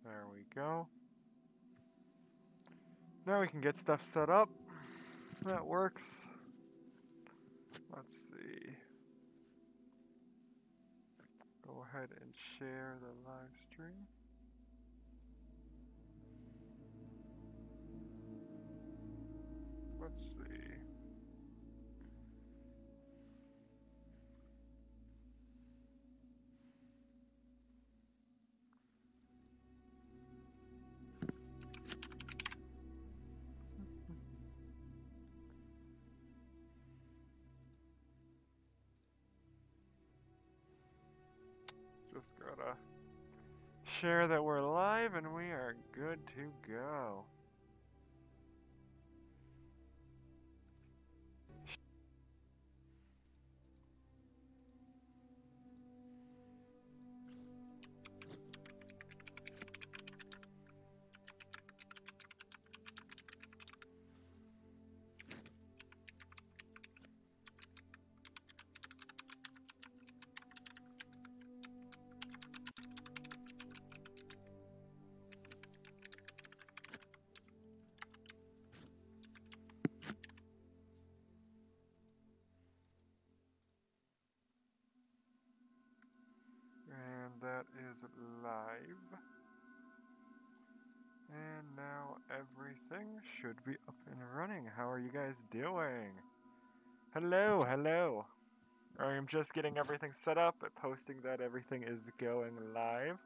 There we go. Now we can get stuff set up. That works. Let's see. Go ahead and share the live stream. Let's see. Just gotta share that we're live and we are good to go. And that is live. And now everything should be up and running. How are you guys doing? Hello, hello. I am just getting everything set up, posting that everything is going live.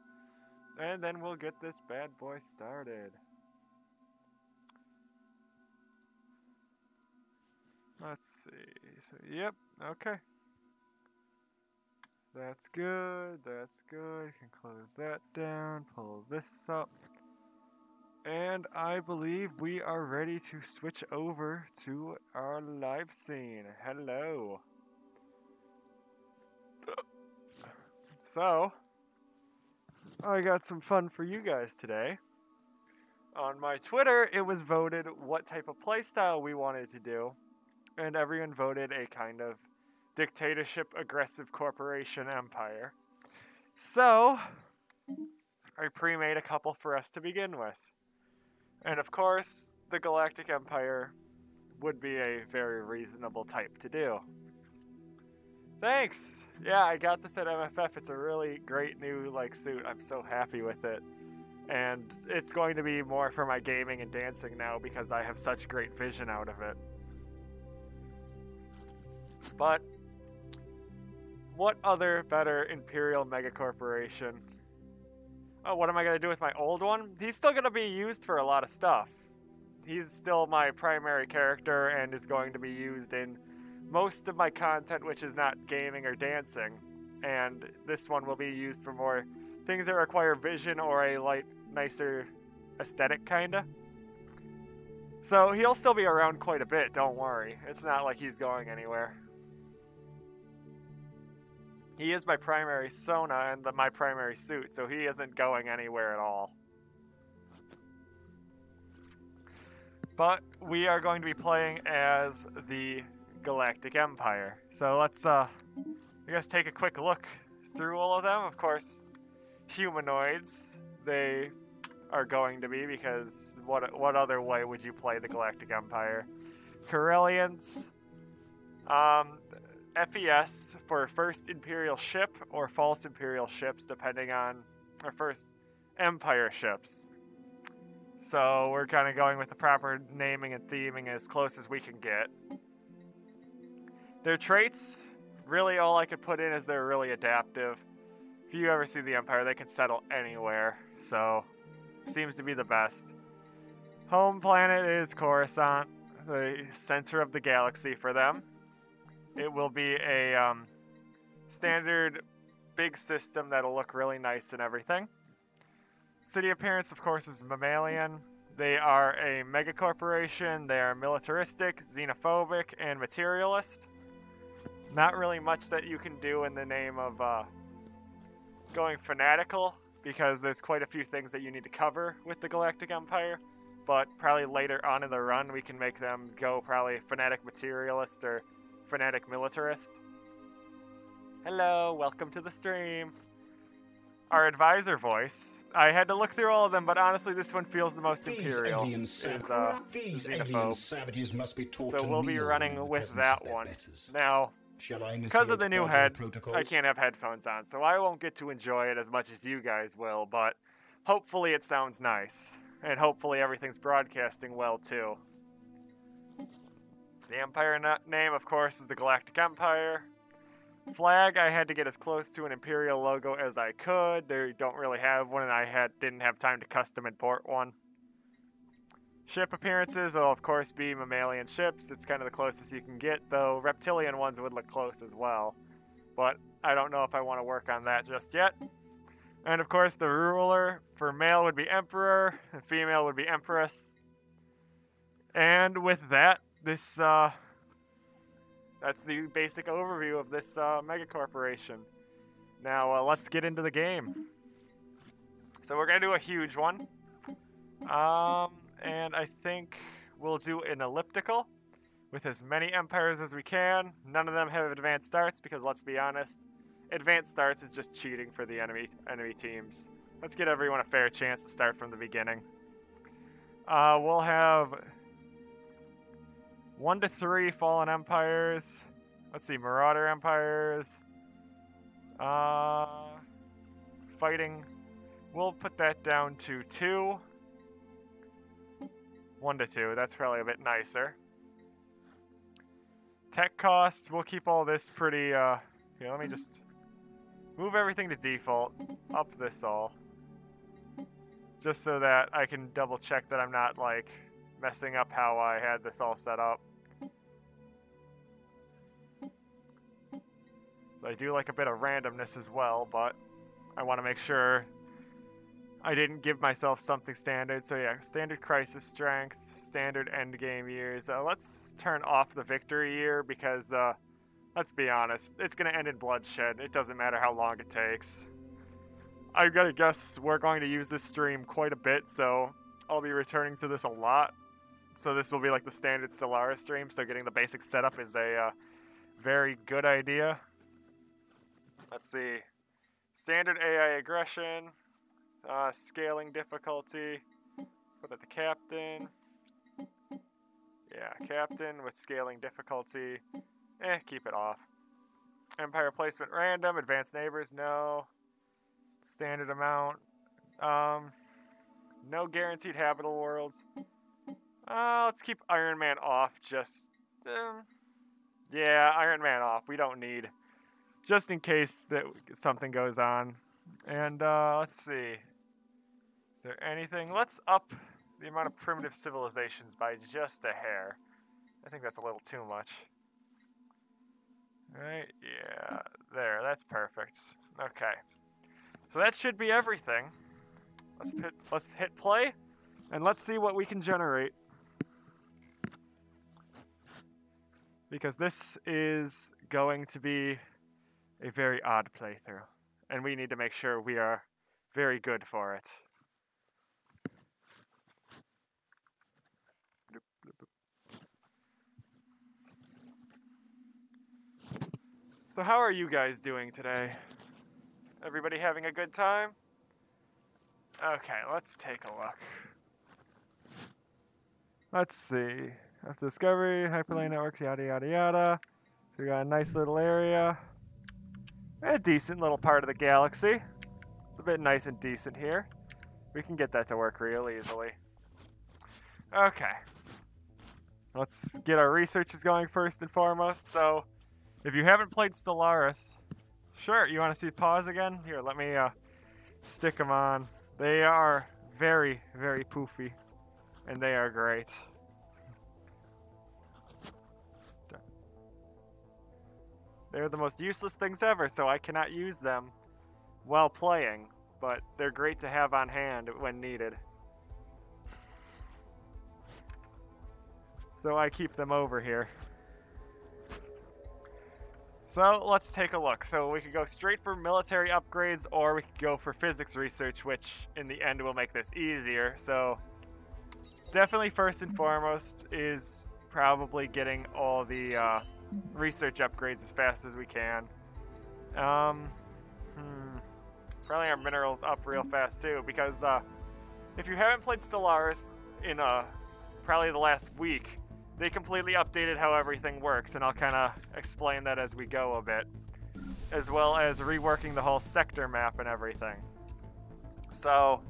And then we'll get this bad boy started. Let's see. So, yep, okay. That's good, that's good. You can close that down, pull this up. And I believe we are ready to switch over to our live scene. Hello. So, I got some fun for you guys today. On my Twitter, it was voted what type of playstyle we wanted to do. And everyone voted a kind of dictatorship, aggressive corporation empire. So, I pre-made a couple for us to begin with. And of course, the Galactic Empire would be a very reasonable type to do. Thanks! Yeah, I got this at MFF. It's a really great new suit. I'm so happy with it. And it's going to be more for my gaming and dancing now because I have such great vision out of it. But what other better Imperial megacorporation? Oh, what am I going to do with my old one? He's still going to be used for a lot of stuff. He's still my primary character and is going to be used in most of my content, which is not gaming or dancing. And this one will be used for more things that require vision or a nicer aesthetic, kinda. So he'll still be around quite a bit, don't worry. It's not like he's going anywhere. He is my primary Sona and my primary suit, so he isn't going anywhere at all. But we are going to be playing as the Galactic Empire. So let's, I guess, take a quick look through all of them. Of course, humanoids, they are going to be, because what other way would you play the Galactic Empire? Corellians, FES for First Imperial Ship or False Imperial Ships, depending on our First Empire ships. So we're kind of going with the proper naming and theming as close as we can get. Their traits, really all I could put in is they're really adaptive. If you ever see the Empire, they can settle anywhere, so seems to be the best. Home planet is Coruscant, the center of the galaxy for them. It will be a standard big system that'll look really nice and everything. City appearance, of course, is mammalian. They are a megacorporation. They are militaristic, xenophobic, and materialist. Not really much that you can do in the name of going fanatical, because there's quite a few things that you need to cover with the Galactic Empire. But probably later on in the run, we can make them go probably fanatic materialist or fanatic militarist. Hello, welcome to the stream. our advisor voice. I had to look through all of them, but honestly, this one feels the most imperial. These Xenophobe. alien savages must be taught So to we'll be kneel running in the with presence that of their one. betters. Now, Shall I because of the initiate new guardian head, protocols? I can't have headphones on, so I won't get to enjoy it as much as you guys will, but hopefully it sounds nice. And hopefully everything's broadcasting well, too. The Empire name, of course, is the Galactic Empire. Flag, I had to get as close to an Imperial logo as I could. They don't really have one, and I didn't have time to custom import one. Ship appearances will, of course, be mammalian ships. It's kind of the closest you can get, though reptilian ones would look close as well. But I don't know if I want to work on that just yet. And, of course, the ruler for male would be Emperor, and female would be Empress. And with that, this, that's the basic overview of this mega corporation. Now, let's get into the game. So we're going to do a huge one. And I think we'll do an elliptical with as many empires as we can. None of them have advanced starts because, let's be honest, advanced starts is just cheating for the enemy teams. Let's get everyone a fair chance to start from the beginning. We'll have 1 to 3 fallen empires. Let's see, marauder empires. Fighting. We'll put that down to 2. 1 to 2. That's probably a bit nicer. Tech costs. We'll keep all this pretty. Here, let me just move everything to default. Up this all. Just so that I can double check that I'm not like messing up how I had this all set up. I do like a bit of randomness as well, but I want to make sure I didn't give myself something standard. So yeah, standard crisis strength, standard endgame years. Let's turn off the victory year because, let's be honest, it's going to end in bloodshed. It doesn't matter how long it takes. I gotta guess we're going to use this stream quite a bit, so I'll be returning to this a lot. So this will be like the standard Stellaris stream, so getting the basic setup is a very good idea. Let's see. Standard AI aggression. Scaling difficulty. Put that to captain. Yeah, captain with scaling difficulty. Keep it off. Empire placement random. Advanced neighbors, no. Standard amount. No guaranteed habitable worlds. Let's keep Iron Man off. Just, yeah, Iron Man off. We don't need, just in case that something goes on. And let's see. Is there anything? Let's up the amount of primitive civilizations by just a hair. I think that's a little too much. Right? Yeah. There. That's perfect. Okay. So that should be everything. Let's hit play, and let's see what we can generate. Because this is going to be a very odd playthrough, and we need to make sure we are very good for it. So how are you guys doing today? Everybody having a good time? Okay, let's take a look. Let's see. After discovery, hyperlane networks, yada yada yada. So we got a nice little area. A decent little part of the galaxy. It's a bit nice and decent here. We can get that to work real easily. Okay. Let's get our researches going first and foremost. So, if you haven't played Stellaris, sure, you want to see pause again? Here, let me stick them on. They are very, very poofy, and they are great. They're the most useless things ever, so I cannot use them while playing, but they're great to have on hand when needed. So I keep them over here. So let's take a look. So we could go straight for military upgrades, or we could go for physics research, which in the end will make this easier. So definitely first and foremost is probably getting all the Running our minerals up real fast too, because if you haven't played Stellaris in probably the last week, they completely updated how everything works, and I'll kind of explain that as we go a bit, as well as reworking the whole sector map and everything. So,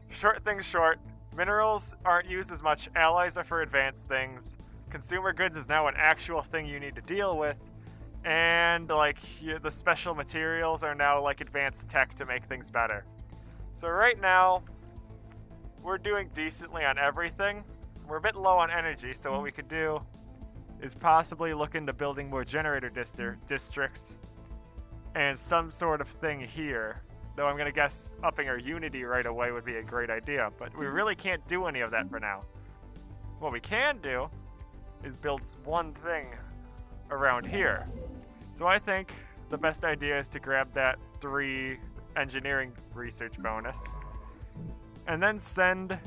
short things short, minerals aren't used as much, allies are for advanced things, consumer goods is now an actual thing you need to deal with, and like the special materials are now like advanced tech to make things better. So right now, we're doing decently on everything. We're a bit low on energy, so what we could do is possibly look into building more generator districts and some sort of thing here. Though I'm going to guess upping our unity right away would be a great idea, but we really can't do any of that for now. What we can do is build one thing around here. So I think the best idea is to grab that 3 engineering research bonus and then send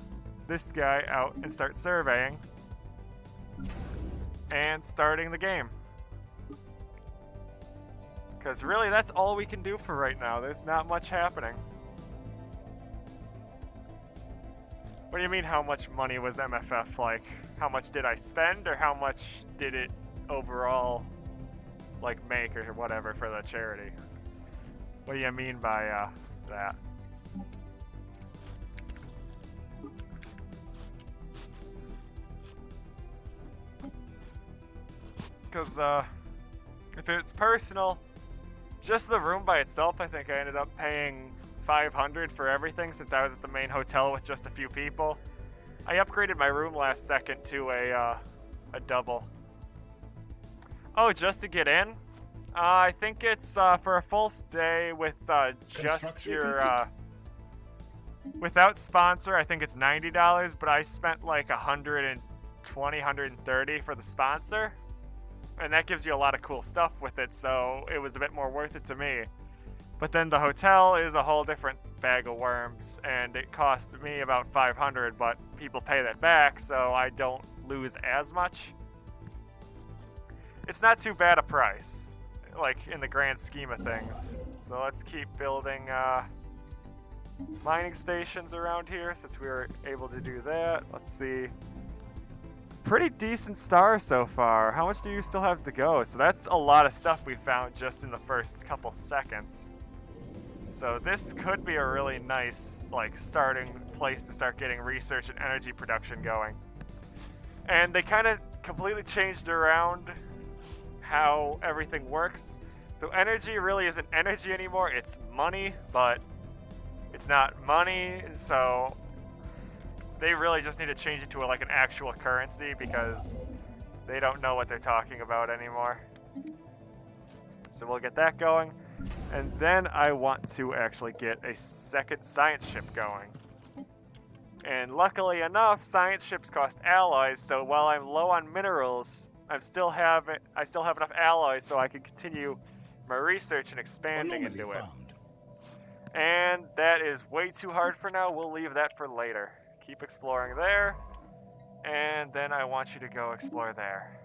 this guy out and start surveying and starting the game. Because really that's all we can do for right now. There's not much happening. What do you mean how much money was MFF like? How much did I spend, or how much did it overall like make or whatever for the charity? What do you mean by that? Because if it's personal, just the room by itself, I think I ended up paying $500 for everything since I was at the main hotel with just a few people. I upgraded my room last second to a double. Oh, just to get in? I think it's for a full stay with just your without sponsor. I think it's $90, but I spent like $120, $130 for the sponsor. And that gives you a lot of cool stuff with it, so it was a bit more worth it to me. But then the hotel is a whole different bag of worms, and it cost me about $500, but people pay that back, so I don't lose as much. It's not too bad a price, like in the grand scheme of things. So let's keep building mining stations around here since we were able to do that. Let's see. Pretty decent star so far. How much do you still have to go? So that's a lot of stuff we found just in the first couple seconds. So this could be a really nice like starting place to start getting research and energy production going. And they kind of completely changed around how everything works. So energy really isn't energy anymore, it's money, but it's not money, so they really just need to change it to like an actual currency because they don't know what they're talking about anymore. So we'll get that going. And then I want to actually get a second science ship going. And luckily enough, science ships cost alloys, so while I'm low on minerals, I still have enough alloys so I can continue my research and expanding into it. And that is way too hard for now. We'll leave that for later. Keep exploring there, and then I want you to go explore there.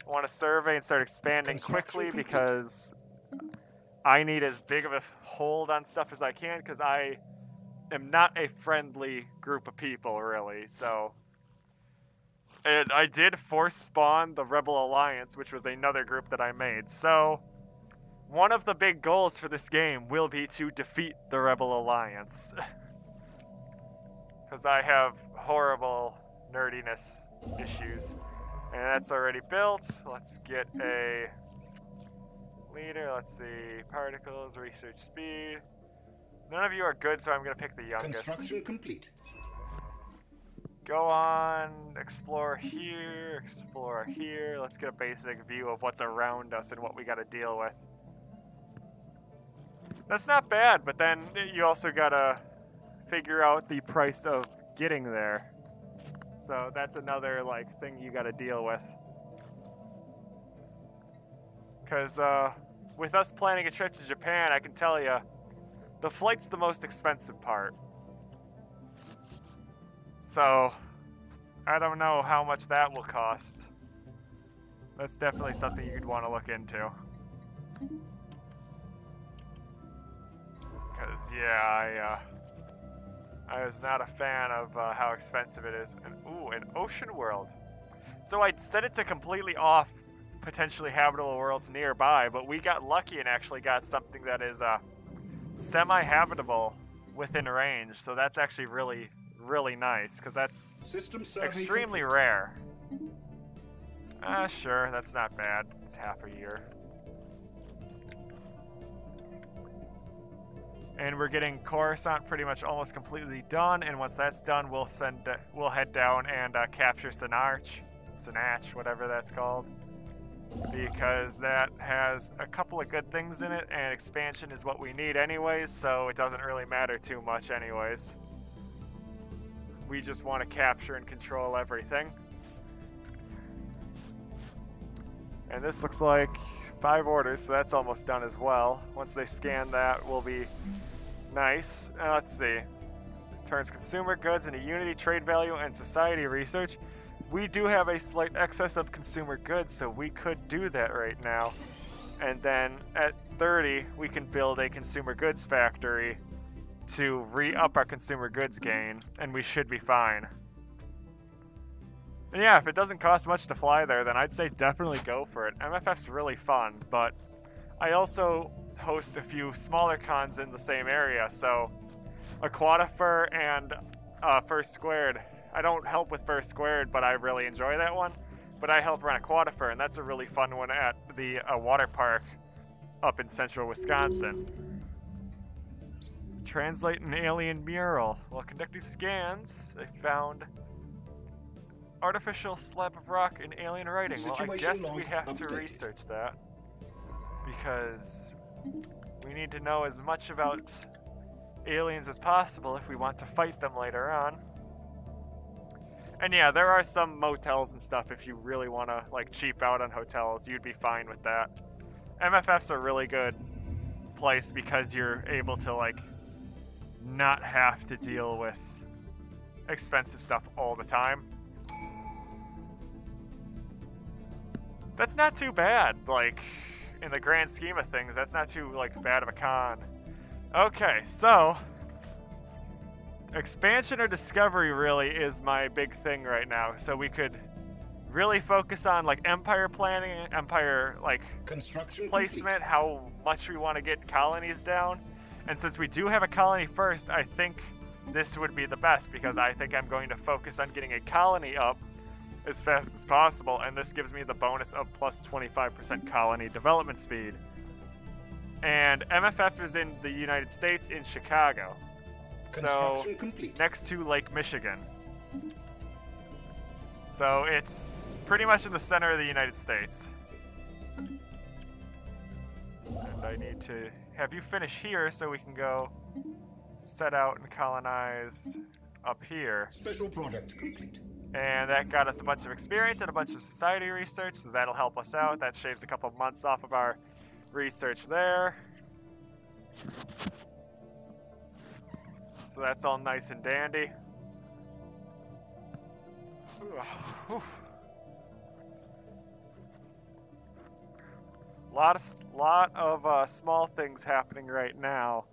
I want to survey and start expanding quickly because I need as big of a hold on stuff as I can because I am not a friendly group of people, really. So, and I did force spawn the Rebel Alliance, which was another group that I made. So, one of the big goals for this game will be to defeat the Rebel Alliance. Because I have horrible nerdiness issues. And that's already built. Let's get a leader. Let's see. Particles, research speed. None of you are good, so I'm going to pick the youngest. Construction complete. Go on. Explore here. Explore here. Let's get a basic view of what's around us and what we got to deal with. That's not bad, but then you also got to figure out the price of getting there. So that's another like thing you gotta deal with. Cause with us planning a trip to Japan, I can tell you, the flight's the most expensive part. So I don't know how much that will cost. That's definitely something you'd want to look into. Because, yeah, I was not a fan of how expensive it is. And, ooh, an ocean world. So I set it to completely off potentially habitable worlds nearby, but we got lucky and actually got something that is semi-habitable within range. So that's actually really, really nice, because that's extremely rare. Sure, that's not bad. It's half a year. And we're getting Coruscant pretty much almost completely done, and once that's done, we'll head down and capture Sinach, whatever that's called, because that has a couple of good things in it, and expansion is what we need anyways, so it doesn't really matter too much anyways. We just want to capture and control everything. And this looks like 5 orders, so that's almost done as well. Once they scan that, we'll be nice. Let's see. Turns consumer goods into unity, trade value, and society research. We do have a slight excess of consumer goods, so we could do that right now. And then at 30, we can build a consumer goods factory to re-up our consumer goods gain, and we should be fine. And yeah, if it doesn't cost much to fly there, then I'd say definitely go for it. MFF's really fun, but I also host a few smaller cons in the same area, so Aquatifer and First Squared. I don't help with First Squared, but I really enjoy that one. But I help run Aquatifer, and that's a really fun one at the water park up in central Wisconsin. Translate an alien mural. While conducting scans, they found artificial slab of rock in alien writing. Well, I guess we have to research that, because we need to know as much about aliens as possible if we want to fight them later on. And yeah, there are some motels and stuff if you really want to like cheap out on hotels. You'd be fine with that. MFF's a really good place because you're able to like not have to deal with expensive stuff all the time. That's not too bad, like, in the grand scheme of things. That's not too, like, bad of a con. Okay, so expansion or discovery really is my big thing right now. So we could really focus on, like, empire planning, empire, like, construction placement, complete. how much we want to get colonies down. And since we do have a colony first, I think this would be the best, because I think I'm going to focus on getting a colony up as fast as possible, and this gives me the bonus of plus 25% colony development speed. And MFF is in the United States, in Chicago. Construction so complete. Next to Lake Michigan. So it's pretty much in the center of the United States. And I need to have you finish here so we can go set out and colonize up here. Special product complete. And that got us a bunch of experience and a bunch of society research, so that'll help us out. That shaves a couple months off of our research there. So that's all nice and dandy. Lot of small things happening right now.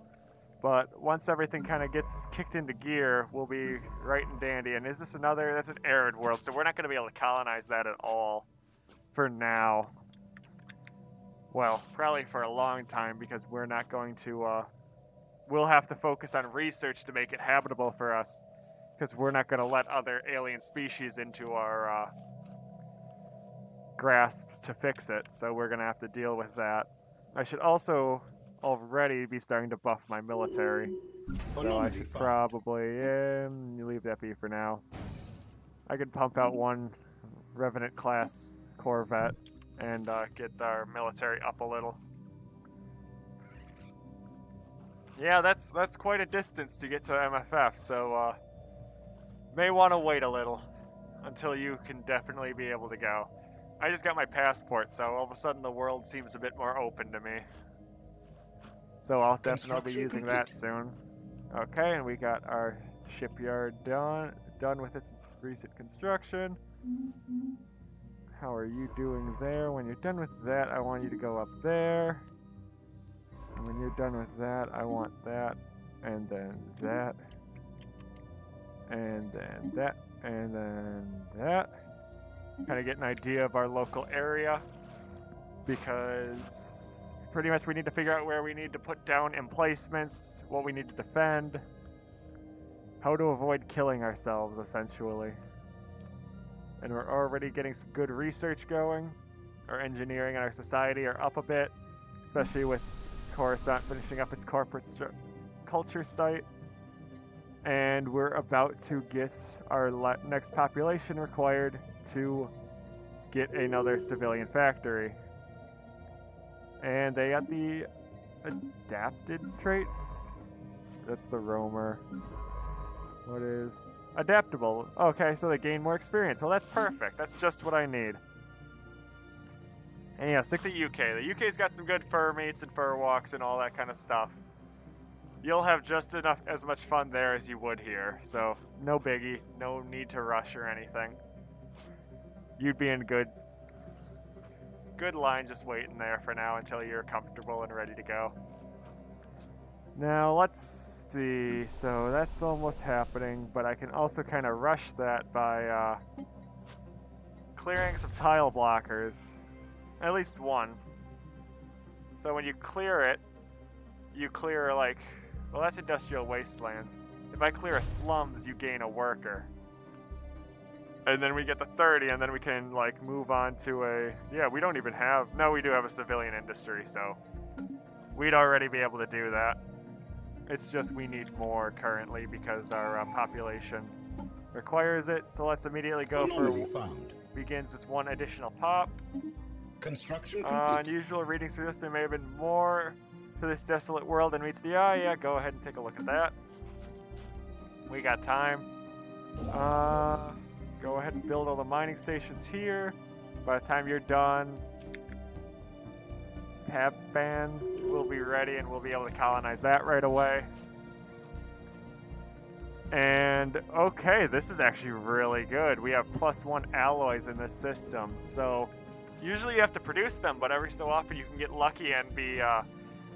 But once everything kind of gets kicked into gear, we'll be right and dandy. And is this another? That's an arid world, so we're not going to be able to colonize that at all for now. Well, probably for a long time, because we're not going to, we'll have to focus on research to make it habitable for us, because we're not going to let other alien species into our grasps to fix it, so we're going to have to deal with that. I should also already be starting to buff my military, so I should probably leave that be for now. I could pump out one Revenant class Corvette and get our military up a little. Yeah, that's quite a distance to get to MFF, so may want to wait a little until you can definitely be able to go. I just got my passport, so all of a sudden the world seems a bit more open to me. So I'll definitely be using that soon. Okay, and we got our shipyard done with its recent construction. How are you doing there? When you're done with that, I want you to go up there. And when you're done with that, I want that, and then that, and then that, and then that. Kind of get an idea of our local area, because pretty much we need to figure out where we need to put down emplacements, what we need to defend, how to avoid killing ourselves, essentially. And we're already getting some good research going. Our engineering and our society are up a bit, especially with Coruscant finishing up its corporate culture site. And we're about to get our next population required to get another civilian factory. And they got the adapted trait. That's the roamer. What is adaptable? Okay, so they gain more experience. Well, that's perfect. That's just what I need. And yeah, stick to the UK. The UK's got some good fur meets and fur walks and all that kind of stuff. You'll have just as much fun there as you would here. So no biggie, no need to rush or anything. You'd be in good line just waiting there for now until you're comfortable and ready to go. Now let's see, so that's almost happening, but I can also kind of rush that by clearing some tile blockers. At least one. So when you clear it, you clear like, well, that's industrial wastelands. If I clear a slums, you gain a worker. And then we get the 30, and then we can like move on to a, yeah, we don't even have, no, we do have a civilian industry, so we'd already be able to do that. It's just we need more currently because our population requires it. So let's immediately go for found. Begins with 1 additional pop. Construction complete. Unusual readings suggest there may have been more to this desolate world than meets the eye. Yeah, go ahead and take a look at that. We got time. Go ahead and build all the mining stations here. By the time you're done, Tab-Ban will be ready and we'll be able to colonize that right away. And okay, this is actually really good. We have +1 alloys in this system. So usually you have to produce them, but every so often you can get lucky and be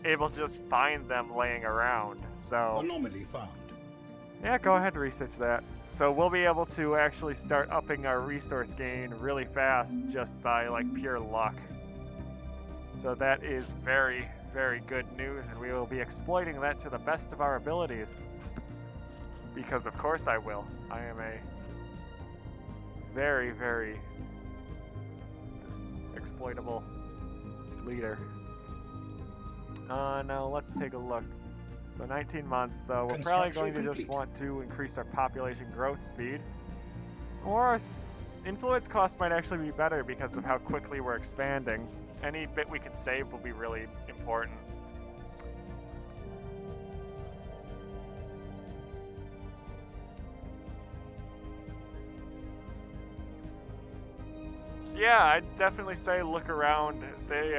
able to just find them laying around. So Anomaly found. yeah, go ahead and research that. So we'll be able to actually start upping our resource gain really fast just by like pure luck. So that is very, very good news, and we will be exploiting that to the best of our abilities. Because of course I will. I am a very, very exploitable leader. Now let's take a look. So 19 months, so we're probably going to just want to increase our population growth speed. Or our influence cost might actually be better because of how quickly we're expanding. Any bit we can save will be really important. Yeah, I'd definitely say look around. They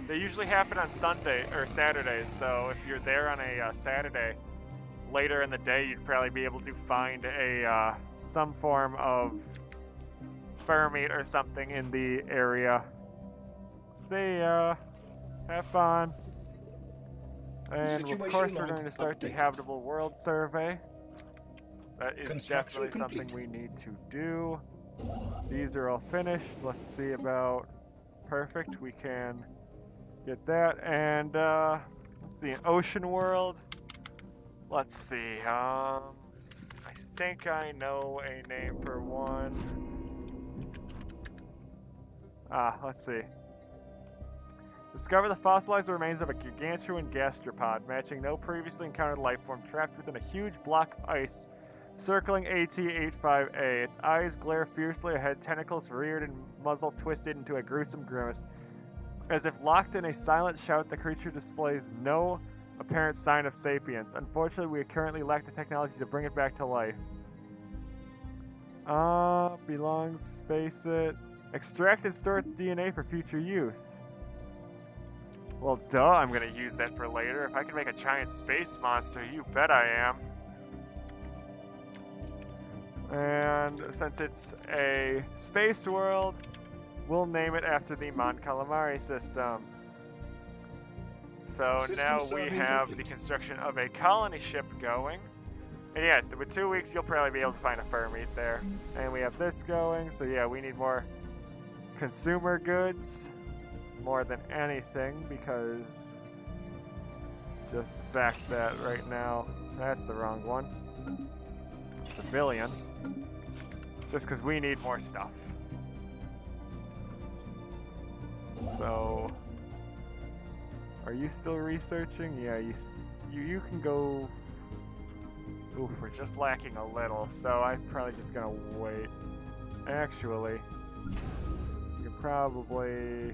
usually happen on Sunday or Saturdays, so if you're there on a Saturday, later in the day, you'd probably be able to find a some form of fur meat or something in the area. See ya. Have fun. And of course, we're going to start the habitable world survey. That is definitely something we need to do. These are all finished. Let's see about... Perfect. We can get that. And, let's see, an ocean world. Let's see, I think I know a name for one. Let's see. Discover the fossilized remains of a gargantuan gastropod, matching no previously encountered life form trapped within a huge block of ice circling AT-85A. Its eyes glare fiercely ahead, tentacles reared and muzzle twisted into a gruesome grimace. As if locked in a silent shout, the creature displays no apparent sign of sapience. Unfortunately, we currently lack the technology to bring it back to life. Belongs, space it. Extract and store its DNA for future use. Well, duh, I'm gonna use that for later. If I can make a giant space monster, you bet I am. And since it's a space world, we'll name it after the Mon Calamari system. So now we have the construction of a colony ship going. And yeah, with 2 weeks, you'll probably be able to find a fur meat there. And we have this going, so yeah, we need more consumer goods more than anything, because just the fact that right now, that's the wrong one. Civilian. Just because we need more stuff. So, are you still researching? Yeah, you can go. Oof, we're just lacking a little, so I'm probably just gonna wait. Actually, you can probably.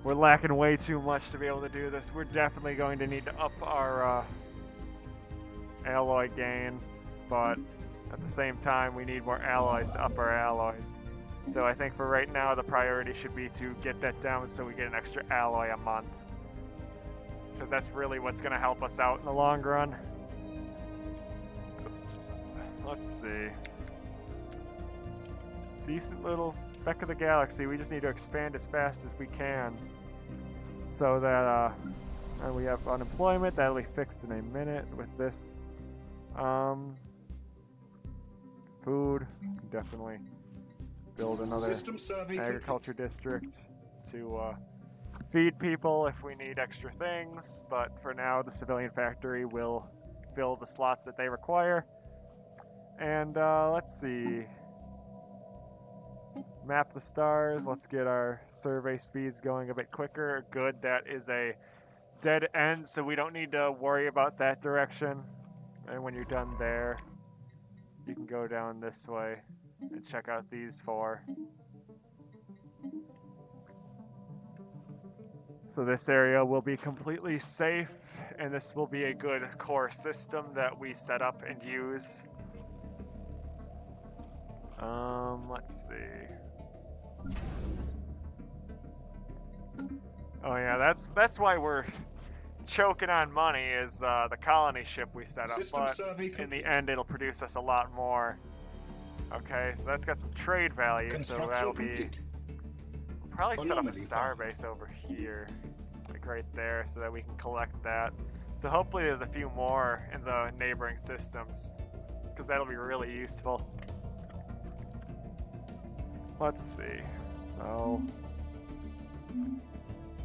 We're lacking way too much to be able to do this. We're definitely going to need to up our alloy gain, but at the same time, we need more alloys to up our alloys. So I think for right now, the priority should be to get that down so we get an extra alloy a month. Because that's really what's going to help us out in the long run. Let's see. Decent little speck of the galaxy. We just need to expand as fast as we can. So that and we have unemployment. That'll be fixed in a minute with this. Food. Definitely build another agriculture district to feed people if we need extra things, but for now the civilian factory will fill the slots that they require. And let's see. Map the stars. Let's get our survey speeds going a bit quicker. Good, that is a dead end, so we don't need to worry about that direction. And when you're done there, you can go down this way and check out these 4. So this area will be completely safe, and this will be a good core system that we set up and use. Let's see. Oh yeah, that's why we're choking on money, is the colony ship we set up, but in the end it'll produce us a lot more. Okay, so that's got some trade value, so that'll be... We'll probably set up a starbase over here, like right there, so that we can collect that. So hopefully there's a few more in the neighboring systems, because that'll be really useful. Let's see. So...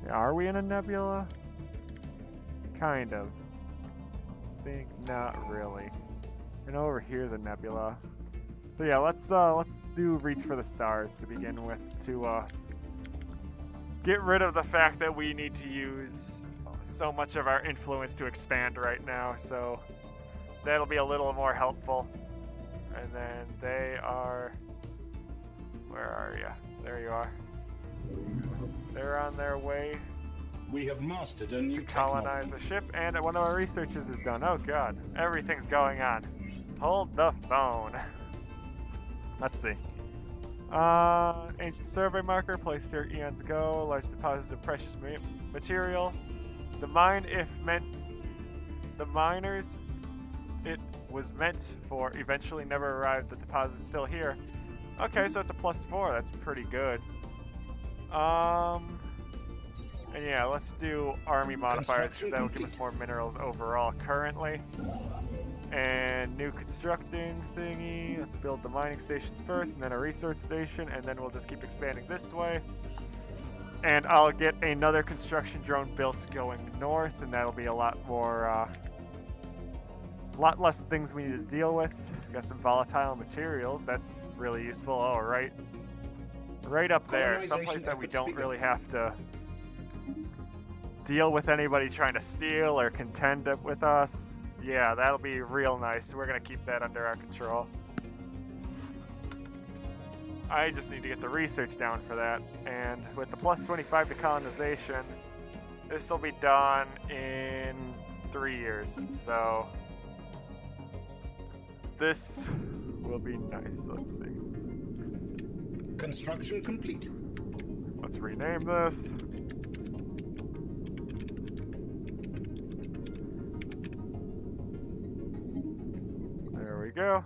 yeah, are we in a nebula? Kind of. I think not really. And over here's a nebula. So yeah, let's do reach for the stars to begin with, to get rid of the fact that we need to use so much of our influence to expand right now. So that'll be a little more helpful. And then they are... where are you? There you are. They're on their way. We have mastered a new to colonize the ship, and one of our researches is done. Oh god, everything's going on. Hold the phone. Let's see. Ancient survey marker placed here eons ago. Large deposits of precious materials. The miners it was meant for eventually never arrived. The deposit's still here. Okay, so it's a +4. That's pretty good. And yeah, let's do army modifiers, because that'll give us more minerals overall currently. And new constructing thingy. Let's build the mining stations first, and then a research station, and then we'll just keep expanding this way. And I'll get another construction drone built going north, and that'll be a lot more, lot less things we need to deal with. Got some volatile materials. That's really useful. Oh, right up there, someplace that we don't really have to deal with anybody trying to steal or contend with us. Yeah, that'll be real nice. We're gonna keep that under our control. I just need to get the research down for that, and with the +25 to colonization, this will be done in 3 years. So this will be nice. Let's see. Construction complete. Let's rename this. There we go.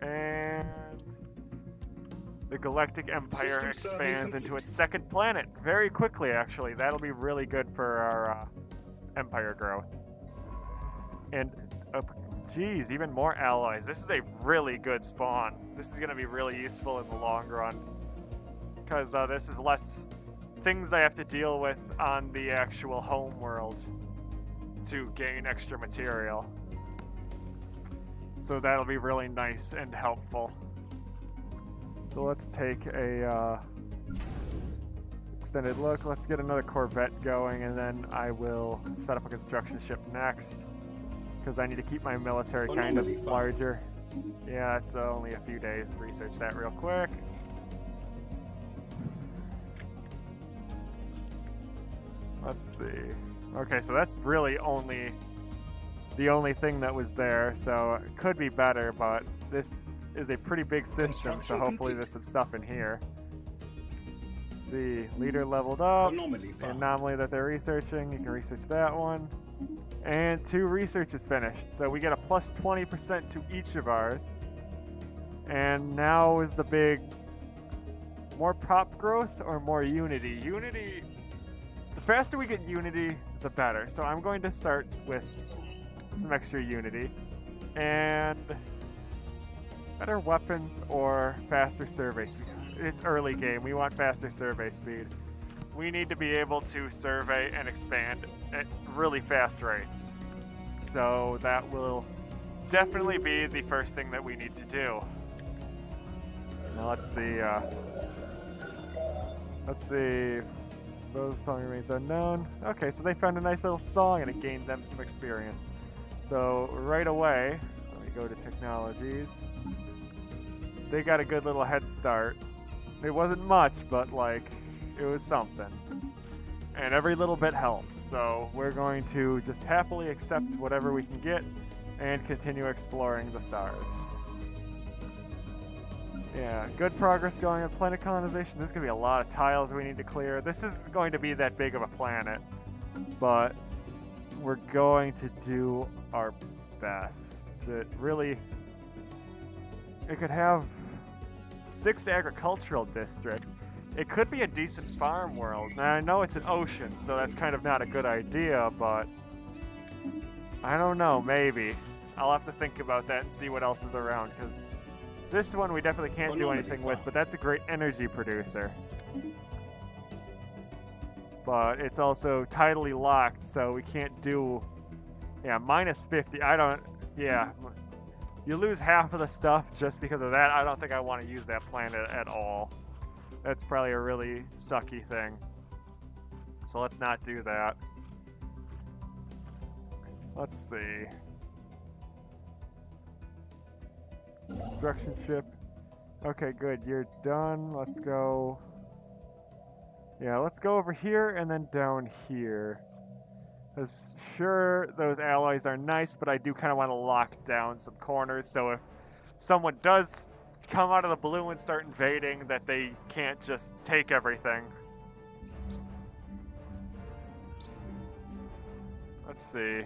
And Galactic Empire System survey expands into complete. its second planet very quickly, actually. That'll be really good for our Empire growth. And, geez, even more allies. This is a really good spawn. This is going to be really useful in the long run. Because this is less things I have to deal with on the actual home world to gain extra material. So that'll be really nice and helpful. So let's take a extended look. Let's get another Corvette going, and then I will set up a construction ship next. Because I need to keep my military kind of larger. Yeah, it's only a few days. Research that real quick. Let's see. Okay, so that's really the only thing that was there, so it could be better, but this is a pretty big system, so hopefully there's some stuff in here. Let's see, leader leveled up. The anomaly that they're researching, you can research that one. And 2 research is finished, so we get a plus 20% to each of ours. And now is the big, more prop growth or more unity? Unity, the faster we get unity, the better. So I'm going to start with some extra unity. And better weapons or faster survey speed. It's early game, we want faster survey speed. We need to be able to survey and expand at really fast rates. So that will definitely be the first thing that we need to do. Now let's see. Suppose the song remains unknown. Okay, so they found a nice little song and it gained them some experience. So right away, let me go to technologies. They got a good little head start. It wasn't much, but like, it was something. And every little bit helps, so we're going to just happily accept whatever we can get and continue exploring the stars. Yeah, good progress going on planet colonization. There's going to be a lot of tiles we need to clear. This isn't going to be that big of a planet, but we're going to do our best. It could have 6 agricultural districts. It could be a decent farm world. Now, I know it's an ocean, so that's kind of not a good idea, but I don't know, maybe. I'll have to think about that and see what else is around, because this one we definitely can't do anything with, but that's a great energy producer. But it's also tidally locked, so we can't do... Yeah, minus 50. I don't... Yeah. You lose half of the stuff just because of that. I don't think I want to use that planet at all. That's probably a really sucky thing. So let's not do that. Let's see. Construction ship. Okay, good. You're done. Let's go. Yeah, let's go over here and then down here. Because sure, those alloys are nice, but I do kind of want to lock down some corners, so if someone does come out of the blue and start invading, that they can't just take everything. Let's see.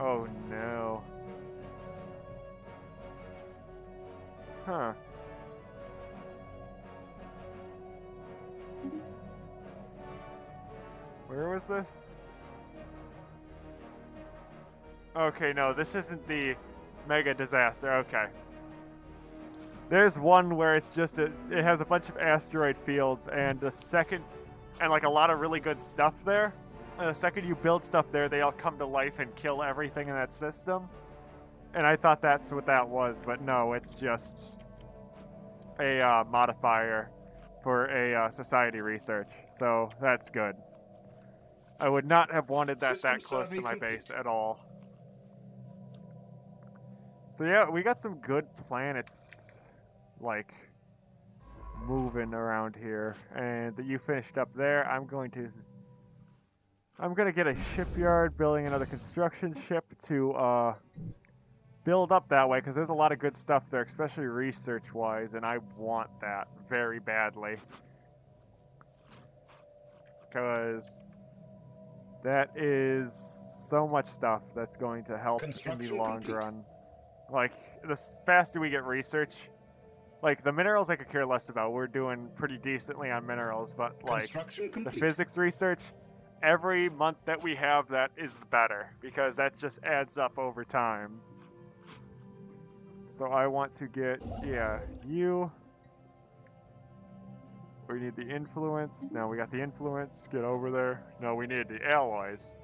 Oh no. Huh. Where was this? Okay, no, this isn't the mega disaster. Okay. There's one where it's just it has a bunch of asteroid fields and the second and like a lot of really good stuff there. And the second you build stuff there, they all come to life and kill everything in that system. And I thought that's what that was, but no, it's just a modifier for a society research. So that's good. I would not have wanted that close to my base at all. So yeah, we got some good planets, like, moving around here. And you finished up there. I'm going to get a shipyard, building another construction ship to build up that way, because there's a lot of good stuff there, especially research-wise, and I want that very badly. Because that is so much stuff that's going to help in the long run. Like, the faster we get research, like the minerals I could care less about. We're doing pretty decently on minerals, but like Construction the complete. physics research, every month that we have that is better because that just adds up over time. So I want to get, yeah, you. We need the influence. No, we got the influence. Get over there. No, we need the alloys.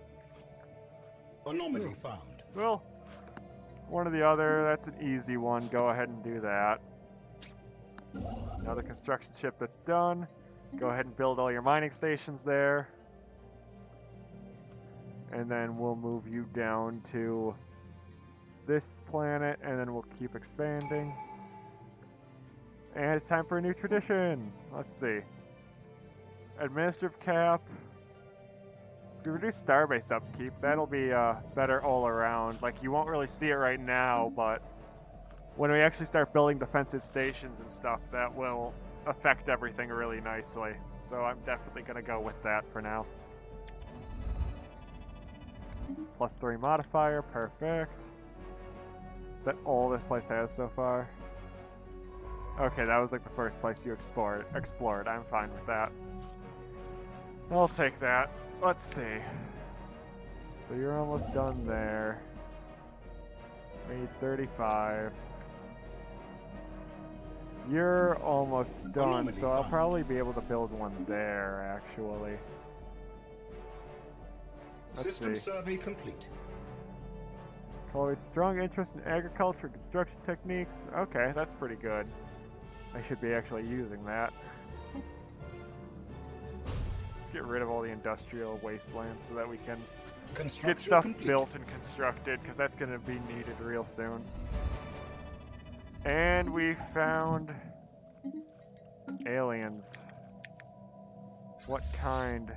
Anomaly found. Well, one or the other. That's an easy one. Go ahead and do that. Another construction ship that's done. Go ahead and build all your mining stations there. And then we'll move you down to this planet, and then we'll keep expanding. And it's time for a new tradition. Let's see. Administrative cap. If you reduce starbase upkeep, that'll be better all around. Like, you won't really see it right now, but when we actually start building defensive stations and stuff, that will affect everything really nicely. So I'm definitely going to go with that for now. +3 modifier, perfect. Is that all this place has so far? Okay, that was like the first place you explored. I'm fine with that. I'll take that. Let's see. So you're almost done there. Made 35. You're almost done, so I'll probably be able to build one there, actually. System survey complete. Cultivate strong interest in agriculture and construction techniques. Okay, that's pretty good. I should be actually using that. Get rid of all the industrial wastelands so that we can get stuff built and constructed, because that's going to be needed real soon. And we found aliens. What kind?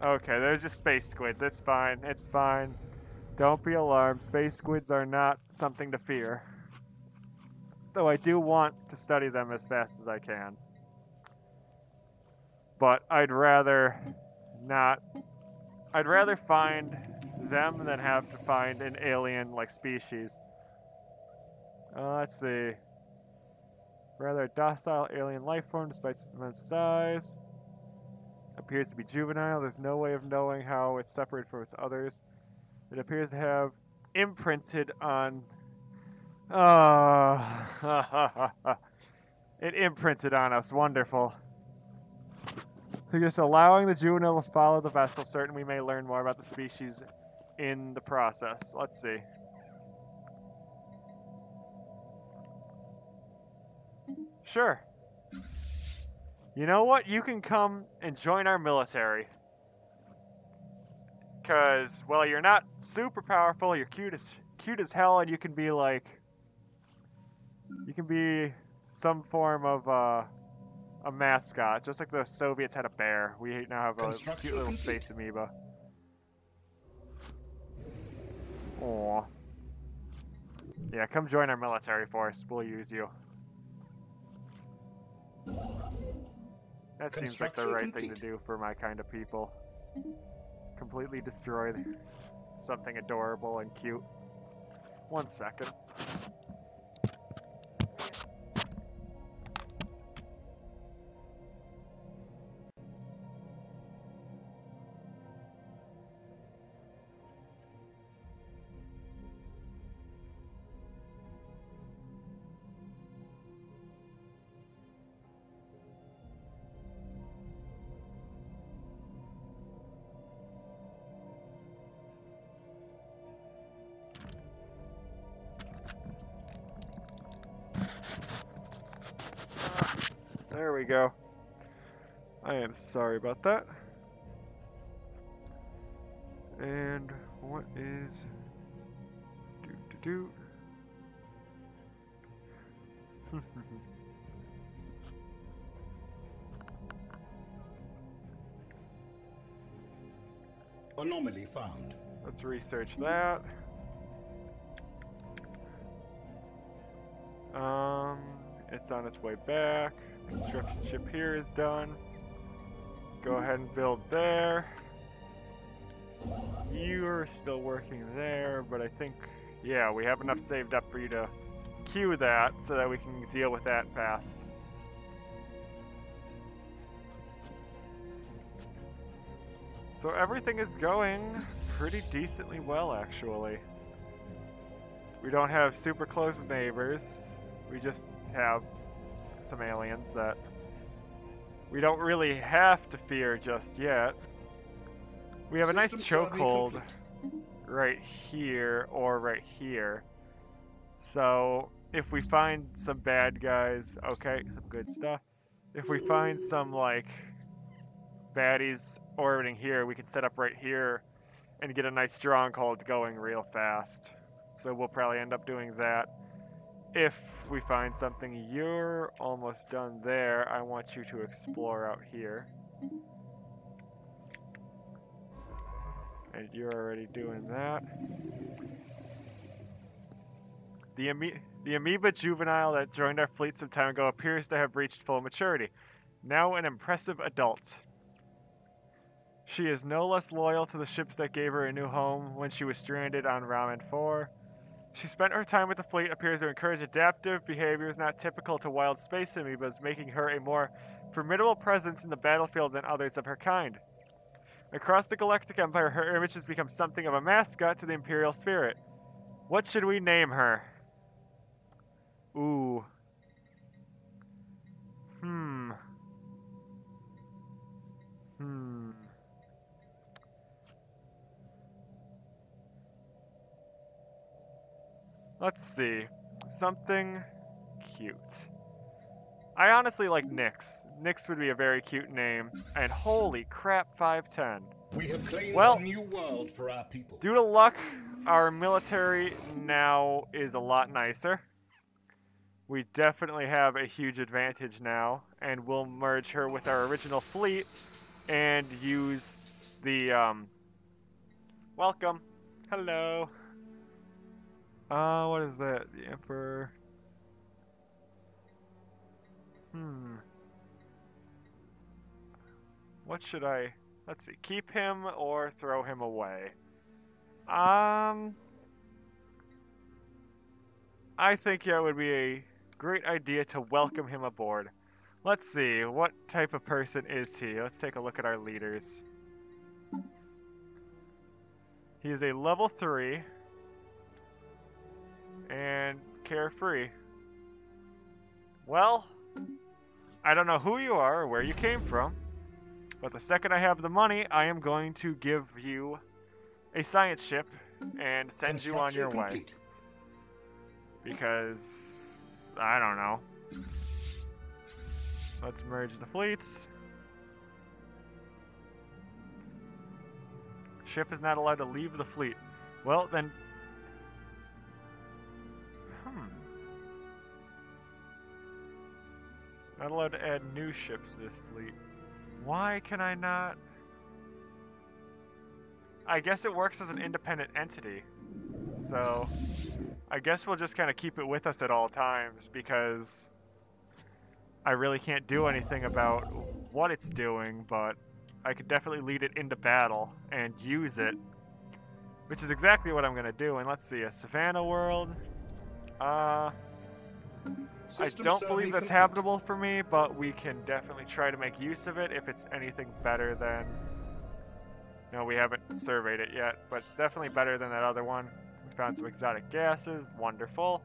Okay, they're just space squids. It's fine. It's fine. Don't be alarmed. Space squids are not something to fear. Though I do want to study them as fast as I can. But I'd rather not. I'd rather find them than have to find an alien-like species. Let's see. Rather a docile alien life form despite its immense size. Appears to be juvenile. There's no way of knowing how it's separated from its others. It appears to have imprinted on... it imprinted on us. Wonderful. So just allowing the juvenile to follow the vessel, certain we may learn more about the species in the process. Let's see. Sure. You know what? You can come and join our military. Because, well, you're not super powerful, you're cute as hell, and you can be like... You can be some form of, a mascot, just like the Soviets had a bear. We now have a cute little space amoeba. Aww. Yeah, come join our military force. We'll use you. That seems like the right thing to do for my kind of people. Completely destroyed something adorable and cute. 1 second. There we go. I am sorry about that. And what is... Anomaly found. Let's research that. It's on its way back. Construction ship here is done. Go ahead and build there. You're still working there, but I think Yeah, we have enough saved up for you to queue that so that we can deal with that fast. So everything is going pretty decently well, actually. We don't have super close neighbors. We just have some aliens that we don't really have to fear just yet. We have a nice chokehold right here or right here. So if we find some bad guys, okay, some good stuff. If we find some like baddies orbiting here, we can set up right here and get a nice stronghold going real fast. So we'll probably end up doing that. If we find something, you're almost done there. I want you to explore out here. And you're already doing that. The amoeba juvenile that joined our fleet some time ago appears to have reached full maturity. Now an impressive adult. She is no less loyal to the ships that gave her a new home when she was stranded on Ramen 4. She spent her time with the fleet, appears to encourage adaptive behaviors not typical to wild space amoebas, making her a more formidable presence in the battlefield than others of her kind. Across the Galactic Empire, her image has become something of a mascot to the Imperial spirit. What should we name her? Ooh. Let's see. Something cute. I honestly like Nyx. Nyx would be a very cute name. And holy crap, 510. We have claimed Well, a new world for our people. Due to luck, our military now is a lot nicer. We definitely have a huge advantage now, and we'll merge her with our original fleet and use the, welcome. Hello. What is that? The Emperor. What should I... Let's see. Keep him or throw him away? I think it would be a great idea to welcome him aboard. Let's see. What type of person is he? Let's take a look at our leaders. He is a level 3. And carefree. Well, I don't know who you are or where you came from, but the second I have the money, I am going to give you a science ship and send you on your way. Because, I don't know. Let's merge the fleets. Ship is not allowed to leave the fleet. Well, then... Not allowed to add new ships to this fleet. Why can I not? I guess it works as an independent entity. So, I guess we'll just kind of keep it with us at all times because I really can't do anything about what it's doing, but I could definitely lead it into battle and use it, which is exactly what I'm going to do. And let's see, a Savannah world. I don't believe that's habitable for me, but we can definitely try to make use of it if it's anything better than... No, we haven't surveyed it yet, but it's definitely better than that other one. We found some exotic gases. Wonderful.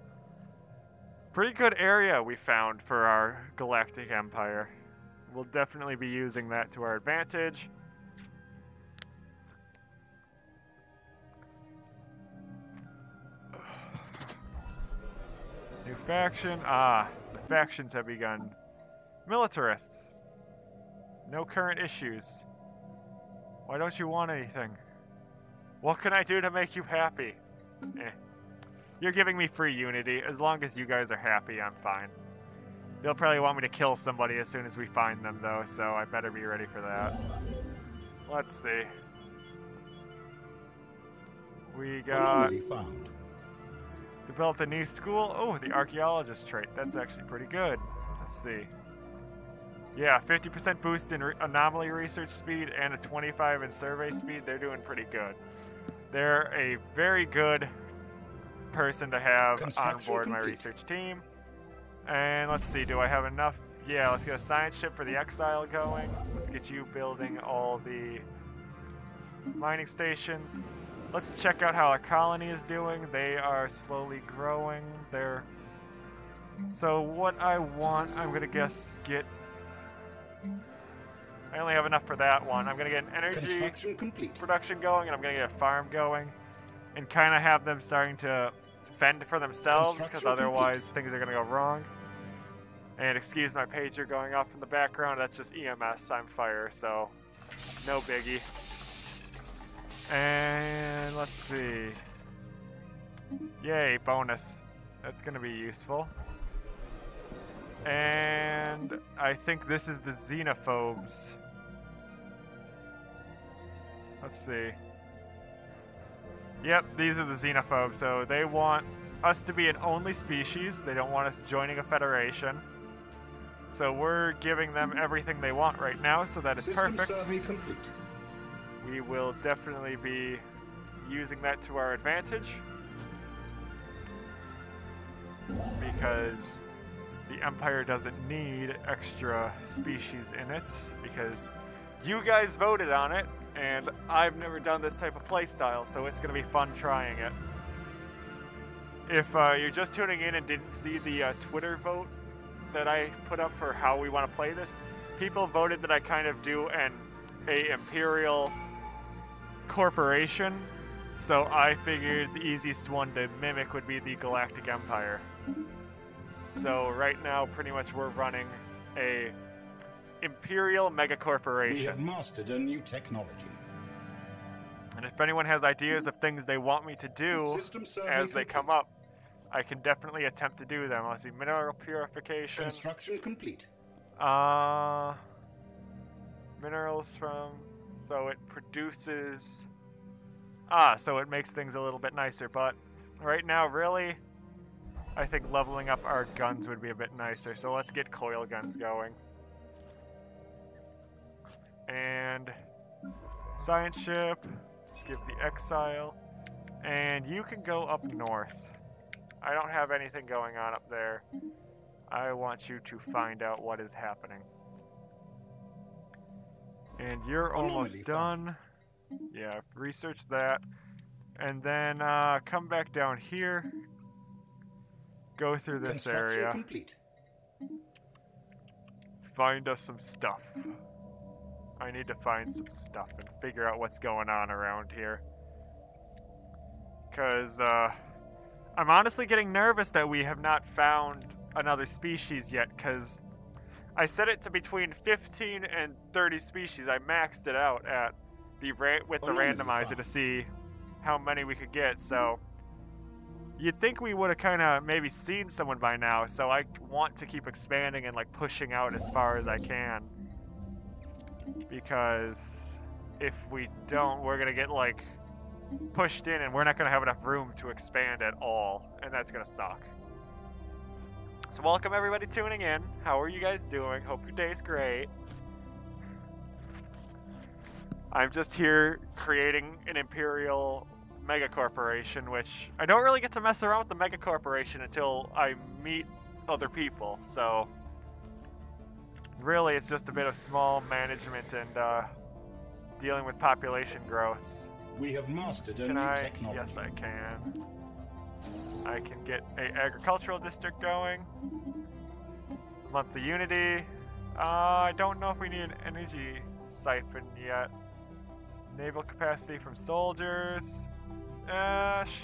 Pretty good area we found for our Galactic Empire. We'll definitely be using that to our advantage. New faction. Ah, the factions have begun. Militarists. No current issues. Why don't you want anything? What can I do to make you happy? You're giving me free unity. As long as you guys are happy, I'm fine. They'll probably want me to kill somebody as soon as we find them, though, so I better be ready for that. Let's see. We got... found. Developed a new school. Oh, the archaeologist trait. That's actually pretty good. Let's see. Yeah, 50% boost in anomaly research speed and a 25 in survey speed. They're doing pretty good. They're a very good person to have on Construction board my complete. research team. And let's see, do I have enough? Yeah, let's get a science ship for the Exile going. Let's get you building all the mining stations. Let's check out how our colony is doing. They are slowly growing. So what I want, I'm gonna guess get. I only have enough for that one. I'm gonna get an energy Construction complete. production going, and I'm gonna get a farm going, and kind of have them starting to fend for themselves, because Construction otherwise things are gonna go wrong. And excuse my pager going off in the background. That's just EMS. I'm fire, so no biggie. And let's see. Yay, bonus. That's gonna be useful. And I think this is the xenophobes. Let's see. Yep, these are the xenophobes. So they want us to be an only species. They don't want us joining a federation. So we're giving them everything they want right now, so that is System perfect. survey complete. We will definitely be using that to our advantage, because the Empire doesn't need extra species in it, because you guys voted on it, and I've never done this type of playstyle, so it's going to be fun trying it. If you're just tuning in and didn't see the Twitter vote that I put up for how we want to play this, people voted that I kind of do a Imperial corporation, so I figured the easiest one to mimic would be the Galactic Empire. So right now, pretty much we're running a Imperial mega We corporation. have mastered a new technology. And if anyone has ideas of things they want me to do System survey as they come complete. up, I can definitely attempt to do them. Let's see, mineral purification. Construction complete. Minerals from, so it produces, so it makes things a little bit nicer, but right now, really, I think leveling up our guns would be a bit nicer, so let's get coil guns going. And science ship, let's give the Exile, and you can go up north. I don't have anything going on up there. I want you to find out what is happening. And you're almost Anomaly done. Yeah, research that. And then come back down here. Go through this Construction area. complete. Find us some stuff. I need to find some stuff and figure out what's going on around here. Because I'm honestly getting nervous that we have not found another species yet, because I set it to between 15 and 30 species. I maxed it out at with the randomizer to see how many we could get, so you'd think we would have kind of maybe seen someone by now, so I want to keep expanding and like pushing out as far as I can, because if we don't, we're gonna get like pushed in and we're not gonna have enough room to expand at all, and that's gonna suck. So welcome everybody tuning in. How are you guys doing? Hope your day's great. I'm just here creating an Imperial mega corporation, which I don't really get to mess around with the mega corporation until I meet other people, so really it's just a bit of small management and dealing with population growths. We have mastered a Can new I? technology. Yes, I can. I can get a agricultural district going. Month of Unity. I don't know if we need an energy siphon yet. Naval capacity from soldiers.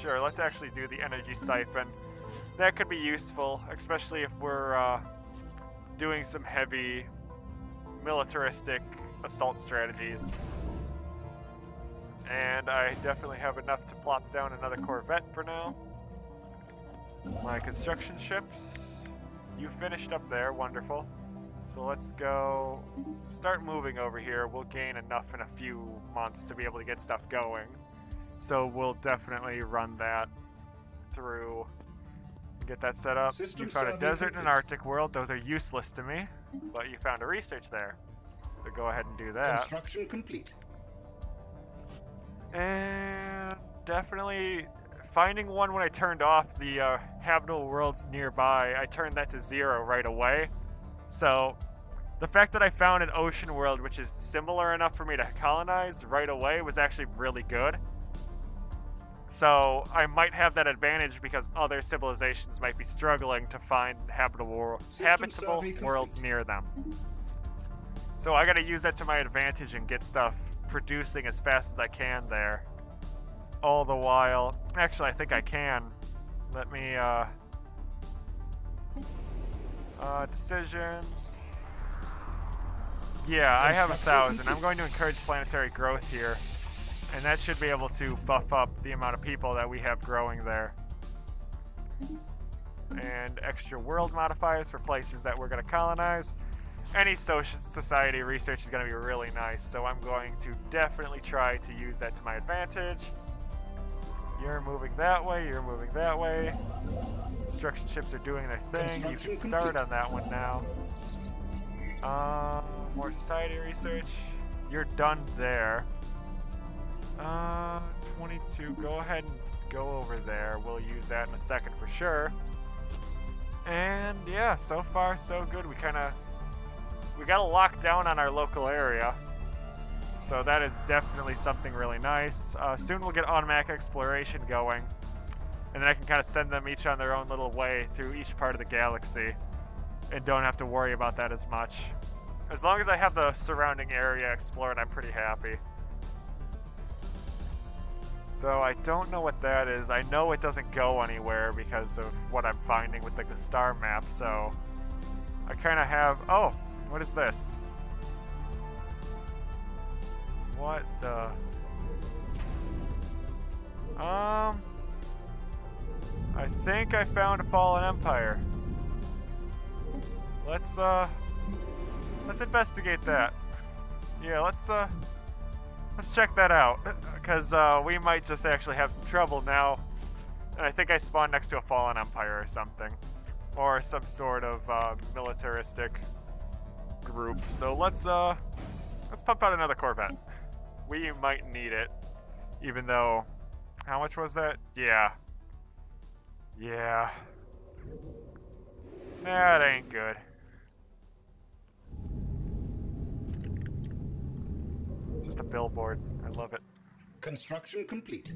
Sure, let's actually do the energy siphon. That could be useful, especially if we're doing some heavy militaristic assault strategies. And I definitely have enough to plop down another Corvette for now. My construction ships. You finished up there, wonderful. So let's go start moving over here. We'll gain enough in a few months to be able to get stuff going. So we'll definitely run that through and get that set up. System You found a survey desert and an complete. Arctic world. Those are useless to me, but you found a research there. So go ahead and do that. Construction complete. And definitely finding one when I turned off the habitable worlds nearby, I turned that to 0 right away. So the fact that I found an ocean world which is similar enough for me to colonize right away was actually really good. So I might have that advantage because other civilizations might be struggling to find habitable worlds near them. So I gotta use that to my advantage and get stuff producing as fast as I can there. All the while, actually I think I can. Let me, decisions. Yeah, I have 1,000. I'm going to encourage planetary growth here. And that should be able to buff up the amount of people that we have growing there. And extra world modifiers for places that we're going to colonize. Any society research is going to be really nice, so I'm going to definitely try to use that to my advantage. You're moving that way, you're moving that way. Construction ships are doing their thing. You can start on that one now. More society research. You're done there. 22. Go ahead and go over there. We'll use that in a second for sure. And yeah, so far so good. We got a lockdown on our local area. So that is definitely something really nice. Soon we'll get automatic exploration going. And then I can kind of send them each on their own little way through each part of the galaxy. And don't have to worry about that as much. As long as I have the surrounding area explored, I'm pretty happy. Though I don't know what that is. I know it doesn't go anywhere because of what I'm finding with the star map, so I kind of have... Oh, what is this? What the... I think I found a fallen empire. Let's investigate that. Yeah, let's check that out, because we might just actually have some trouble now. And I think I spawned next to a fallen empire or something. Or some sort of militaristic group. So let's pump out another Corvette. We might need it. Even though... How much was that? Yeah. Yeah. That ain't good. Just a billboard. I love it. Construction complete.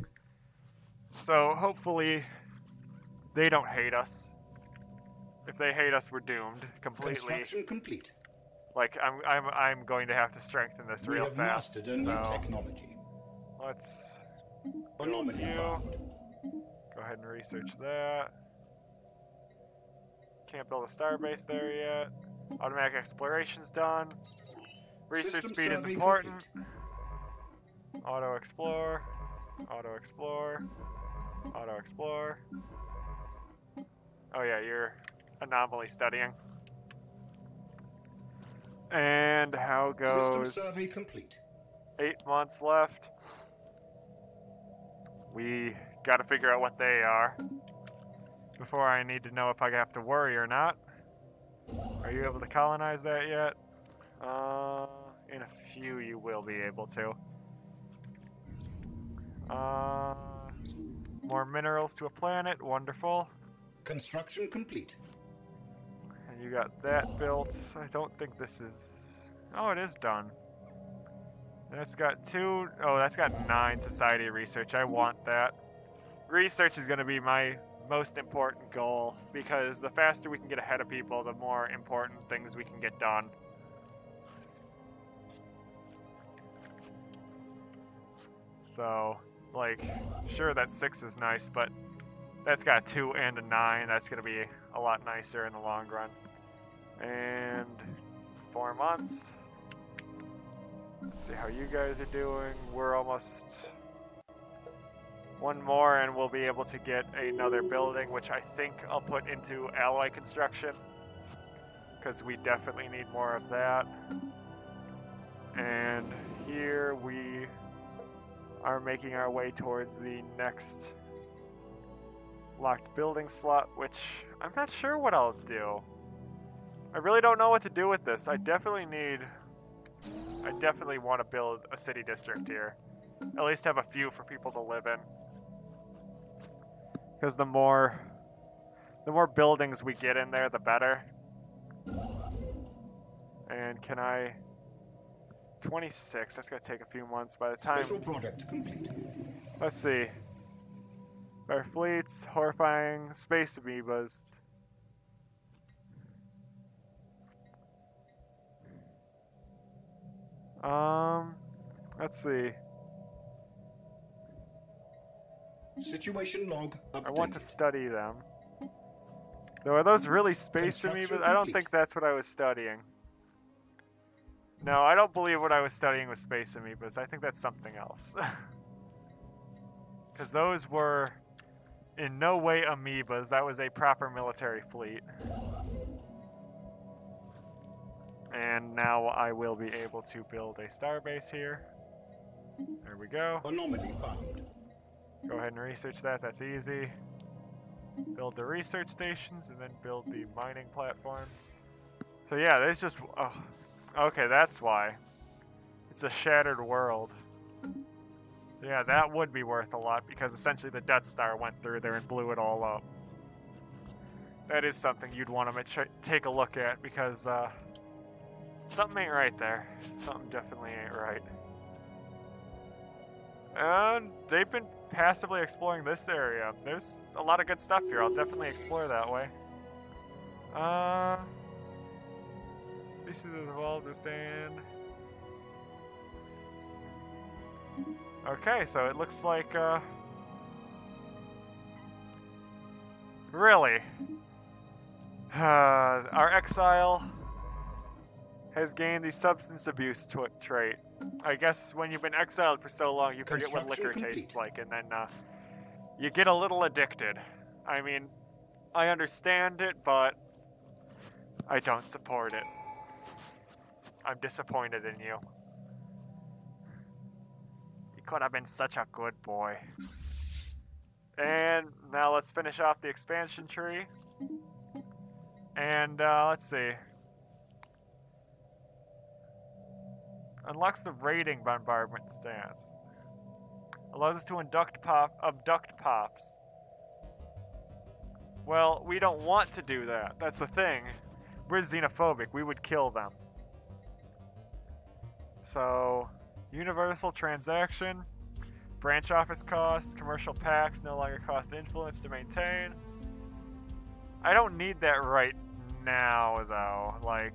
So hopefully they don't hate us. If they hate us, we're doomed completely. Construction complete. Like I'm going to have to strengthen this real fast. We have mastered a new technology. Let's Anomaly found. Go ahead and research that. Can't build a starbase there yet. Automatic exploration's done. Research speed is important. Auto explore. Auto explore. Auto explore. Oh yeah, you're anomaly studying. And how goes? System survey complete. 8 months left. We gotta figure out what they are before I need to know if I have to worry or not. Are you able to colonize that yet? In a few you will be able to. More minerals to a planet, wonderful. Construction complete. And you got that built. I don't think this is... Oh, it is done. That's got 2... Oh, that's got 9 society research. I want that. Research is going to be my most important goal, because the faster we can get ahead of people, the more important things we can get done. So, like, sure that 6 is nice, but that's got a 2 and a 9. That's going to be a lot nicer in the long run. And 4 months. Let's see how you guys are doing. We're almost... 1 more and we'll be able to get another building, which I think I'll put into alloy construction, because we definitely need more of that. And here we are making our way towards the next locked building slot, which I'm not sure what I'll do. I really don't know what to do with this. I definitely want to build a city district here. At least have a few for people to live in. Because the more buildings we get in there, the better. And can I... 26, that's gonna take a few months by the time... Special project complete. Let's see. Our fleets, horrifying space amoebas. Let's see. Situation log updated. I want to study them. Though, are those really space Construction amoebas? I don't complete. think that's what I was studying. No, I don't believe what I was studying was space amoebas. I think that's something else. Because those were in no way amoebas. That was a proper military fleet. And now I will be able to build a starbase here. There we go. Anomaly found. Go ahead and research that. That's easy. Build the research stations and then build the mining platform. So yeah, there's just... Oh, okay, that's why. It's a shattered world. Yeah, that would be worth a lot because essentially the Death Star went through there and blew it all up. That is something you'd want to take a look at because something ain't right there. Something definitely ain't right. And they've been passively exploring this area. There's a lot of good stuff here. I'll definitely explore that way. This is evolved to stand. Okay, so it looks like, really? Our exile has gained the substance abuse trait. I guess when you've been exiled for so long, you forget what liquor tastes like, and then, you get a little addicted. I mean, I understand it, but I don't support it. I'm disappointed in you. You could have been such a good boy. And now let's finish off the expansion tree. And, let's see. Unlocks the raiding bombardment stance. Allows us to abduct pops. Well, we don't want to do that. That's the thing. We're xenophobic. We would kill them. So, universal transaction, branch office cost, commercial packs no longer cost influence to maintain. I don't need that right now, though. Like,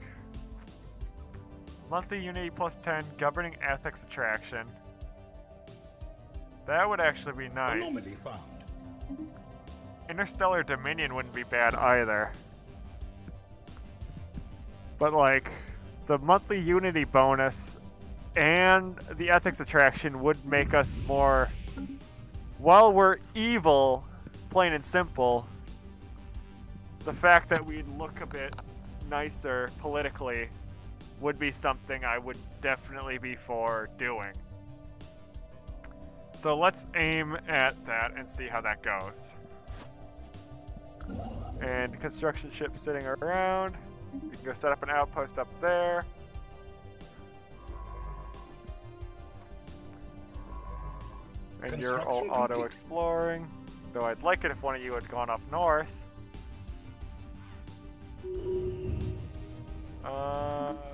monthly unity plus 10, governing ethics attraction. That would actually be nice. Anomaly found. Interstellar Dominion wouldn't be bad either. But, like, the monthly unity bonus and the ethics attraction would make us more... While we're evil, plain and simple, the fact that we'd look a bit nicer politically would be something I would definitely be for doing. So let's aim at that and see how that goes. And construction ship sitting around. You can go set up an outpost up there. And you're all auto-exploring. Though I'd like it if one of you had gone up north.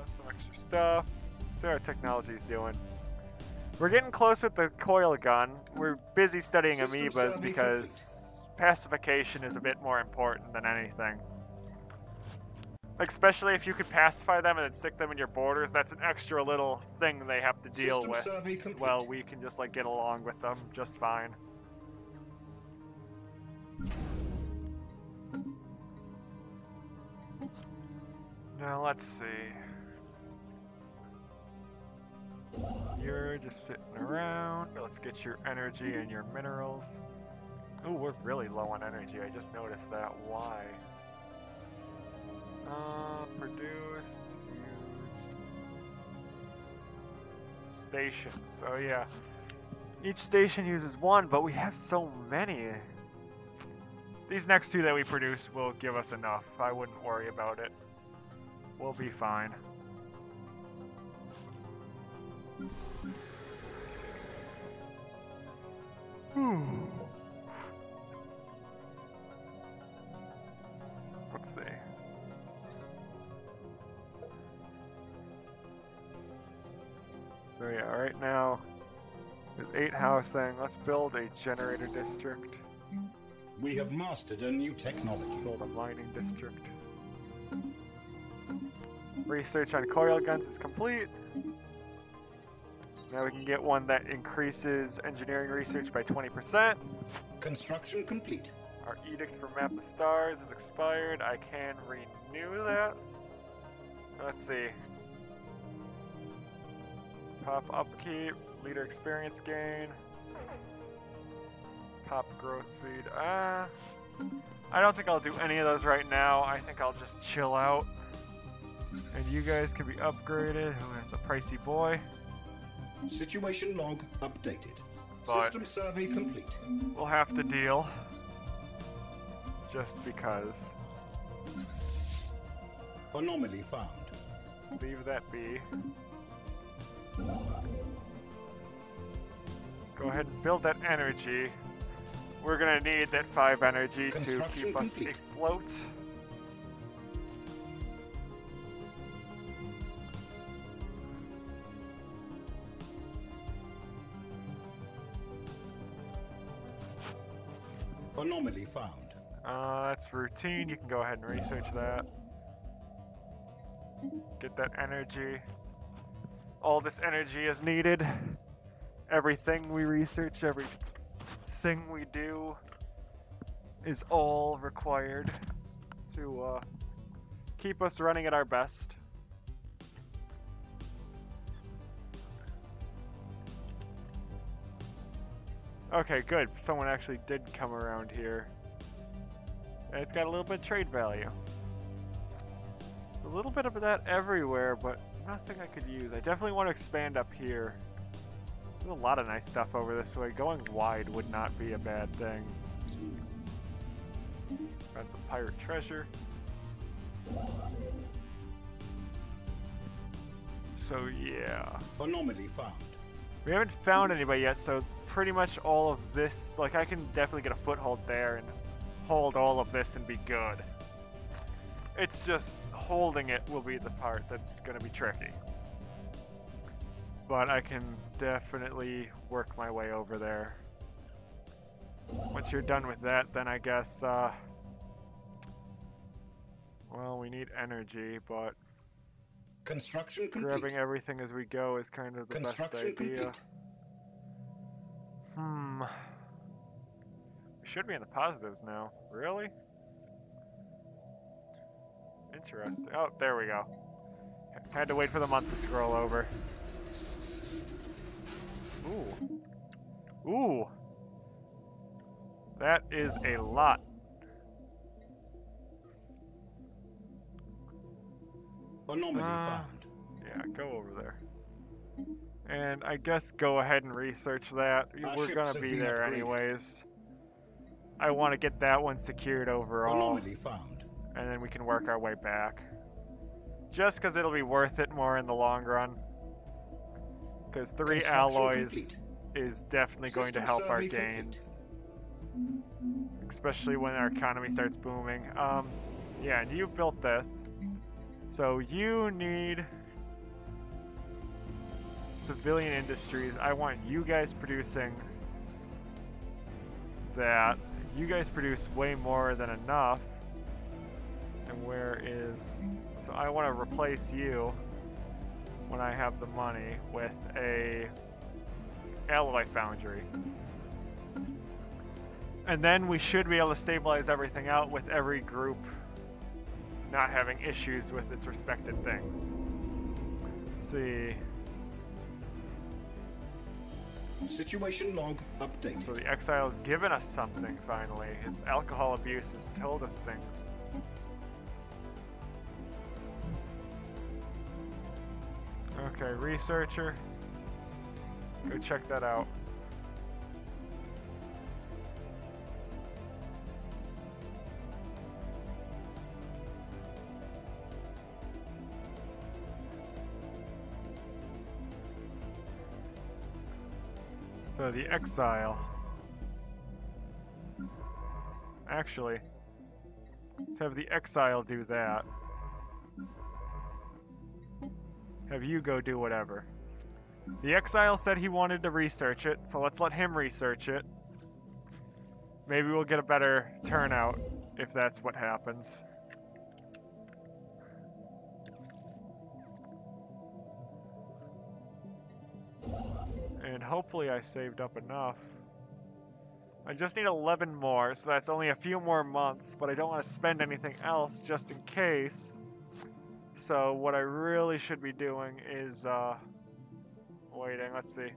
Some extra stuff. Let's see what our technology's doing. We're getting close with the coil gun. We're busy studying amoebas because pacification is a bit more important than anything. Especially if you could pacify them and then stick them in your borders, that's an extra little thing they have to deal with. Well, we can just like get along with them just fine. Now let's see. You're just sitting around. Let's get your energy and your minerals. Ooh, we're really low on energy. I just noticed that. Why? Produced, used. Stations. Oh yeah. Each station uses one, but we have so many. These next two that we produce will give us enough. I wouldn't worry about it. We'll be fine. Let's see. So yeah, right now there's 8 housing. Let's build a generator district. We have mastered a new technology. Build a mining district. Research on coil guns is complete. Now we can get one that increases engineering research by 20%. Construction complete. Our edict for Map the Stars is expired. I can renew that. Let's see. Pop upkeep, leader experience gain, pop growth speed. I don't think I'll do any of those right now. I think I'll just chill out. And you guys can be upgraded. Oh, that's a pricey boy. Situation log updated. But System survey complete. we'll have to deal. Just because. Anomaly found. Leave that be. Go ahead and build that energy. We're gonna need that 5 energy to Construction keep us complete. afloat. Anomaly found. That's routine. You can go ahead and research that. Get that energy. All this energy is needed. Everything we research, everything we do is all required to keep us running at our best. Okay, good. Someone actually did come around here. And it's got a little bit of trade value. A little bit of that everywhere, but nothing I could use. I definitely want to expand up here. There's a lot of nice stuff over this way. Going wide would not be a bad thing. Got some pirate treasure. So yeah. Anomaly found. We haven't found anybody yet, so pretty much all of this, like I can definitely get a foothold there and hold all of this and be good. It's just holding it will be the part that's going to be tricky. But I can definitely work my way over there. Once you're done with that, then I guess, well, we need energy, but Construction complete. grabbing everything as we go is kind of the best Construction idea. complete. We should be in the positives now. Really? Interesting. Oh, there we go. Had to wait for the month to scroll over. Ooh. Ooh. That is a lot. Anomaly found. Yeah, go over there. And I guess go ahead and research that. Our We're ships gonna have be been there upgraded. anyways. I want to get that one secured overall, Anomaly found. and then we can work our way back. Just because it'll be worth it more in the long run. Because 3 Construction alloys complete. is definitely going to System help our survey gains. Especially when our economy starts booming. Yeah, and you built this. So you need civilian industries. I want you guys producing that. You guys produce way more than enough. And where is... So I want to replace you when I have the money with a alloy foundry. And then we should be able to stabilize everything out with every group not having issues with its respected things. Let's see. Situation log updated. So the exile has given us something finally. His alcohol abuse has told us things. Okay, researcher. Go check that out. So the exile. Actually, Let's have the exile do that. Have you go do whatever. The exile said he wanted to research it, so let's let him research it. Maybe we'll get a better turnout if that's what happens. And hopefully I saved up enough. I just need 11 more, so that's only a few more months, but I don't want to spend anything else just in case. So what I really should be doing is, waiting, let's see.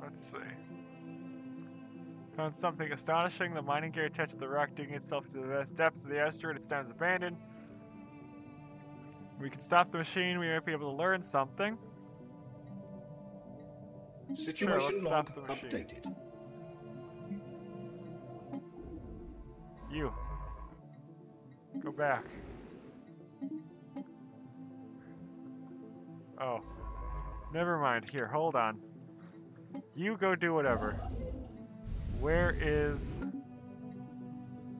Let's see. Found something astonishing. The mining gear attached to the rock digging itself to the vast depths of the asteroid. It stands abandoned. We can stop the machine. We might be able to learn something. Situation log updated. You. Go back. Oh. Never mind. Here, hold on. You go do whatever. Where is...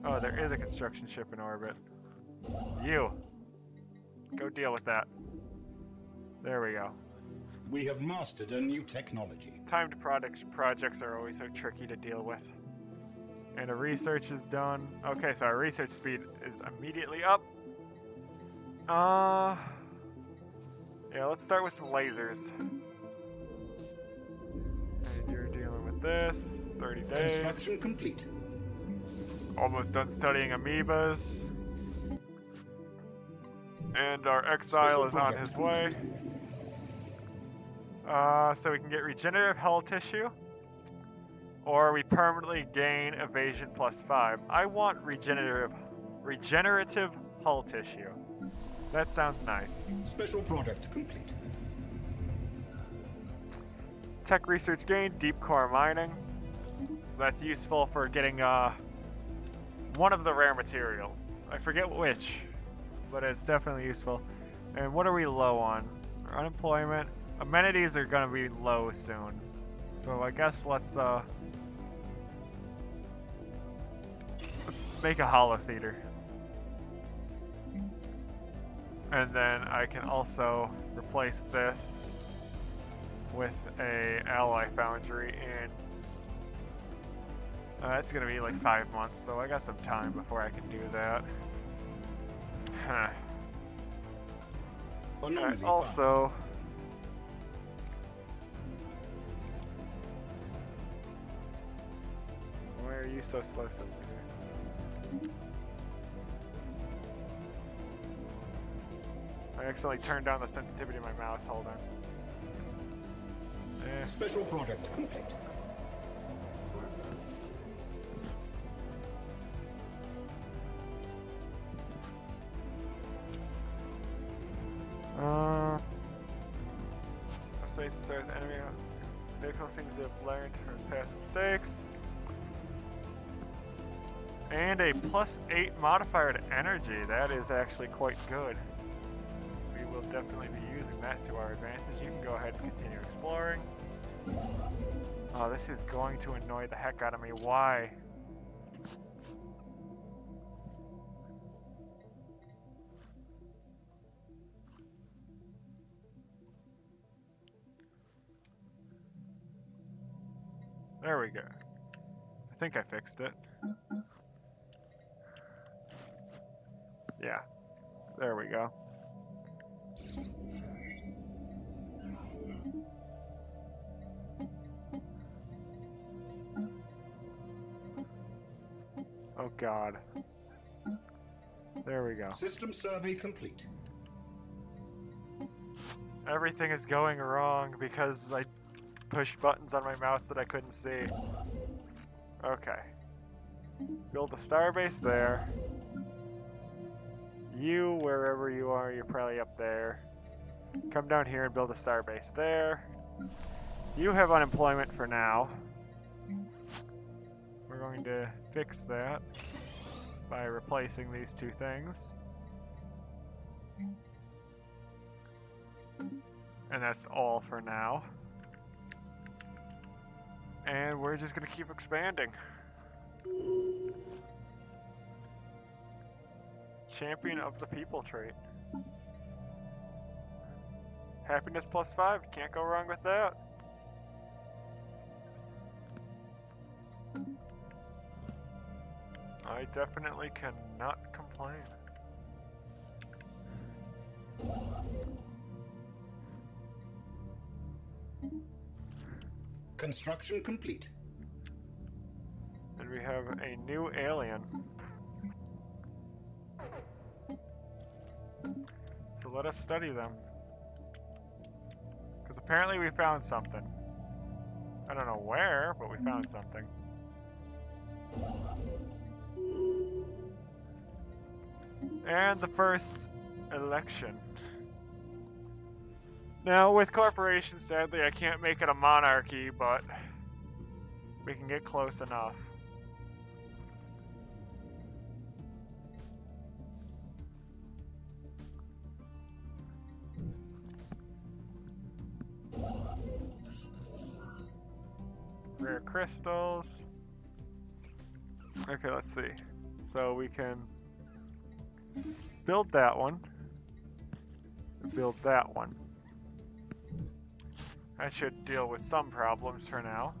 Oh, there is a construction ship in orbit. You. Go deal with that. There we go. We have mastered a new technology. Timed projects are always so tricky to deal with. And the research is done. Okay, so our research speed is immediately up. Yeah, let's start with some lasers. And you're dealing with this. 30 days. Construction complete. Almost done studying amoebas. And our exile is on his way. So we can get regenerative hull tissue. Or we permanently gain evasion +5. I want regenerative hull tissue. That sounds nice. Special product complete. Tech research gain, deep core mining. So that's useful for getting one of the rare materials. I forget which, but it's definitely useful. And what are we low on? Unemployment. Amenities are gonna be low soon. So I guess let's make a holo theater. And then I can also replace this with a ally foundry in it's gonna be like 5 months, so I got some time before I can do that. Huh. Also, why are you so slow? I accidentally turned down the sensitivity of my mouse. Hold on. Special product complete. States the Star's enemy vehicle seems to have learned from his past mistakes. And a +8 modifier to energy. That is actually quite good. We will definitely be using that to our advantage. You can go ahead and continue exploring. Oh, this is going to annoy the heck out of me. Why? There we go. I think I fixed it. Yeah. There we go. Oh God. There we go. System survey complete. Everything is going wrong because I pushed buttons on my mouse that I couldn't see. Okay. Build a starbase there. You, wherever you are, you're probably up there. Come down here and build a starbase there. You have unemployment for now. We're going to fix that by replacing these two things. And that's all for now. And we're just going to keep expanding. Champion of the people trait. Happiness +5, can't go wrong with that. I definitely cannot complain. Construction complete. And we have a new alien. So let us study them. Because apparently we found something. I don't know where, but we found something. And the first election. Now, with corporations, sadly, I can't make it a monarchy, but we can get close enough. Rare crystals. Okay, let's see. So we can build that one. Build that one. That should deal with some problems for now.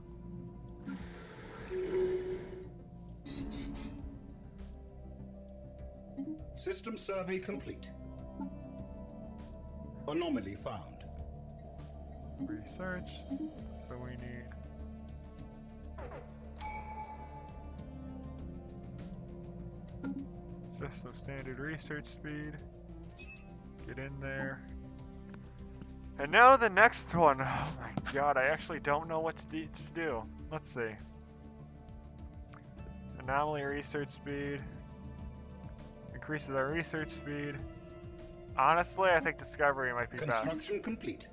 System survey complete. Anomaly found. Research. So we need... just some standard research speed. Get in there. And now the next one. Oh my god, I actually don't know what to do. Let's see. Anomaly research speed. Increases our research speed. Honestly, I think discovery might be best. Construction complete.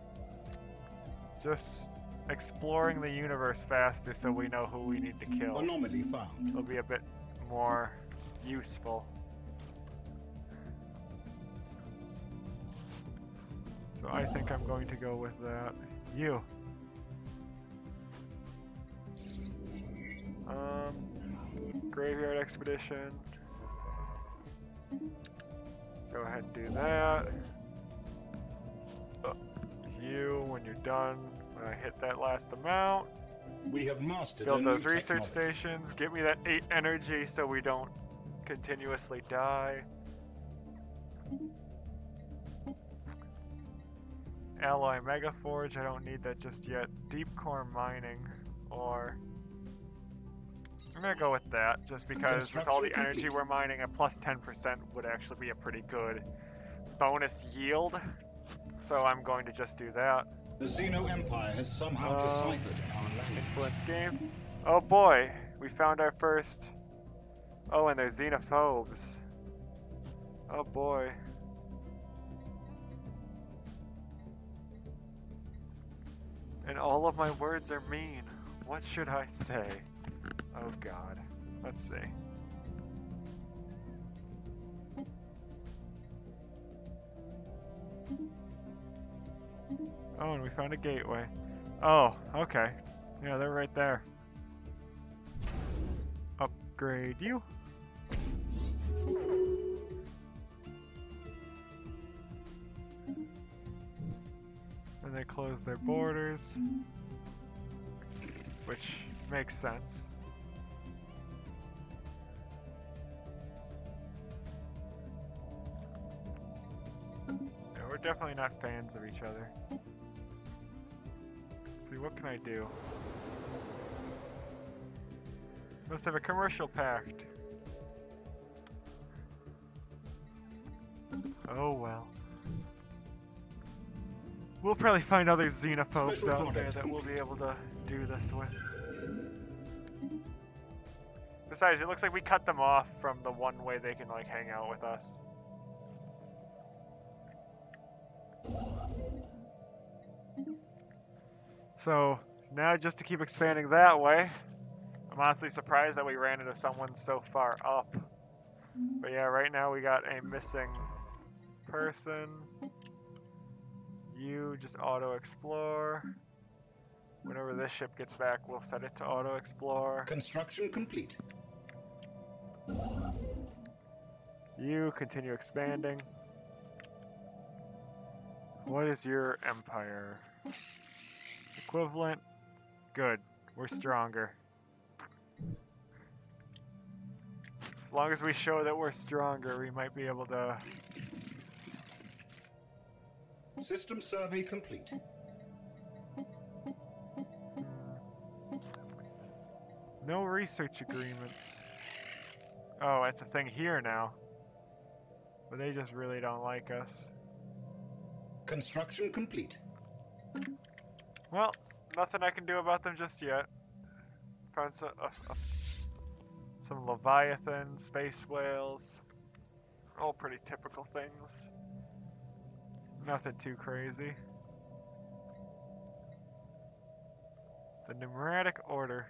Just exploring the universe faster so we know who we need to kill. Anomaly found. It'll be a bit more useful. So I think I'm going to go with that. You. Graveyard expedition. Go ahead and do that. You, when you're done, when I hit that last amount, We have mastered build a those new research technology. stations. Give me that 8 energy so we don't continuously die. Alloy Mega Forge, I don't need that just yet. Deep core mining, or... I'm gonna go with that, just because with all the Construction energy complete. we're mining, a plus 10% would actually be a pretty good bonus yield. So I'm going to just do that. The Xeno Empire has somehow deciphered our language. Influence game. Oh boy, we found our first... Oh, and they're xenophobes. Oh boy. And all of my words are mean. What should I say? Oh god. Let's see. Oh, and we found a gateway. Oh, okay. Yeah, they're right there. Upgrade you. And they close their borders, which makes sense. Yeah, we're definitely not fans of each other. Let's see, what can I do? Must have a commercial pact. Oh well. We'll probably find other xenophobes Special out there product that we'll be able to do this with. Besides, it looks like we cut them off from the one way they can like hang out with us. So, Now just to keep expanding that way. I'm honestly surprised that we ran into someone so far up. But yeah, right now we got a missing person. You just auto-explore. Whenever this ship gets back, we'll set it to auto-explore. Construction complete. You continue expanding. What is your empire? Equivalent? Good. We're stronger. As long as we show that we're stronger, we might be able to... System survey complete. No research agreements. Oh, it's a thing here now. But they just really don't like us. Construction complete. Well, nothing I can do about them just yet. Found some Leviathan, space whales. All pretty typical things. Nothing too crazy. The Pneumatic Order.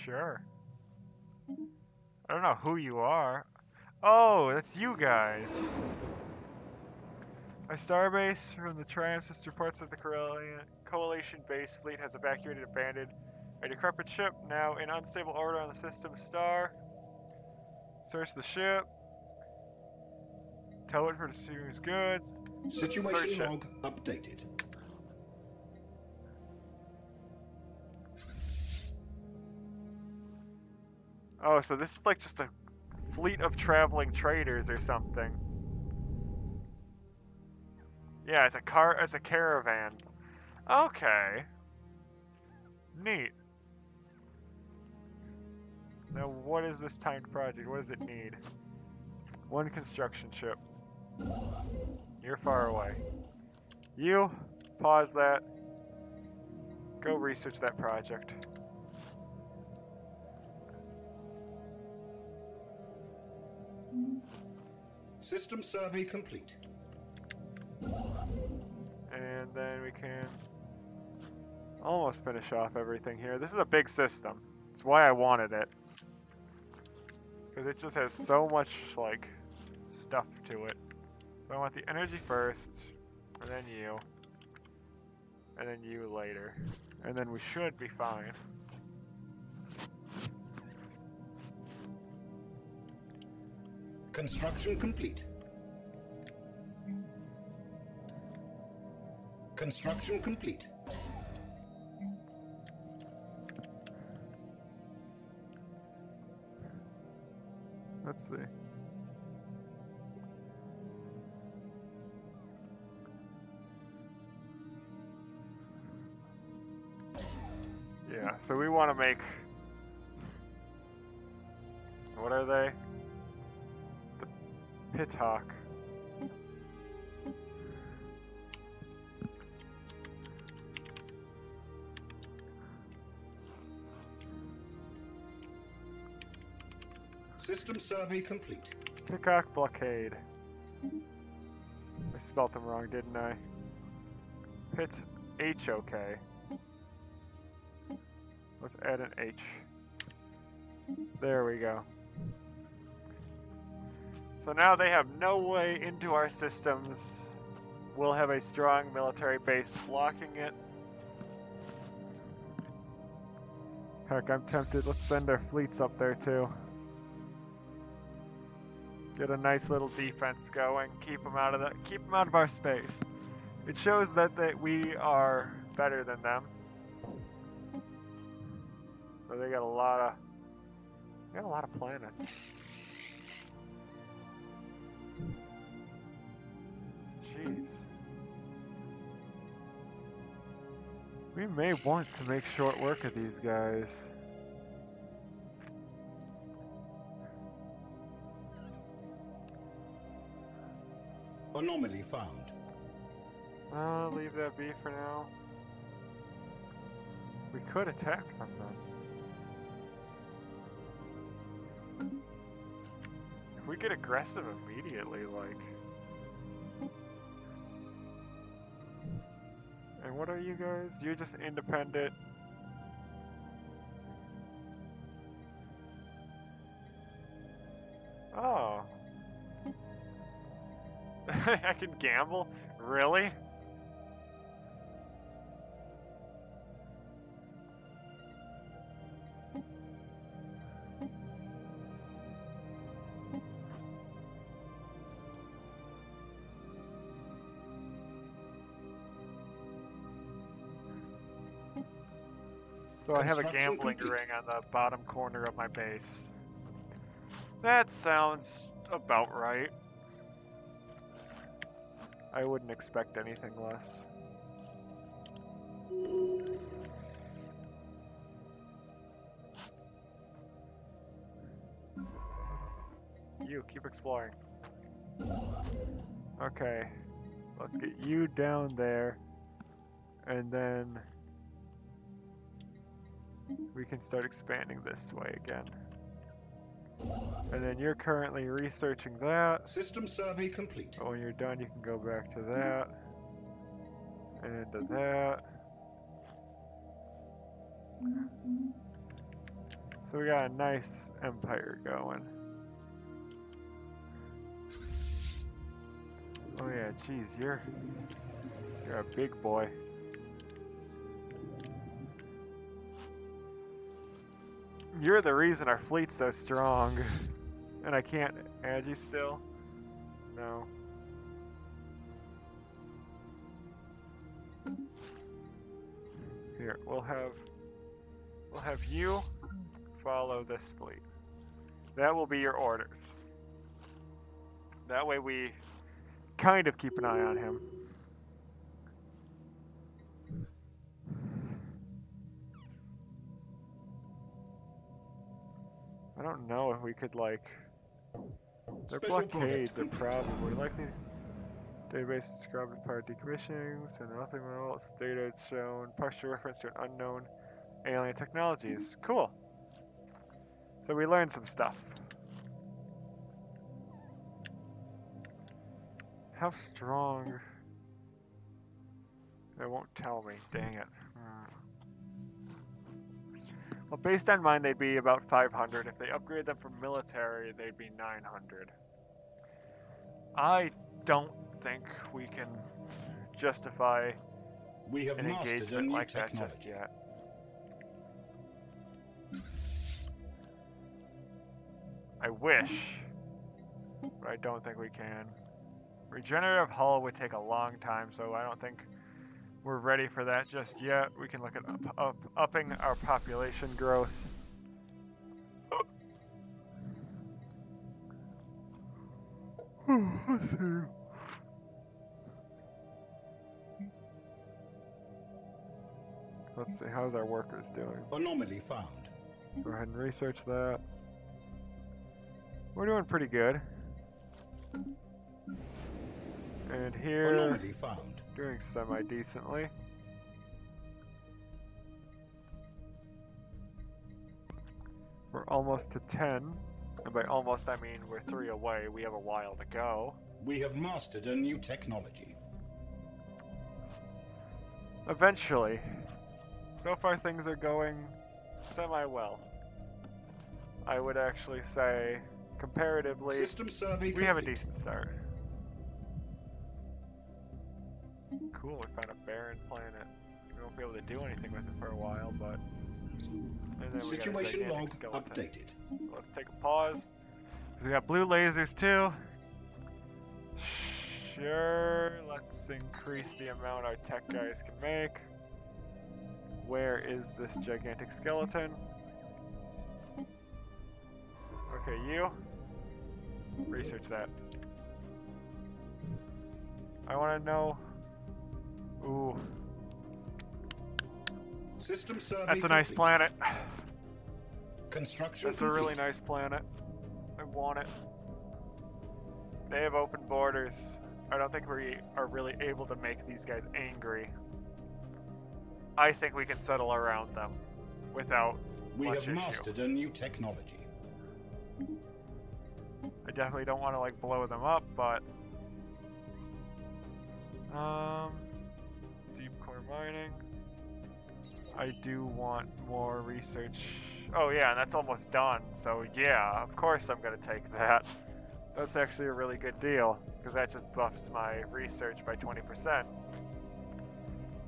Sure. I don't know who you are. Oh, that's you guys. A starbase from the Triumph reports that the Coalition base fleet has evacuated and abandoned a decrepit ship now in unstable orbit on the system star. Search the ship. Tow it for the serious goods. Situation log updated. Oh, so this is like just a fleet of traveling traders or something. Yeah, it's a caravan. Okay. Neat. Now, what is this timed project? What does it need? One construction ship. You're far away. You, pause that. Go research that project. System survey complete. And then we can almost finish off everything here. This is a big system. That's why I wanted it. Because it just has so much, like, stuff to it. So I want the energy first, and then you. And then you later. And then we should be fine. Construction complete. Construction complete. Let's see. Yeah, so we want to make... What are they? The Pithawk. System survey complete. Peacock Blockade. I spelt them wrong, didn't I? Pit H-OK. Let's add an H. There we go. So now they have no way into our systems. We'll have a strong military base blocking it. Heck, I'm tempted. Let's send our fleets up there too. Get a nice little defense going. Keep them out of our space. It shows that we are better than them. So they got a lot of planets. Jeez. We may want to make short work of these guys. Anomaly found. I'll leave that be for now. We could attack them then. If we get aggressive immediately, like... And what are you guys? You're just independent. Oh. I can gamble? Really? So I have a gambling ring on the bottom corner of my base. That sounds about right. I wouldn't expect anything less. You, keep exploring. Okay. Let's get you down there. And then... we can start expanding this way again. And then you're currently researching that. System survey complete. But when you're done, you can go back to that. And to that. So we got a nice empire going. Oh yeah, geez, you're a big boy. You're the reason our fleet's so strong. And I can't add you still? No. Here, we'll have you follow this fleet. That will be your orders. That way we kind of keep an eye on him. I don't know if we could, like... Their blockades are probably likely... Database described as part of decommissionings and nothing else. Data is shown. Partial reference to an unknown alien technologies. Cool. So we learned some stuff. How strong? They won't tell me. Dang it. Well, based on mine, they'd be about 500. If they upgrade them from military, they'd be 900. I don't think we can justify an engagement like that just yet. I wish, but I don't think we can. Regenerative hull would take a long time, so I don't think we're ready for that just yet. We can look at upping our population growth. Let's see. Let's see, how's our workers doing? Anomaly found. Go ahead and research that. We're doing pretty good. And here, Anomaly found. Doing semi-decently. We're almost to 10. And by almost, I mean we're 3 away. We have a while to go. We have mastered a new technology. Eventually. So far things are going semi-well. I would actually say, comparatively, System survey we have a decent start. Cool, we found a barren planet. We won't be able to do anything with it for a while, but... And then Situation log skeleton. updated. Let's take a pause. Because we got blue lasers too. Sure, let's increase the amount our tech guys can make. Where is this gigantic skeleton? Okay, you. Research that. I want to know... Ooh. System survey That's a nice planet. Construction That's a really nice planet. I want it. They have open borders. I don't think we are really able to make these guys angry. I think we can settle around them without We much have issue. mastered a new technology. I definitely don't want to like blow them up, but deep core mining. I do want more research. Oh yeah, and that's almost done. So yeah, of course I'm gonna take that. That's actually a really good deal because that just buffs my research by 20%.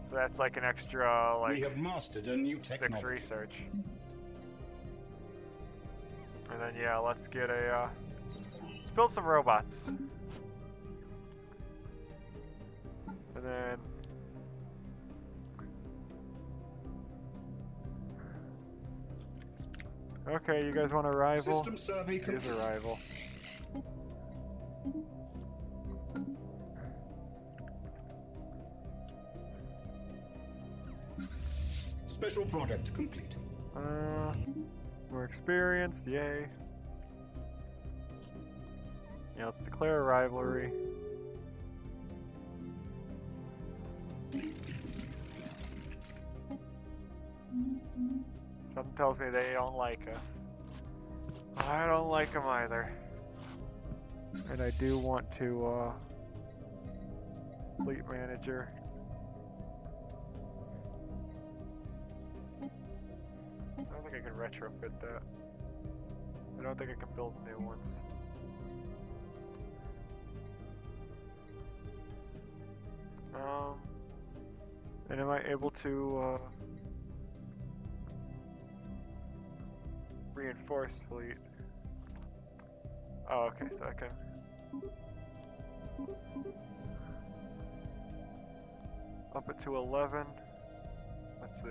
So that's like an extra We like have mastered a new 6 technology. research. And then yeah, let's get a let's build some robots. And then okay, you guys want a rival? System survey Here's complete. a rival. Special project complete. More experience, yay. Yeah, let's declare a rivalry. Something tells me they don't like us. I don't like them either. And I do want to, fleet manager. I don't think I can retrofit that. I don't think I can build new ones. And am I able to, reinforce fleet? Oh, okay, so I can. Up it to 11. Let's see.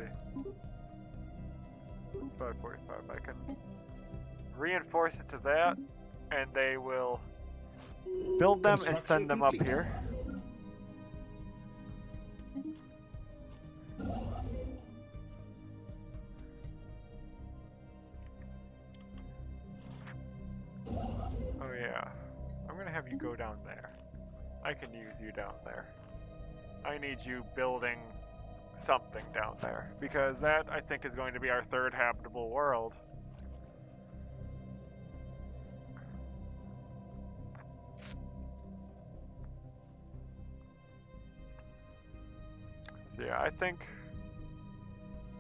It's 545. I can reinforce it to that, and they will build them and send them up here. Oh yeah, I'm gonna have you go down there. I can use you down there. I need you building something down there, because that, I think, is going to be our third habitable world. So yeah, I think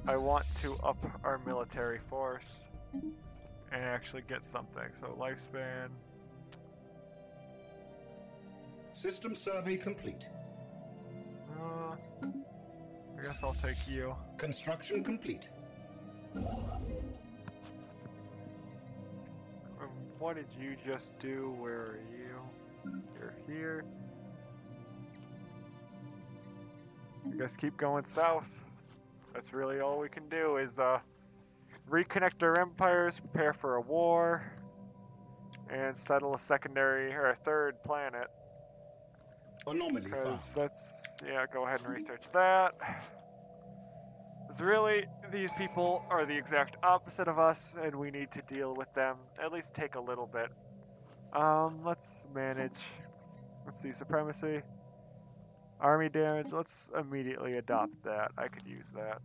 I want to up our military force and actually get something. So lifespan. System survey complete. I guess I'll take you. Construction complete. What did you just do? Where are you? You're here. I guess keep going south. That's really all we can do is reconnect our empires, prepare for a war, and settle a secondary or a third planet. Anomaly found. Because let's, yeah, go ahead and research that. Because really, these people are the exact opposite of us, and we need to deal with them. At least take a little bit. Let's manage. Let's see, supremacy. Army damage, let's immediately adopt that. I could use that.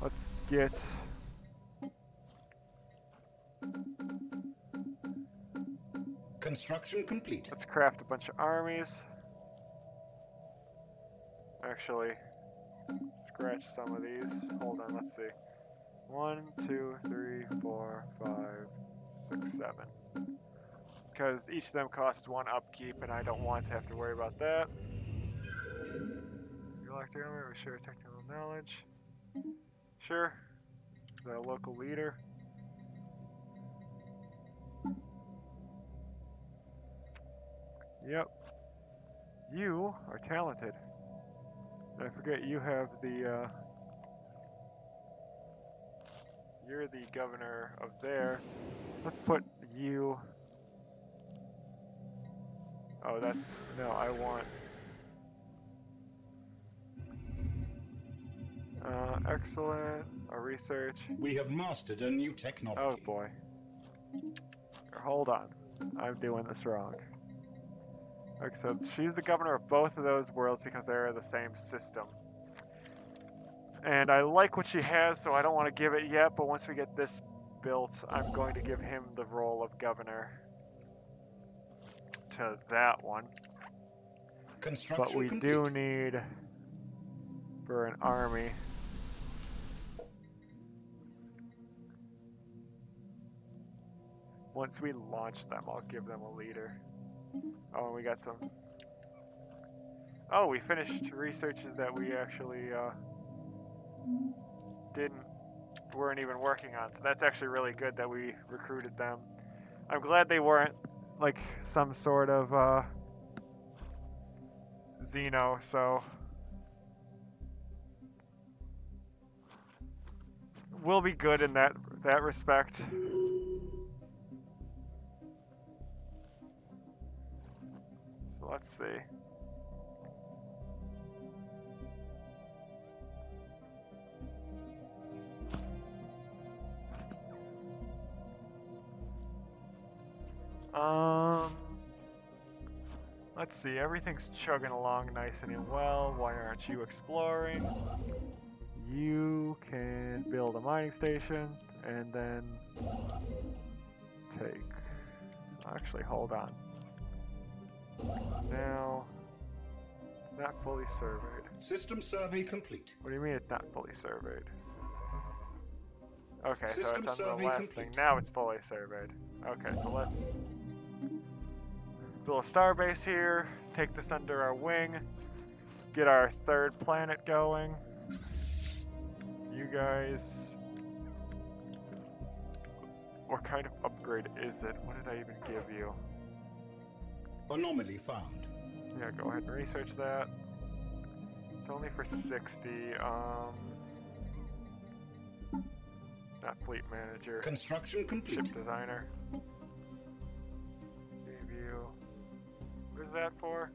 Let's get... Construction complete. Let's craft a bunch of armies. Actually, scratch some of these. Hold on, let's see. 1, 2, 3, 4, 5, 6, 7. Because each of them costs 1 upkeep, and I don't want to have to worry about that. Galactic Empire, we share technical knowledge. Sure. Is that a local leader? Yep. You are talented. And I forget you have the, you're the governor of there. Let's put you... Oh, that's... No, I want... excellent. A research. We have mastered a new technology. Oh, boy. Hold on. I'm doing this wrong. Okay, so she's the governor of both of those worlds because they're the same system. And I like what she has, so I don't want to give it yet, but once we get this built, I'm going to give him the role of governor to that one. But we do need for an army. Once we launch them, I'll give them a leader. Oh, and we got some... Oh, we finished researches that we actually weren't even working on. So that's actually really good that we recruited them. I'm glad they weren't like some sort of Xeno, so we'll be good in that respect. So let's see. Let's see, everything's chugging along nice and well. Why aren't you exploring? You can build a mining station and then take... Actually, hold on. It's now... It's not fully surveyed. System survey complete. What do you mean it's not fully surveyed? Okay, System so it's on the last thing. Now it's fully surveyed. Okay, so let's build a starbase here, take this under our wing, get our third planet going. You guys... What kind of upgrade is it? What did I even give you? Anomaly found. Yeah, go ahead and research that. It's only for 60. Not fleet manager. Construction complete. Ship designer. Preview. What is that for?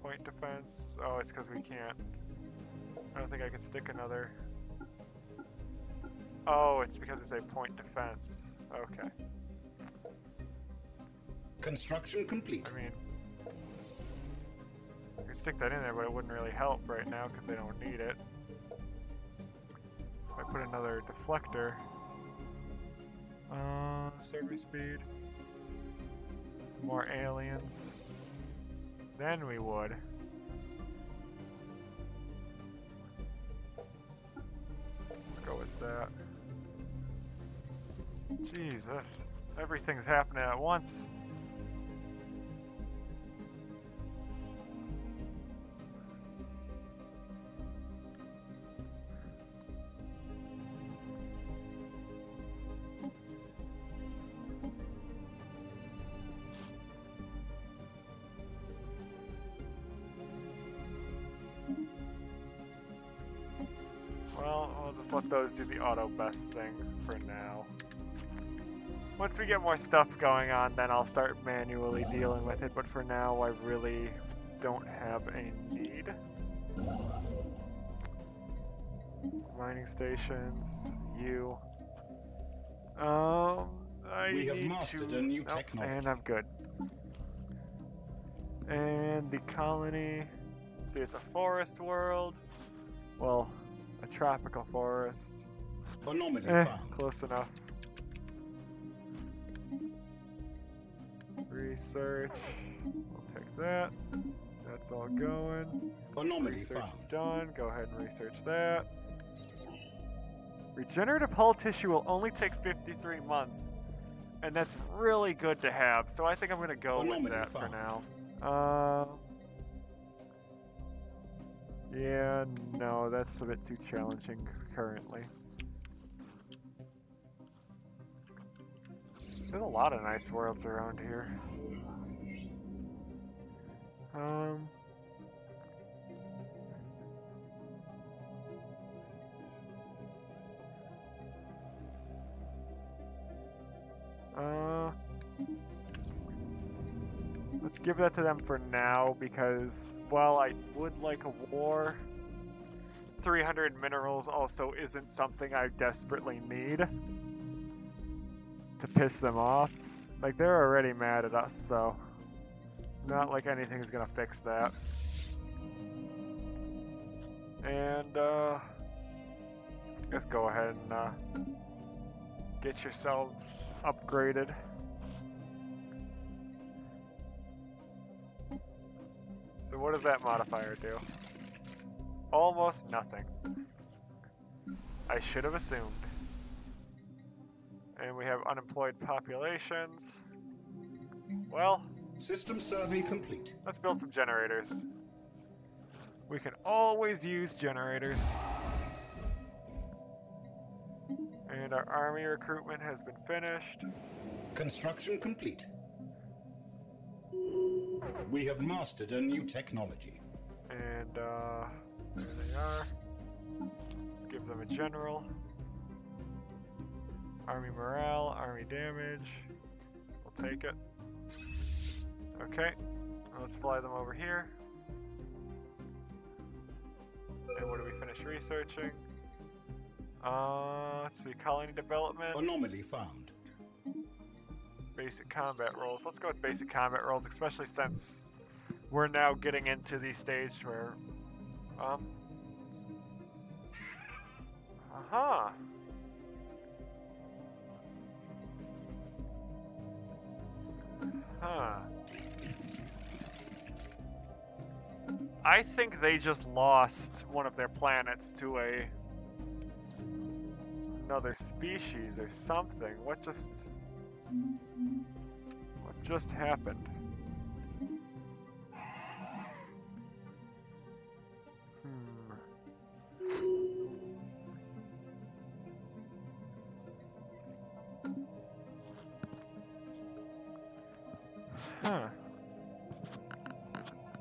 Point defense. Oh, it's because we can't. I don't think I can stick another. Oh, it's because it's a point defense. Okay. Construction complete. I mean, I could stick that in there, but it wouldn't really help right now because they don't need it. If I put another deflector, service speed, more aliens, then we would. Let's go with that. Jeez, everything's happening at once. Well, I'll just let those do the auto best thing for now. Once we get more stuff going on, then I'll start manually dealing with it, but for now I really don't have a need. Mining stations, you. We have mastered a new technology. And I'm good. And the colony, see, it's a forest world. Well, a tropical forest. Anomaly found. Close enough. Research. We'll take that. That's all going. Anomaly Research found. is done. Go ahead and research that. Regenerative hull tissue will only take 53 months. And that's really good to have. So I think I'm going to go with that for now. Yeah, no, that's a bit too challenging currently. There's a lot of nice worlds around here. Let's give that to them for now because, while I would like a war, 300 minerals also isn't something I desperately need to piss them off. Like, they're already mad at us, so not like anything's gonna fix that. And, let's go ahead and, get yourselves upgraded. So what does that modifier do? Almost nothing. I should have assumed. And we have unemployed populations. Well, System survey complete. let's build some generators. We can always use generators. And our army recruitment has been finished. Construction complete. We have mastered a new technology. And, there they are. Let's give them a general. Army morale, army damage. We'll take it. Okay, let's fly them over here. And what do we finish researching? Let's see, colony development. Anomaly found. Basic combat roles. Let's go with basic combat roles, especially since we're now getting into the stage where, I think they just lost one of their planets to another species or something. What just happened?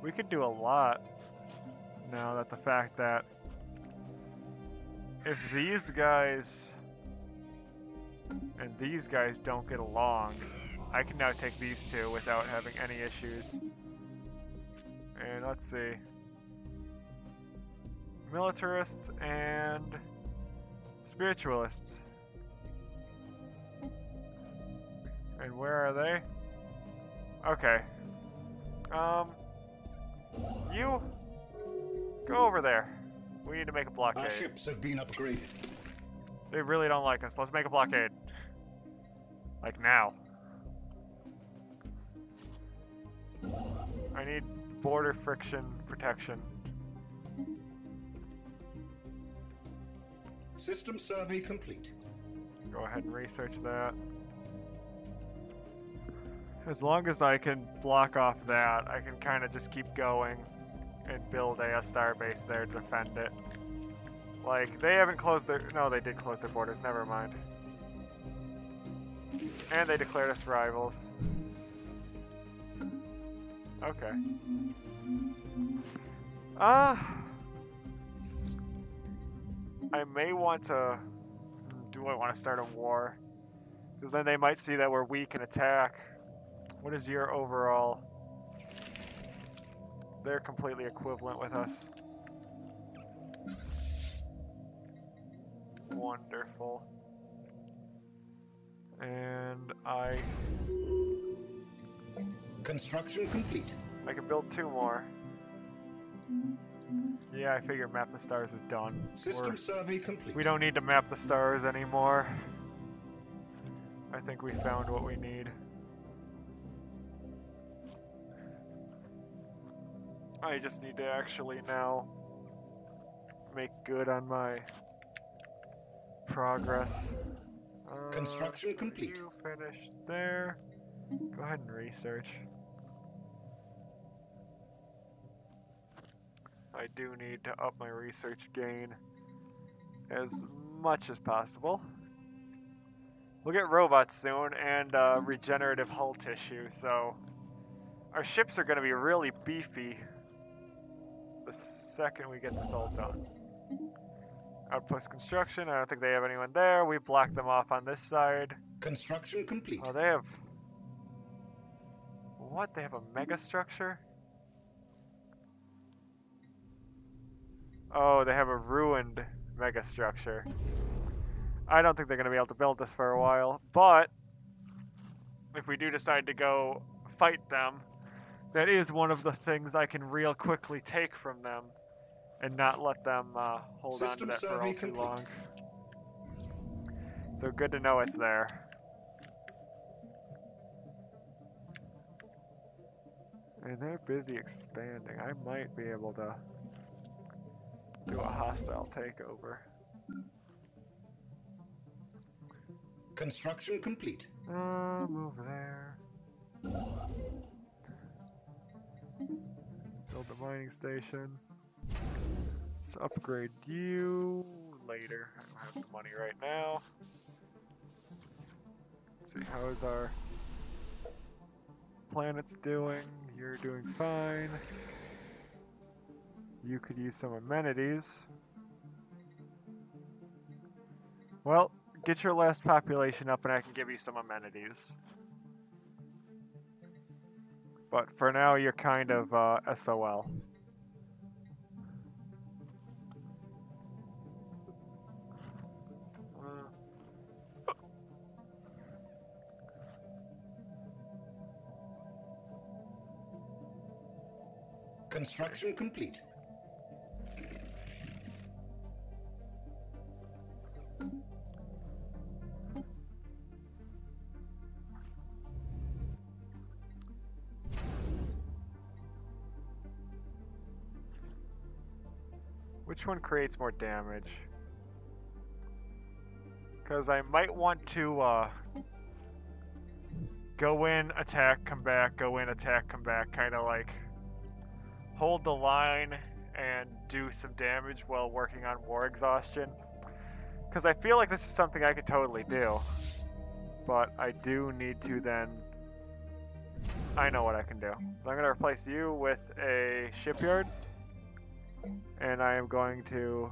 We could do a lot now that the fact that if these guys and these guys don't get along, I can now take these two without having any issues. And let's see. Militarists and spiritualists. And where are they? Okay. You go over there. We need to make a blockade. Our ships have been upgraded. They really don't like us. Let's make a blockade. Like now. I need border friction protection. System survey complete. Go ahead and research that. As long as I can block off that, I can kind of just keep going and build a star base there to defend it. Like, they haven't closed their... No, they did close their borders. Never mind. And they declared us rivals. Okay. I may want to... Do I want to start a war? Because then they might see that we're weak in attack. What is your overall? They're completely equivalent with us. Wonderful. And Construction complete. I can build 2 more. Yeah, I figure map the stars is done. System survey complete. We don't need to map the stars anymore. I think we found what we need. I just need to actually now make good on my progress. Construction so complete. You finished there. Go ahead and research. I do need to up my research gain as much as possible. We'll get robots soon and regenerative hull tissue, so our ships are going to be really beefy the second we get this all done. Outpost construction, I don't think they have anyone there. We blocked them off on this side. Construction complete. Oh, they have... What? They have a mega structure? Oh, they have a ruined mega structure. I don't think they're going to be able to build this for a while, but if we do decide to go fight them, that is one of the things I can real quickly take from them and not let them hold on to System that for survey all too complete. long. So good to know it's there. And they're busy expanding. I might be able to do a hostile takeover. Construction complete. Move there. Build the mining station. Let's upgrade you later. I don't have the money right now. Let's see, how is our planet's doing? You're doing fine. You could use some amenities. Well, get your last population up and I can give you some amenities. But for now, you're kind of SOL. Construction complete. Which one creates more damage? Because I might want to go in, attack, come back, go in, attack, come back, kind of like hold the line and do some damage while working on war exhaustion. Because I feel like this is something I could totally do. But I do need to then... I know what I can do. I'm going to replace you with a shipyard. And I am going to,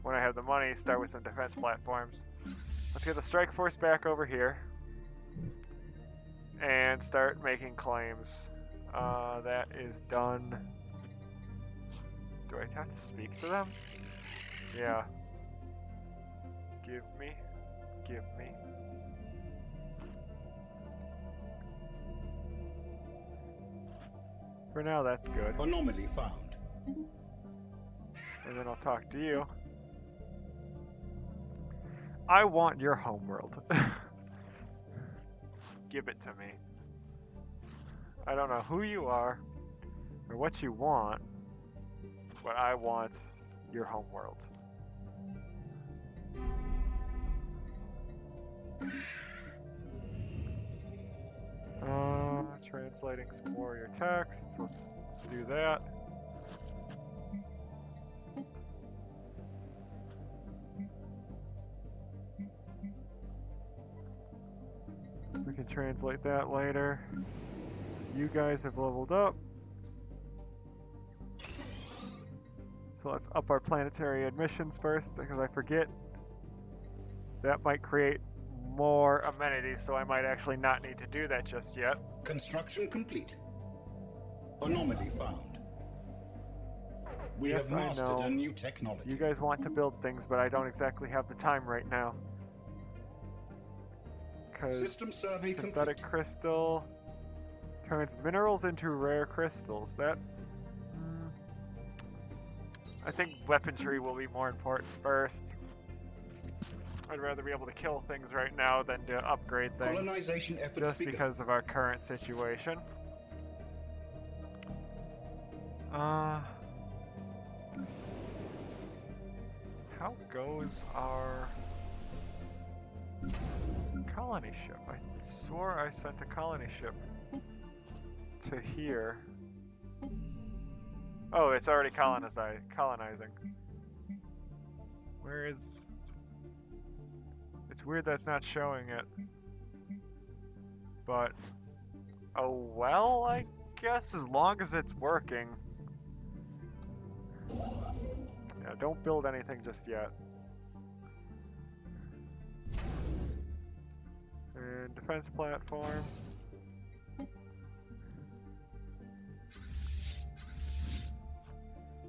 when I have the money, start with some defense platforms. Let's get the strike force back over here. And start making claims. That is done. Do I have to speak to them? Yeah. Give me. Give me. For now, that's good. Anomaly found. And then I'll talk to you. I want your homeworld. Give it to me. I don't know who you are or what you want, but I want your homeworld. Translating some more of your text. Let's do that. We can translate that later. You guys have leveled up. So let's up our planetary admissions first, because I forget that might create more amenities, so I might actually not need to do that just yet. Construction complete. Anomaly found. We Yes, have mastered I know. a new technology. You guys want to build things, but I don't exactly have the time right now. Because System survey synthetic complete. crystal turns minerals into rare crystals. That... I think weaponry will be more important first. I'd rather be able to kill things right now than to upgrade things. Colonization efforts Just begun. because of our current situation. How goes our colony ship? I swore I sent a colony ship to here. Oh, it's already colonizing. Where is... It's weird that's not showing it. But... oh well, I guess as long as it's working. Yeah, don't build anything just yet. And defense platform.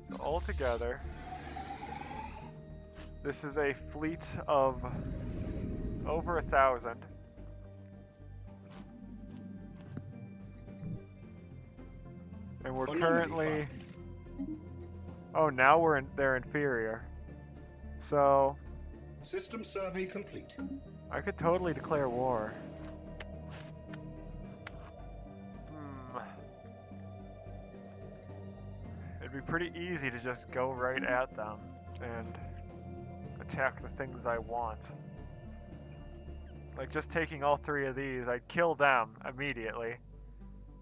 So altogether, this is a fleet of over 1,000. And we're currently Oh, now they're inferior. So System survey complete. I could totally declare war. It'd be pretty easy to just go right at them and attack the things I want. Like just taking all 3 of these, I'd kill them immediately.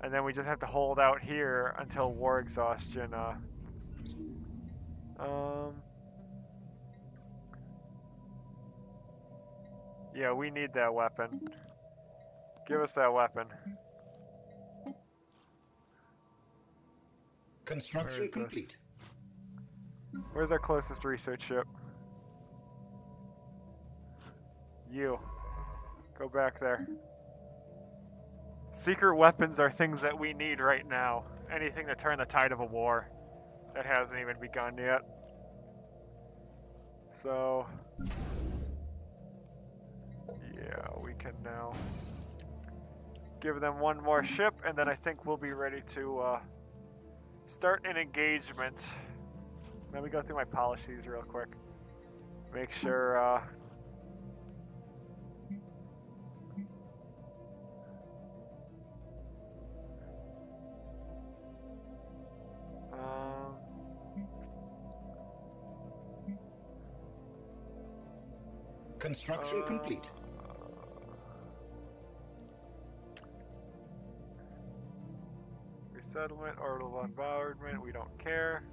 And then we just have to hold out here until war exhaustion. Yeah, we need that weapon. Give us that weapon. Construction complete. Where's our closest research ship? You. Go back there. Secret weapons are things that we need right now. Anything to turn the tide of a war that hasn't even begun yet. So, yeah, we can now give them one more ship, and then I think we'll be ready to start an engagement. Let me go through my polish these real quick. Make sure construction complete. Resettlement, orbital bombardment, we don't care.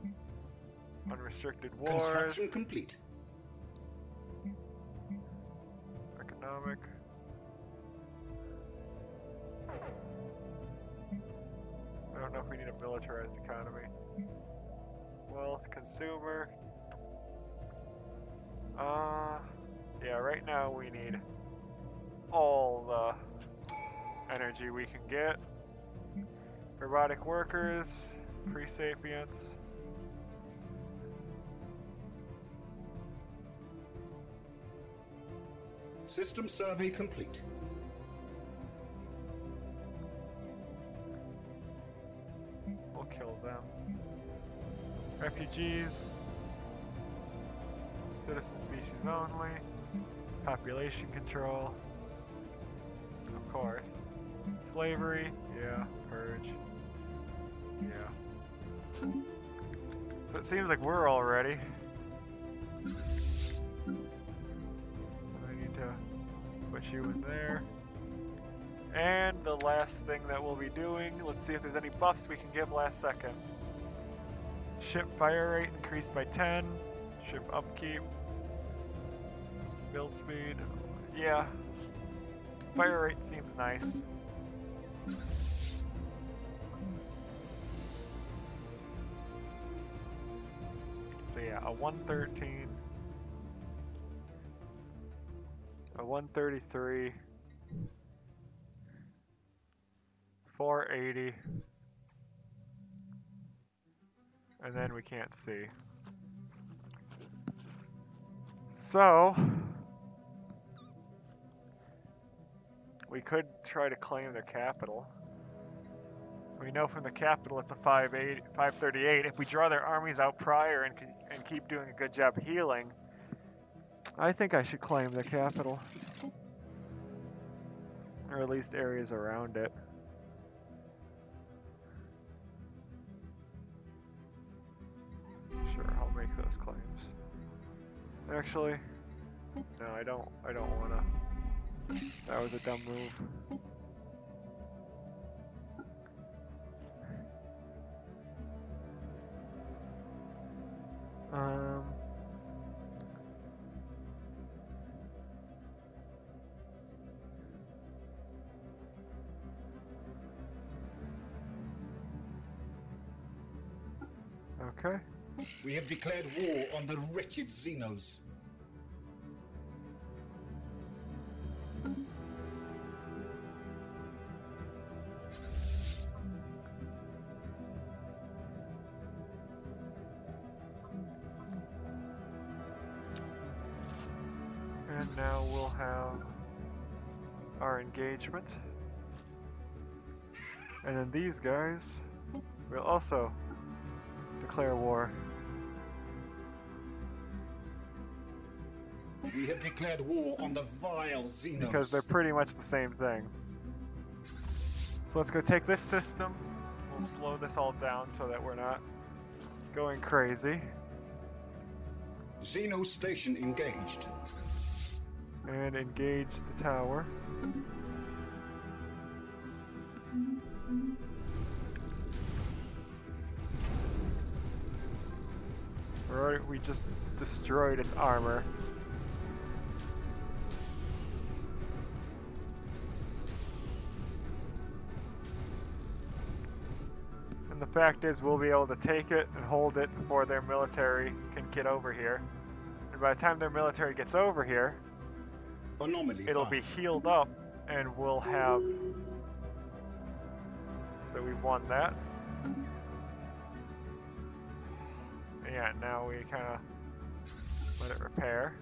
Unrestricted wars. Construction complete. Economic. I don't know if we need a militarized economy. Wealth, consumer. Yeah, right now we need all the energy we can get. Robotic workers, pre-sapients. System survey complete. We'll kill them. Refugees. Citizen species only. Population control. Of course. Slavery. Yeah. Purge. Yeah. So it seems like we're all ready. I need to put you in there. And the last thing that we'll be doing, let's see if there's any buffs we can give last second. Ship fire rate increased by 10. Ship upkeep. Build speed. Yeah. Fire rate seems nice. So yeah, a 113. A 133. 480. And then we can't see. So we could try to claim their capital. We know from the capital it's a 538. If we draw their armies out prior and keep doing a good job healing, I think I should claim the capital. Or at least areas around it. Sure, I'll make those claims. Actually, no, I don't wanna. That was a dumb move. Okay. We have declared war on the wretched Xenos. And now we'll have our engagement. And then these guys will also declare war. We have declared war on the vile Xenos. Because they're pretty much the same thing. So let's go take this system. We'll slow this all down so that we're not going crazy. Xeno station engaged. And engage the tower. Alright, we just destroyed its armor. And the fact is, we'll be able to take it and hold it before their military can get over here. And by the time their military gets over here, Anomaly it'll found. be healed up and we'll have... So we won that. Yeah, now we kind of let it repair.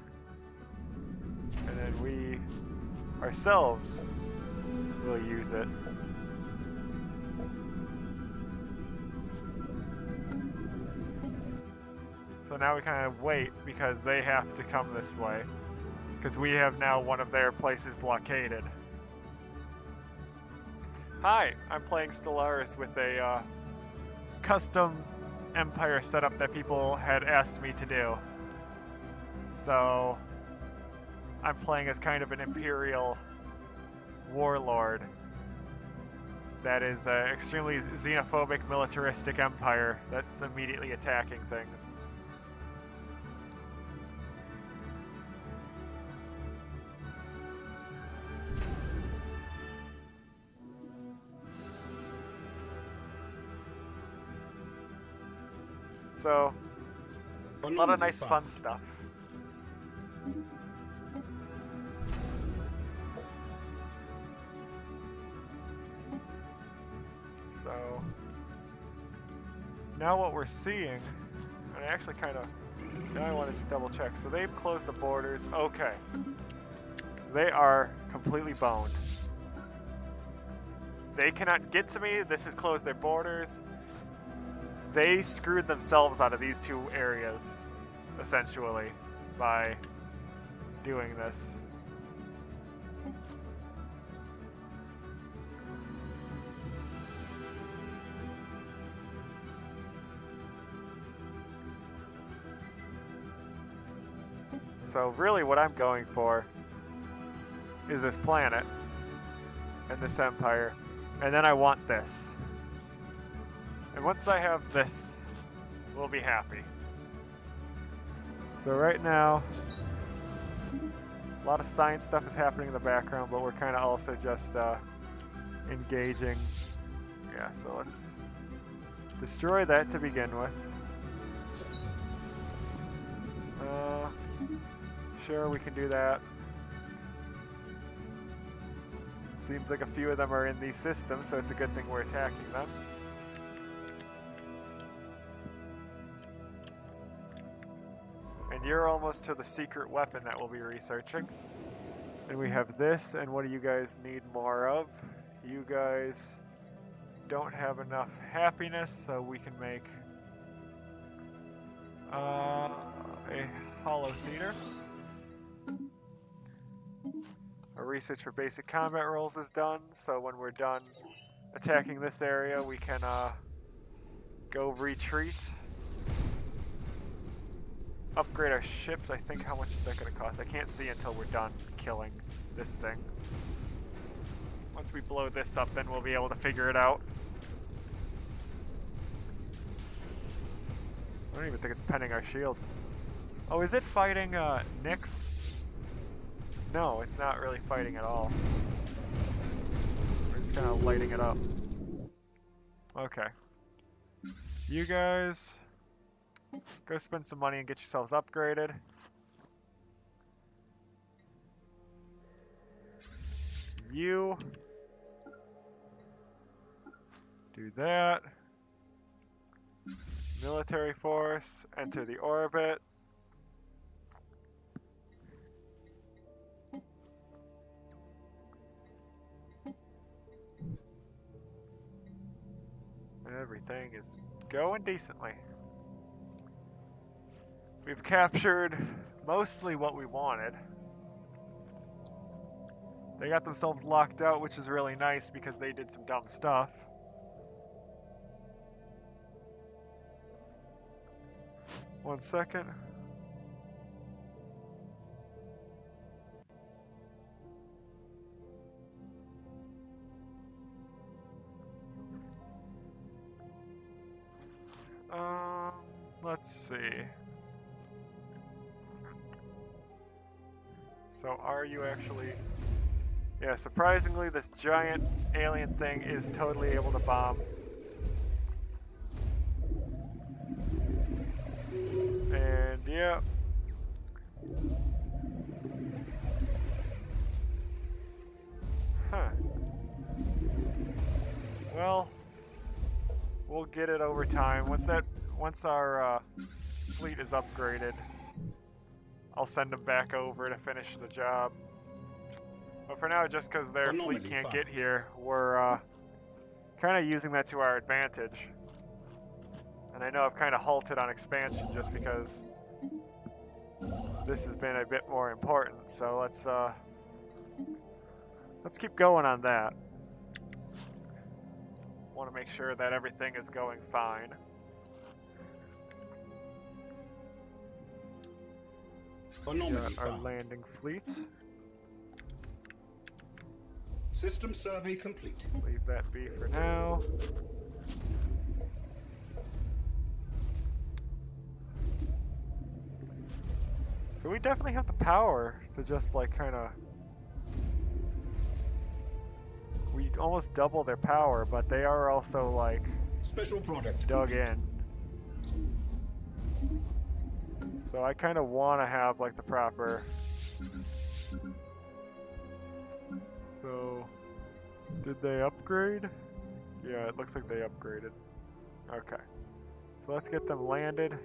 And then we ourselves will use it. So now we kind of wait because they have to come this way. Because we have now one of their places blockaded. Hi, I'm playing Stellaris with a custom Empire setup that people had asked me to do. So I'm playing as kind of an Imperial warlord that is an extremely xenophobic, militaristic empire that's immediately attacking things. So, a lot of nice fun stuff. So, now what we're seeing, and I actually kind of, now I want to just double check. So they've closed the borders. Okay. They are completely boned. They cannot get to me. This has closed their borders. They screwed themselves out of these two areas, essentially, by doing this. So really what I'm going for is this planet and this empire, and then I want this. And once I have this, we'll be happy. So right now, a lot of science stuff is happening in the background, but we're kind of also just engaging. Yeah, so let's destroy that to begin with. Sure, we can do that. Seems like a few of them are in these systems, so it's a good thing we're attacking them. And you're almost to the secret weapon that we'll be researching. And we have this, and what do you guys need more of? You guys don't have enough happiness, so we can make a hollow theater. Our research for basic combat roles is done, so when we're done attacking this area, we can go retreat. Upgrade our ships. I think, how much is that going to cost? I can't see until we're done killing this thing. Once we blow this up, then we'll be able to figure it out. I don't even think it's penning our shields. Oh, is it fighting Nyx? No, it's not really fighting at all. We're just kind of lighting it up. Okay. You guys, go spend some money and get yourselves upgraded. You do that. Military force, enter the orbit. Everything is going decently. We've captured mostly what we wanted. They got themselves locked out, which is really nice because they did some dumb stuff. One second. Let's see. So are you actually... Yeah, surprisingly, this giant alien thing is totally able to bomb. And yeah. Huh. Well, we'll get it over time. Once our fleet is upgraded, I'll send them back over to finish the job. But for now, just because their fleet can't get here, we're kind of using that to our advantage. And I know I've kind of halted on expansion just because this has been a bit more important. So let's keep going on that. Want to make sure that everything is going fine. Our landing fleet. System survey complete. Leave that be for now. So we definitely have the power to just like kind of... We almost double their power, but they are also like special product dug in. So I kind of want to have like the proper... So, did they upgrade? Yeah, it looks like they upgraded. Okay. So let's get them landed.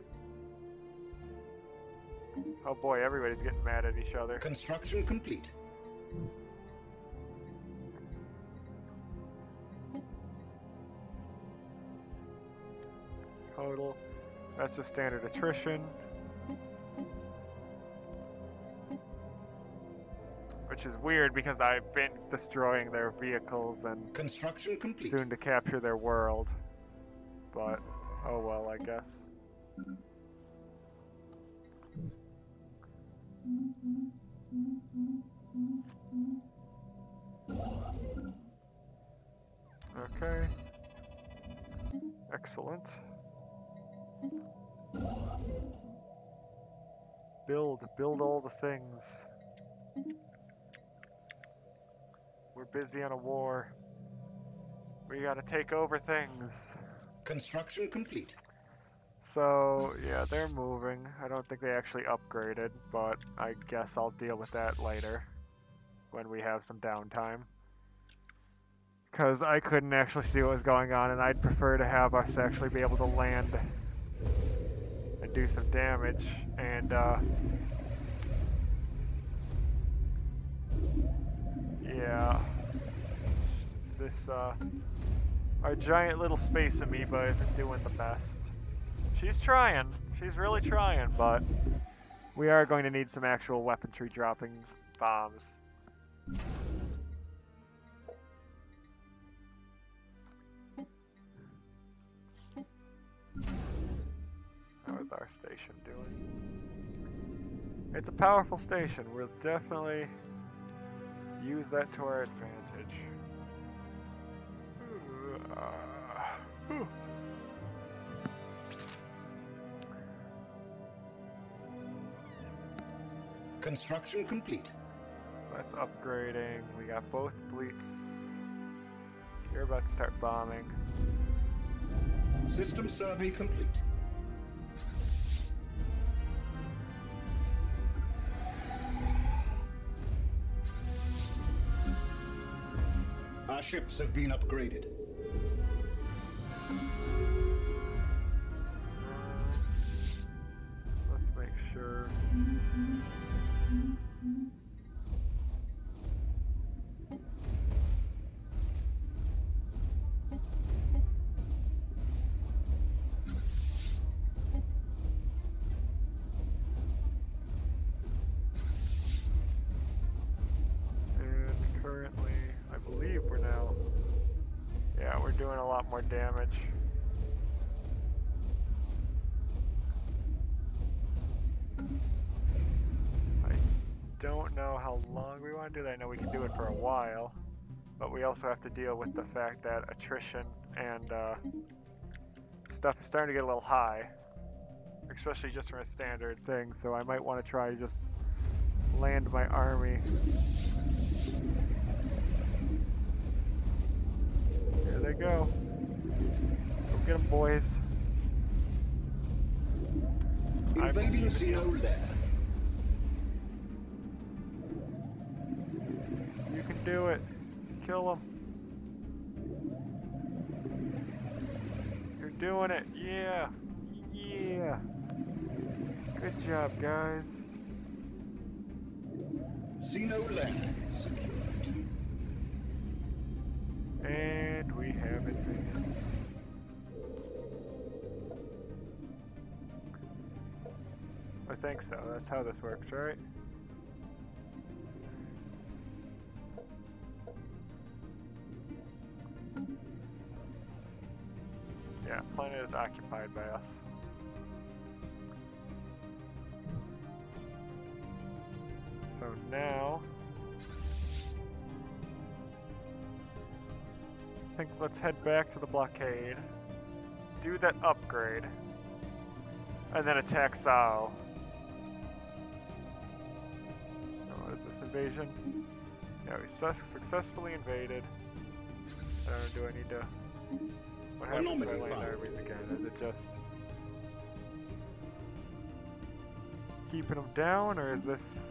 Oh boy, everybody's getting mad at each other. Construction complete. Total. That's just standard attrition. Which is weird because I've been destroying their vehicles and construction complete. Soon to capture their world. But, oh well, I guess. Okay. Excellent. Build all the things. We're busy on a war. We gotta take over things. Construction complete. So, yeah, they're moving. I don't think they actually upgraded, but I guess I'll deal with that later when we have some downtime. Because I couldn't actually see what was going on, and I'd prefer to have us actually be able to land and do some damage. And, yeah. This, our giant little space amoeba isn't doing the best. She's trying. She's really trying, but we are going to need some actual weaponry dropping bombs. How is our station doing? It's a powerful station. We'll definitely use that to our advantage. Construction complete. So that's upgrading. We got both fleets. You're about to start bombing. System survey complete. Our ships have been upgraded. Let's make sure. believe we're now... Yeah, we're doing a lot more damage. I don't know how long we want to do that. I know we can do it for a while, but we also have to deal with the fact that attrition and stuff is starting to get a little high, especially just from a standard thing, so I might want to try to just land my army. Here they go. Go get them, boys. Invading Xeno lair. You can do it. Kill them. You're doing it. Yeah. Yeah. Good job, guys. Xeno lair secured. And we have invaded. I think so. That's how this works, right? Yeah, planet is occupied by us. So now, I think let's head back to the blockade, do that upgrade, and then attack Sao. Oh, what is this, invasion? Yeah, we successfully invaded. I don't know, do I need to... What happens if I land armies again? Is it just keeping them down, or is this...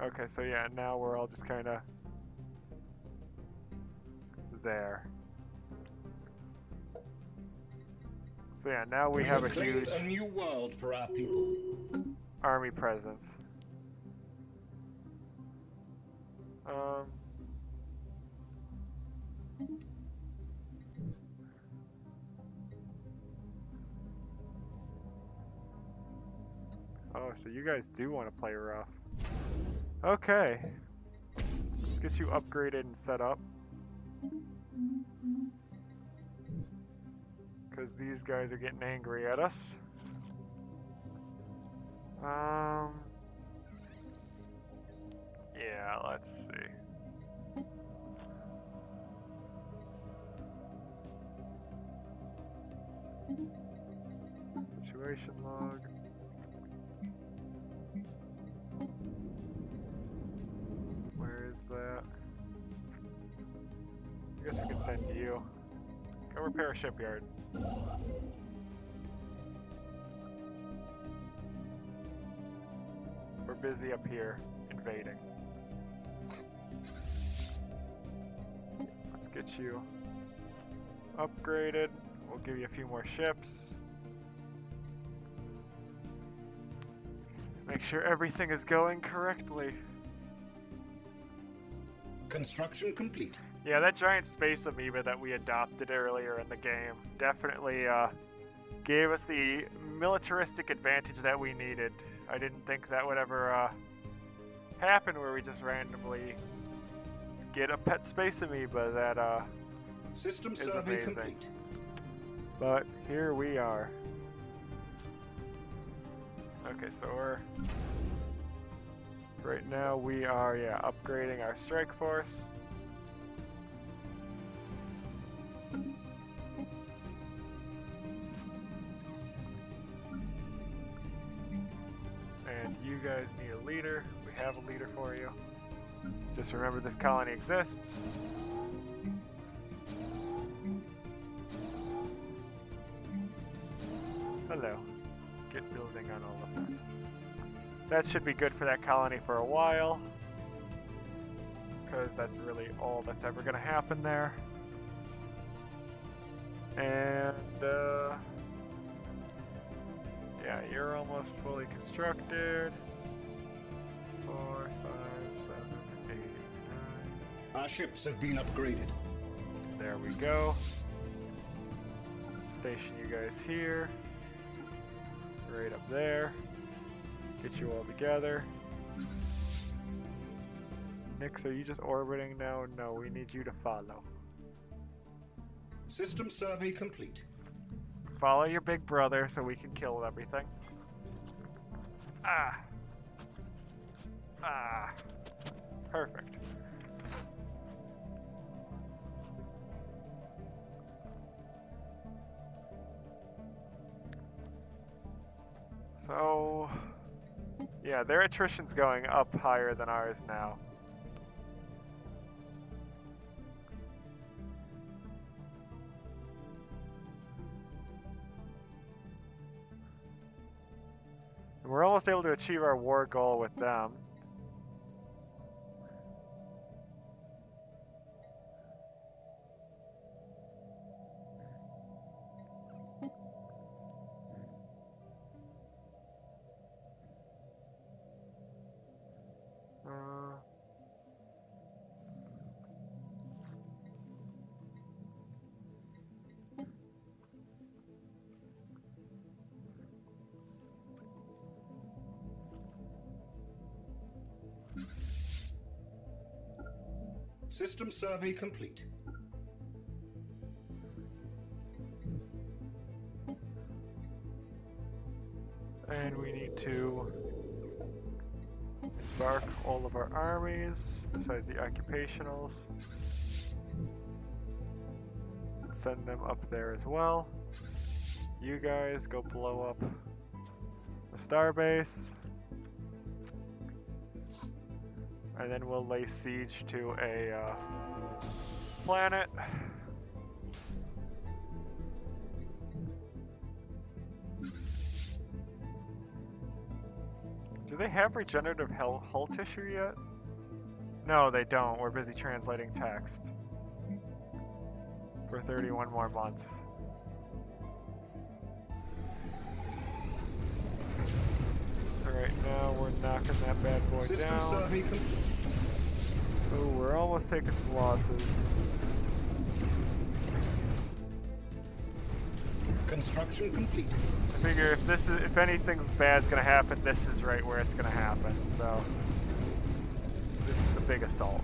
Okay, so yeah, now we're all just kind of there. So yeah, now we have a huge a new world for our people. Army presence. Oh, so you guys do want to play rough. Okay. Let's get you upgraded and set up. Because these guys are getting angry at us. Yeah, let's see. Situation log. Where is that? I guess we could send you. Go repair a shipyard. We're busy up here, invading. Let's get you upgraded. We'll give you a few more ships. Make sure everything is going correctly. Construction complete. Yeah, that giant space amoeba that we adopted earlier in the game definitely gave us the militaristic advantage that we needed. I didn't think that would ever happen where we just randomly get a pet space amoeba that System is survey amazing. complete. But here we are. Okay, so we're... Right now we are, yeah, upgrading our strike force. And you guys need a leader. We have a leader for you. Just remember this colony exists. Hello. Get building on all of that. That should be good for that colony for a while, because that's really all that's ever going to happen there. And, yeah, you're almost fully constructed. 4, 5, 7, 8, 9. Our ships have been upgraded. There we go. Station you guys here. Right up there. Get you all together. Nix, are you just orbiting now? No, we need you to follow. System survey complete. Follow your big brother so we can kill everything. Ah. Ah. Perfect. So, yeah, their attrition's going up higher than ours now. And we're almost able to achieve our war goal with them. System survey complete. And we need to embark all of our armies, besides the occupationals. Send them up there as well. You guys go blow up the starbase. And then we'll lay siege to a planet. Do they have regenerative hull tissue yet? No, they don't. We're busy translating text. For 31 more months. Alright, now we're knocking that bad boy System down. survey complete. Oh, we're almost taking some losses. Construction complete. I figure if anything's bad's gonna happen, this is right where it's gonna happen. So this is the big assault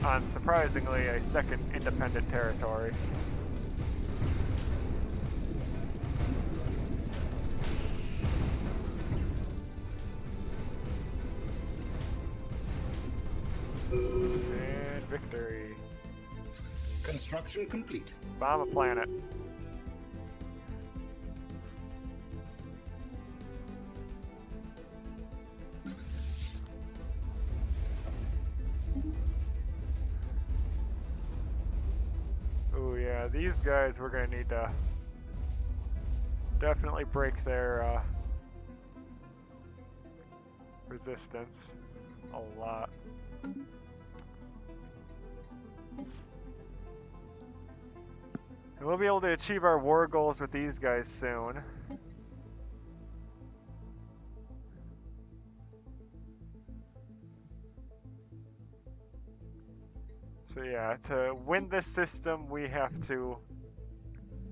on surprisingly a second independent territory. And victory. Construction complete. Bomb a planet. Oh yeah, these guys we're gonna need to definitely break their resistance a lot. And we'll be able to achieve our war goals with these guys soon. So yeah, to win this system, we have to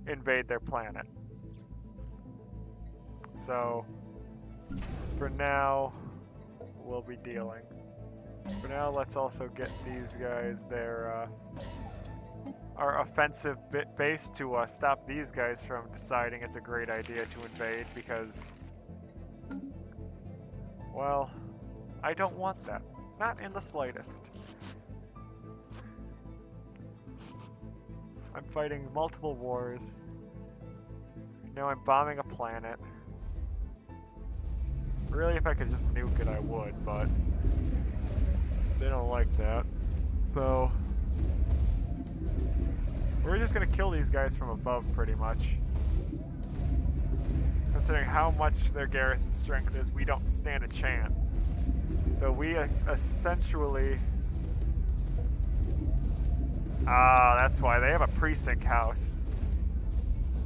invade their planet. So, for now, we'll be dealing. For now, let's also get these guys their our offensive base to stop these guys from deciding it's a great idea to invade because, well, I don't want that. Not in the slightest. I'm fighting multiple wars. Now I'm bombing a planet. Really, if I could just nuke it, I would, but they don't like that. So we're just gonna kill these guys from above, pretty much. Considering how much their garrison strength is, we don't stand a chance. So we essentially... Ah, that's why. They have a precinct house.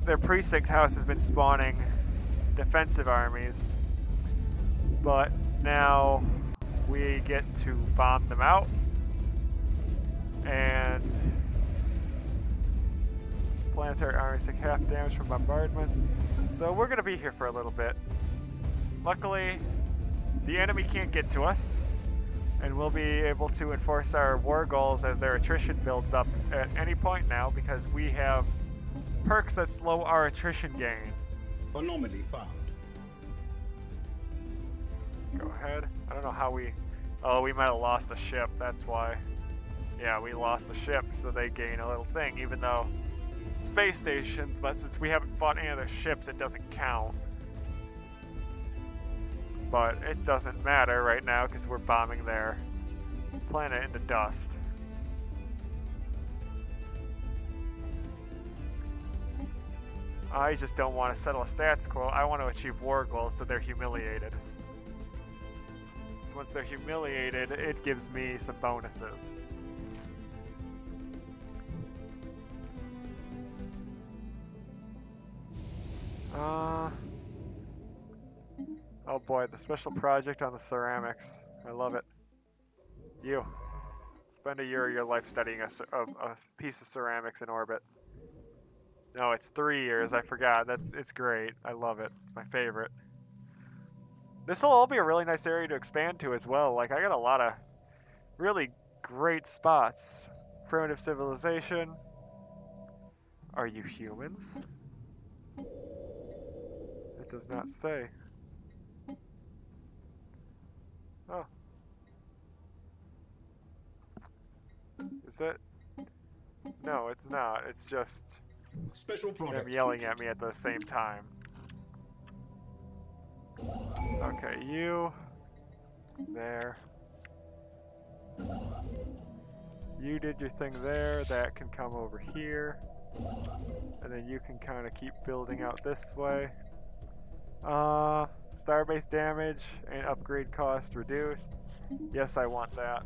Their precinct house has been spawning defensive armies. But now we get to bomb them out. And planetary armies take half damage from bombardments. So we're going to be here for a little bit. Luckily, the enemy can't get to us, and we'll be able to enforce our war goals as their attrition builds up at any point now, because we have perks that slow our attrition gain. Anomaly found. Go ahead. I don't know how we... Oh, we might have lost a ship, that's why. Yeah, we lost a ship, so they gain a little thing, even though space stations, but since we haven't fought any of their ships, it doesn't count. But it doesn't matter right now because we're bombing their planet into dust. I just don't want to settle a stats quote. I want to achieve war goals so they're humiliated. So once they're humiliated, it gives me some bonuses. Oh boy, the special project on the ceramics. I love it. You. Spend a year of your life studying a piece of ceramics in orbit. No, it's 3 years. I forgot. It's great. I love it. It's my favorite. This will all be a really nice area to expand to as well. Like, I got a lot of really great spots. Primitive civilization. Are you humans? It does not say. Oh. Is it? No, it's not. It's just Special product. them yelling at me at the same time. Okay, you. There. You did your thing there. That can come over here. And then you can kind of keep building out this way. Starbase damage and upgrade cost reduced. Yes, I want that.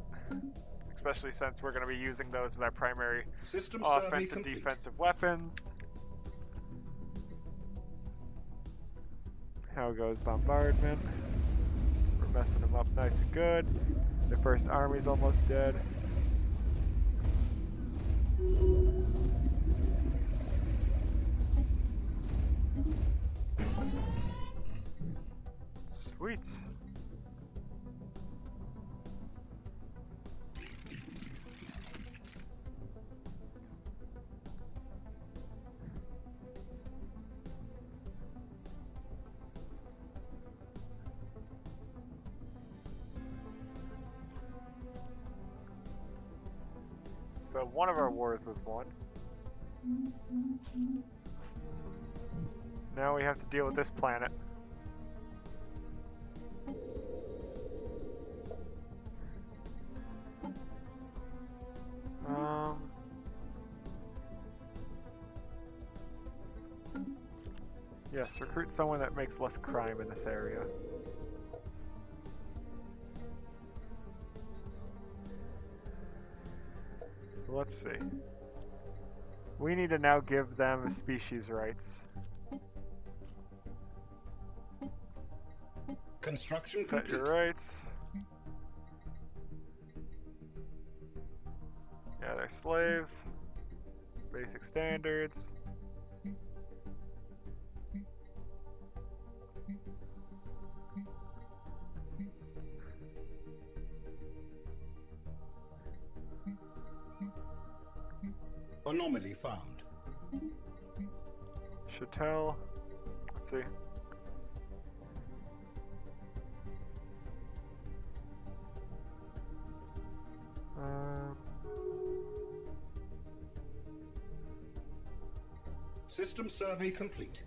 Especially since we're going to be using those as our primary offensive and defensive weapons. How goes bombardment? We're messing them up nice and good. The first army's almost dead. Sweet. So one of our wars was won. Now we have to deal with this planet. Yes, recruit someone that makes less crime in this area. So let's see. We need to now give them species rights. Construction Set complete. your rights. Yeah, they're slaves. Basic standards. Anomaly found. Chattel. Let's see. System survey complete.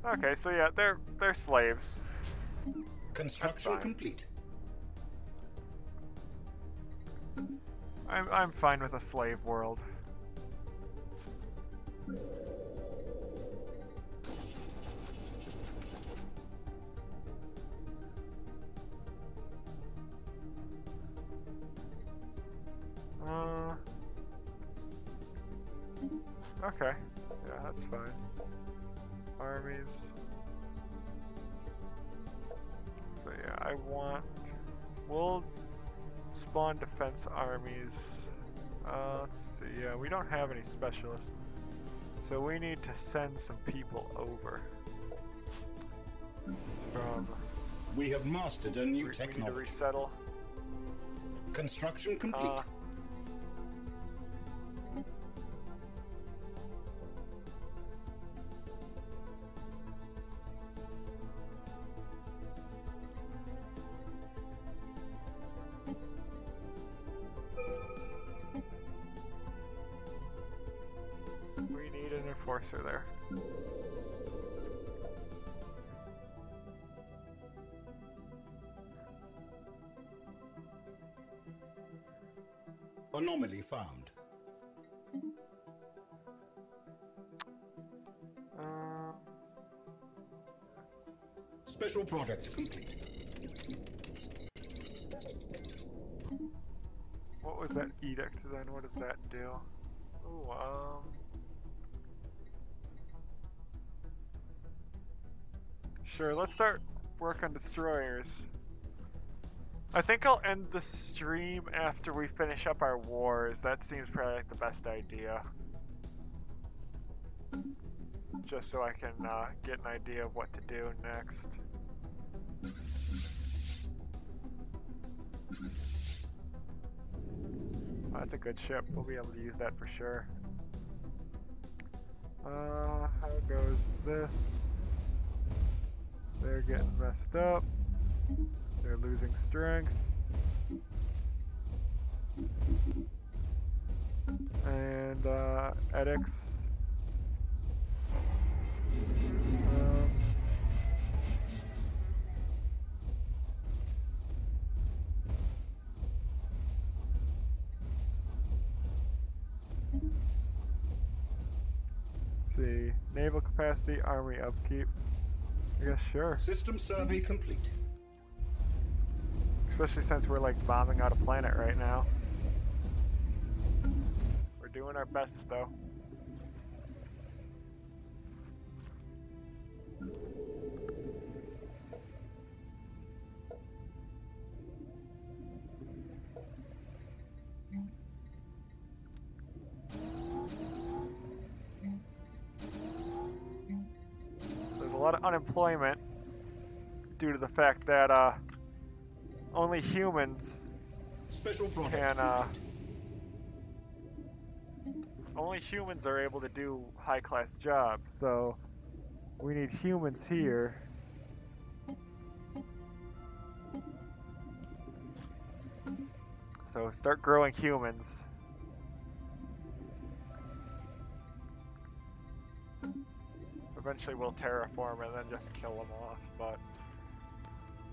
Okay, so yeah, they're slaves. Construction complete. I'm fine with a slave world. Okay. Yeah, that's fine. Armies. So yeah, we'll spawn defense armies. Let's see, yeah, we don't have any specialists. So we need to send some people over. From... We have mastered a new We need technology. to resettle. Construction complete. We need an enforcer there. Anomaly found. Special project complete. What was that edict then? What does that do? Ooh, Sure, let's start work on destroyers. I think I'll end the stream after we finish up our wars. That seems probably like the best idea. Just so I can get an idea of what to do next. Oh, that's a good ship. We'll be able to use that for sure. How goes this? They're getting messed up. They're losing strength. And edicts. Let's see. Naval capacity, army upkeep. I guess sure. System survey complete. Especially since we're like bombing out a planet right now. We're doing our best though. There's a lot of unemployment due to the fact that only humans Special can only humans are able to do high-class jobs, so we need humans here. So start growing humans. Eventually we'll terraform and then just kill them off, but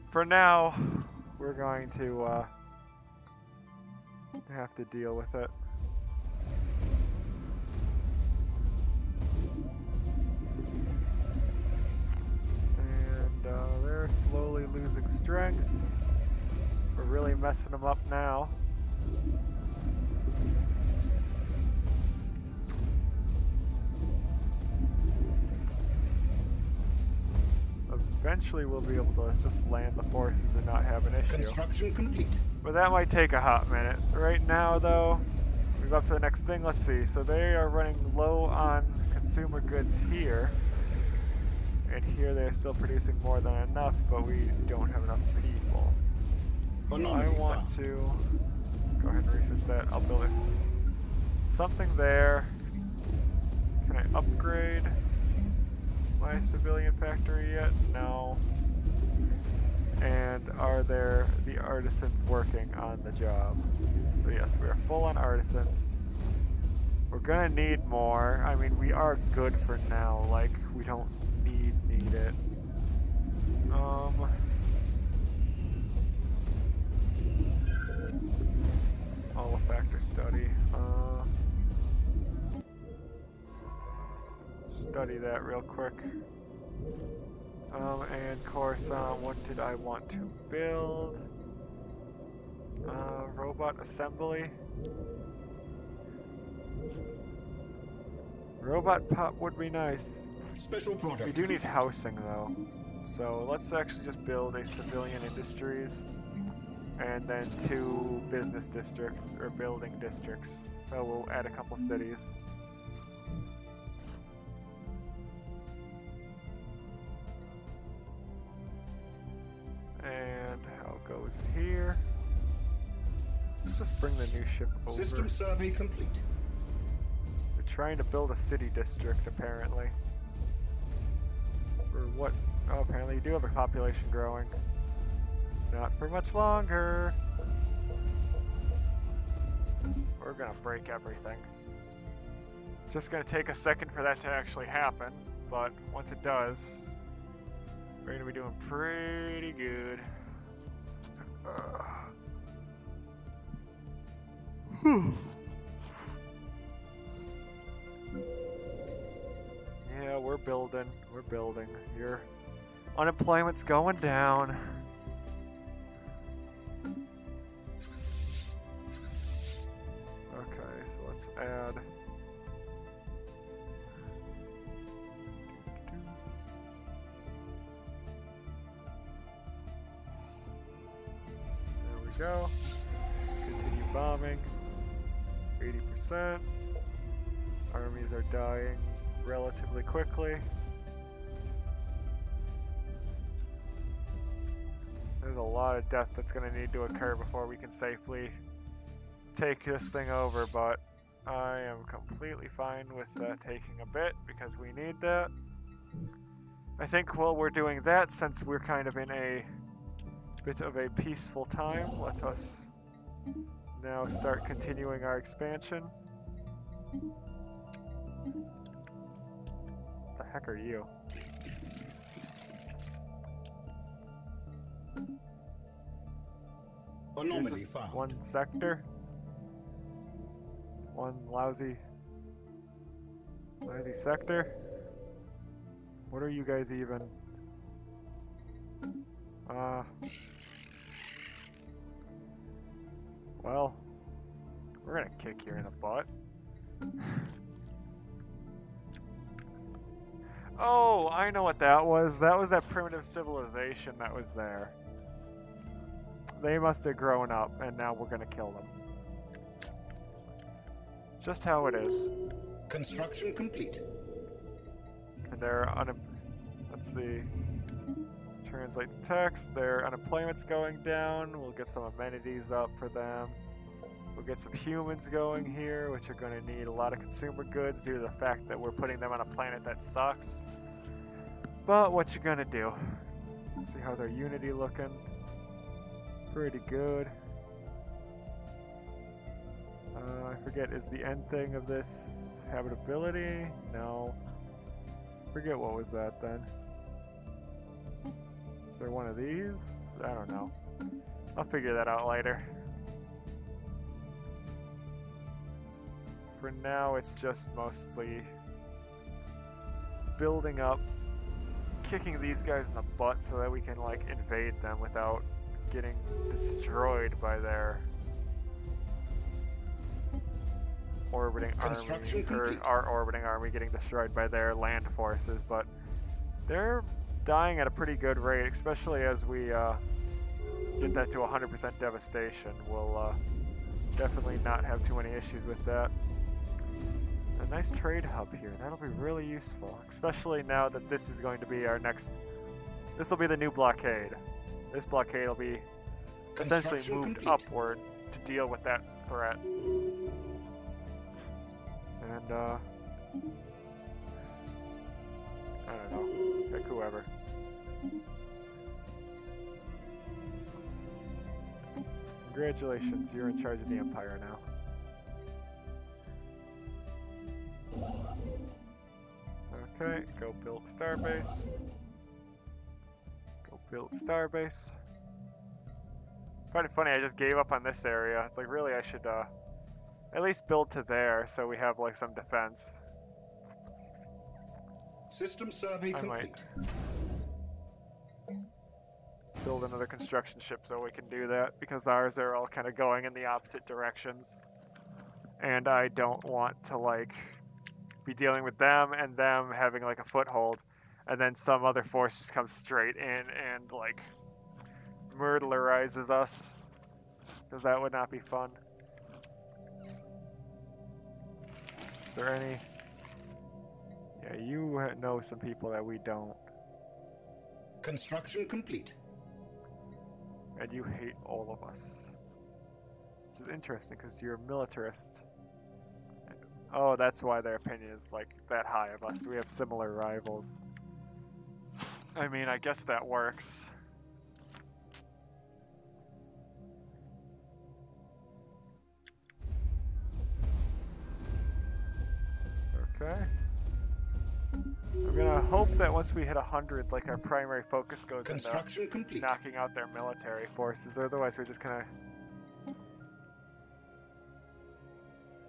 for now we're going to have to deal with it. And they're slowly losing strength. We're really messing them up now. Eventually we'll be able to just land the forces and not have an issue. Construction complete. But that might take a hot minute. Right now though, we go up to the next thing. Let's see. So they are running low on consumer goods here. And here they're still producing more than enough, but we don't have enough people. So I want to go ahead and research that. I'll build it. Something there. Can I upgrade my civilian factory yet? No. And are there the artisans working on the job? So yes, we are full on artisans. We're gonna need more. I mean, we are good for now. Like, we don't need it. Factor study. Study that real quick. And Coruscant, what did I want to build? Robot assembly. Robot pop would be nice. Special project. We do need housing though. So let's actually just build a civilian industries and then 2 business districts or building districts. So we'll add a couple cities. this here. Let's just bring the new ship over. System survey complete. We're trying to build a city district, apparently. Or what? Oh, apparently you do have a population growing. Not for much longer. We're gonna break everything. Just gonna take a second for that to actually happen, but once it does, we're gonna be doing pretty good. Yeah, we're building. We're building. Your unemployment's going down. Okay, so let's add. There we go. Continue bombing. 80%. Armies are dying relatively quickly. There's a lot of death that's going to need to occur before we can safely take this thing over, but I am completely fine with that taking a bit because we need that. I think while we're doing that, since we're kind of in a bit of a peaceful time, let us now start continuing our expansion. What the heck are you? Anomaly found. One sector? One lousy sector? What are you guys even? Well, we're gonna kick you in the butt. Oh, I know what that was. That was that primitive civilization that was there. They must have grown up, and now we're gonna kill them. Just how it is. Construction complete. And they're let's see. Translate the text. Their unemployment's going down. We'll get some amenities up for them. We'll get some humans going here, which are going to need a lot of consumer goods due to the fact that we're putting them on a planet that sucks. But what you gonna do? Let's see, how's our unity looking? Pretty good. I forget, is the end thing of this habitability? No. Forget what was that then. Is there one of these? I don't know. I'll figure that out later. For now, it's just mostly building up, kicking these guys in the butt so that we can like invade them without getting destroyed by their orbiting army, or our orbiting army getting destroyed by their land forces. But they're dying at a pretty good rate, especially as we get that to 100% devastation. We'll definitely not have too many issues with that. A nice trade hub here. That'll be really useful, especially now that this is going to be our next. This will be the new blockade. This blockade will be essentially moved upward to deal with that threat. And I don't know. Pick whoever. Congratulations, you're in charge of the Empire now. Okay, go build starbase. Go build starbase. Kind of funny, I just gave up on this area. It's like, really, I should at least build to there so we have like some defense. System survey complete. Build another construction ship so we can do that, because ours are all kind of going in the opposite directions. And I don't want to like be dealing with them and them having like a foothold, and then some other force just comes straight in and like murdlerizes us, because that would not be fun. Is there any? Yeah, you know some people that we don't. Construction complete. And you hate all of us. Which is interesting, because you're a militarist. Oh, that's why their opinion is, like, that high of us. We have similar rivals. I mean, I guess that works. Okay. I'm gonna hope that once we hit 100, like, our primary focus goes Construction into complete. knocking out their military forces. Otherwise, we're just gonna...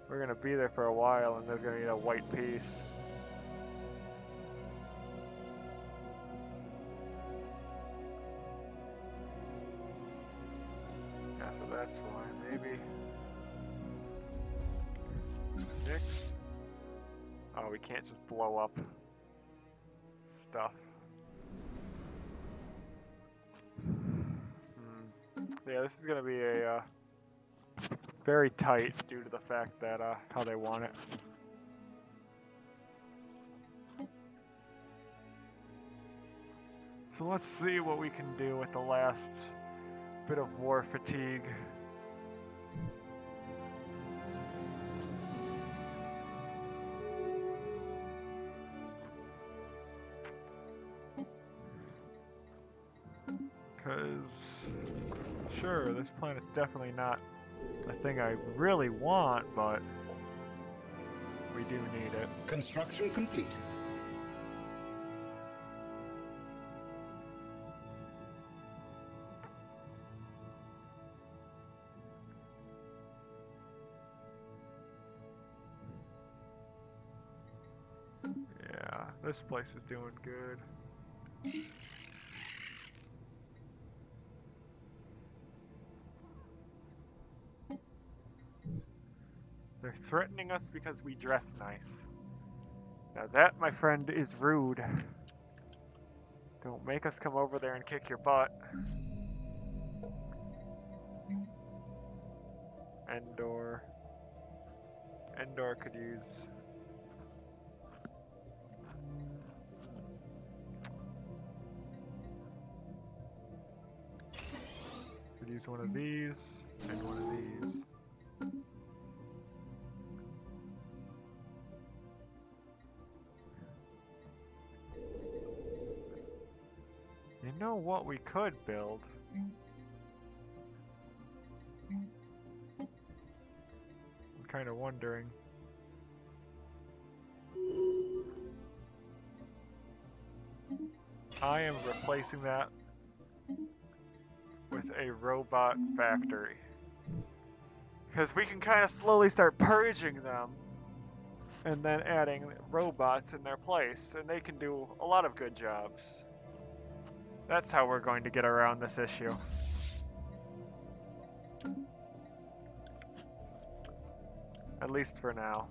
We're gonna be there for a while, and there's gonna be a white peace. Yeah, so that's why. Maybe... Six? Oh, we can't just blow up stuff. Yeah, this is gonna be a very tight due to the fact that how they want it. So let's see what we can do with the last bit of war fatigue. Because, sure, this planet's definitely not the thing I really want, but we do need it. Construction complete. Yeah, this place is doing good. They're threatening us because we dress nice. Now that, my friend, is rude. Don't make us come over there and kick your butt. Endor. Endor could use... Could use one of these, and one of these. You know what we could build? I'm kind of wondering. I am replacing that with a robot factory. Because we can kind of slowly start purging them and then adding robots in their place, and they can do a lot of good jobs. That's how we're going to get around this issue. At least for now.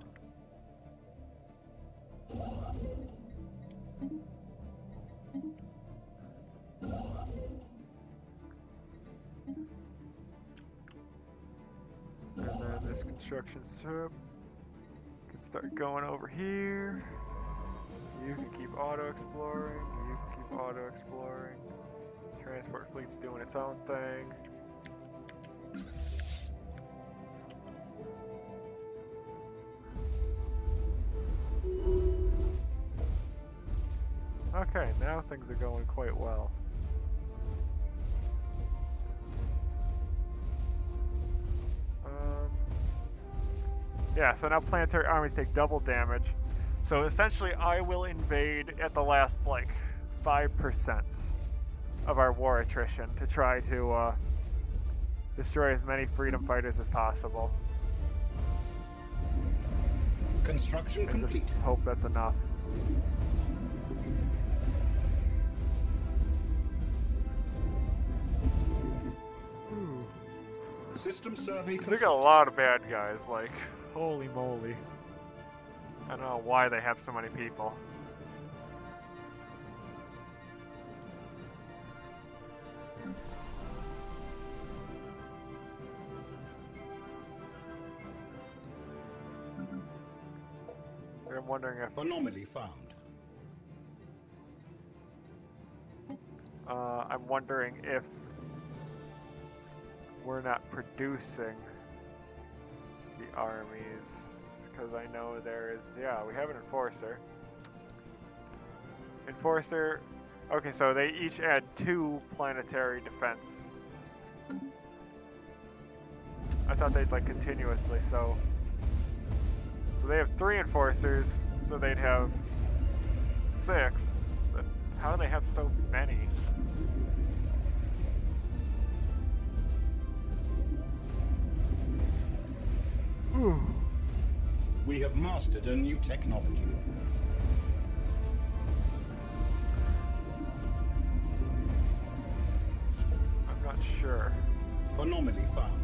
And then this construction strip can start going over here. You can keep auto-exploring. You can keep auto-exploring. Transport fleet's doing its own thing. Okay, now things are going quite well. Yeah, so now planetary armies take double damage. So essentially, I will invade at the last, like, 5% of our war attrition to try to destroy as many freedom fighters as possible. Construction complete. Just hope that's enough. System survey They got a lot of bad guys, like, holy moly. I don't know why they have so many people. I'm wondering if... Anomaly found. I'm wondering if we're not producing the armies. Because I know there is, yeah, we have an enforcer. Enforcer, okay, so they each add 2 planetary defense. I thought they'd like continuously, so they have 3 enforcers, so they'd have 6. But how do they have so many? Ooh. We have mastered a new technology. I'm not sure. Anomaly found.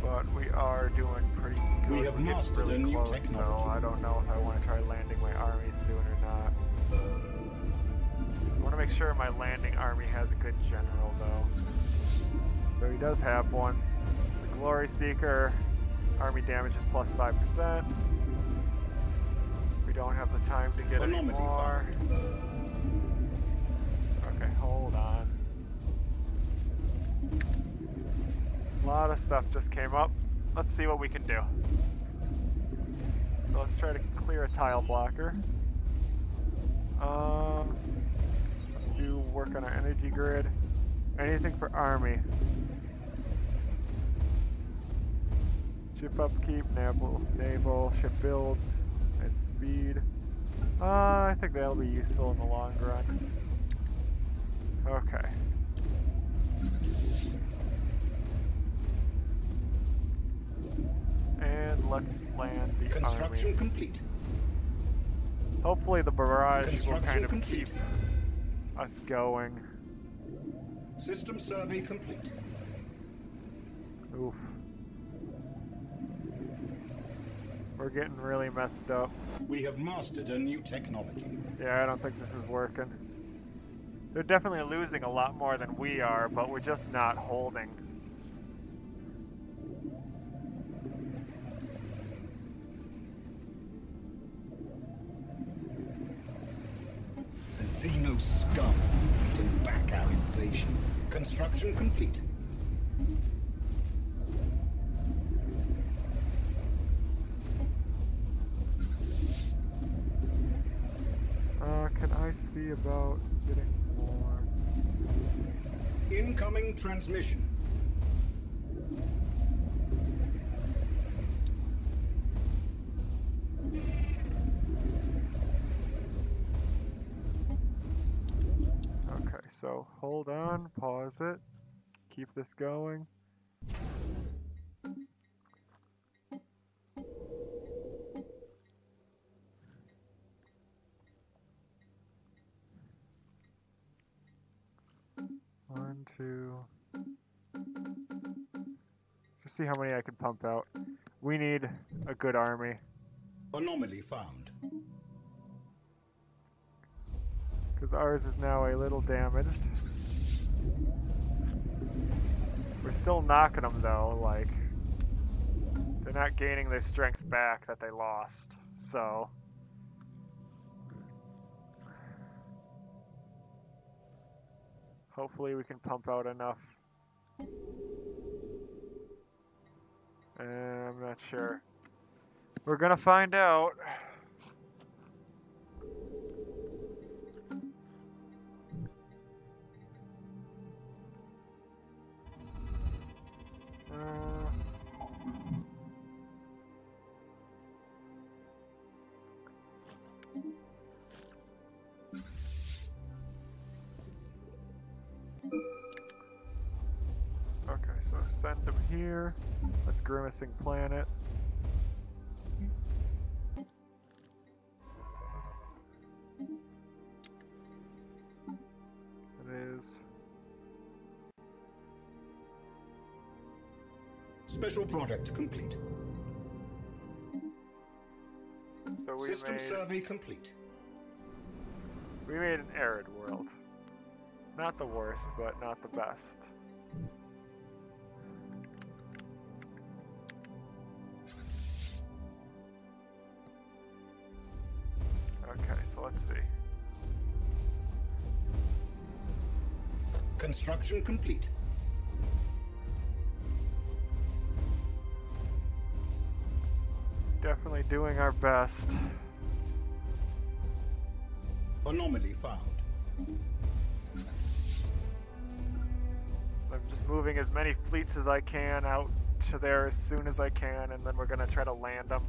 But we are doing pretty good. We have mastered really a new close, technology. So I don't know if I want to try landing my army soon or not. I want to make sure my landing army has a good general, though. So he does have one. The Glory Seeker. Army damage is plus 5%. We don't have the time to get any more. Okay, hold on. A lot of stuff just came up. Let's see what we can do. So let's try to clear a tile blocker. Let's do work on our energy grid. Anything for army. Ship upkeep, naval, ship build, and speed. I think that'll be useful in the long run. Okay. And let's land the Construction army. complete. Hopefully the barrage will kind of complete. keep us going. System survey complete. Oof. We're getting really messed up. We have mastered a new technology. Yeah, I don't think this is working. They're definitely losing a lot more than we are, but we're just not holding. The Xeno scum have beaten back our invasion. Construction complete. Can I see about getting more? Incoming transmission. Okay, so hold on, pause it, keep this going. One, two. Just see how many I can pump out. We need a good army. Anomaly found. Because ours is now a little damaged. We're still knocking them though, like, they're not gaining their strength back that they lost, so. Hopefully we can pump out enough. I'm not sure. We're gonna find out. Okay, so send them here. That's Grimacing Planet. It is. Special product complete. So we System made survey complete. an arid world. Not the worst, but not the best. Okay, so let's see. Construction complete. doing our best. Anomaly found. I'm just moving as many fleets as I can out to there as soon as I can, and then we're gonna try to land them.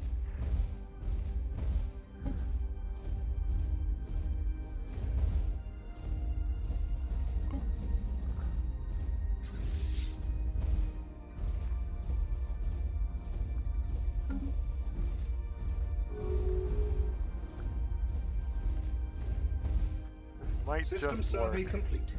This might System just survey work. complete.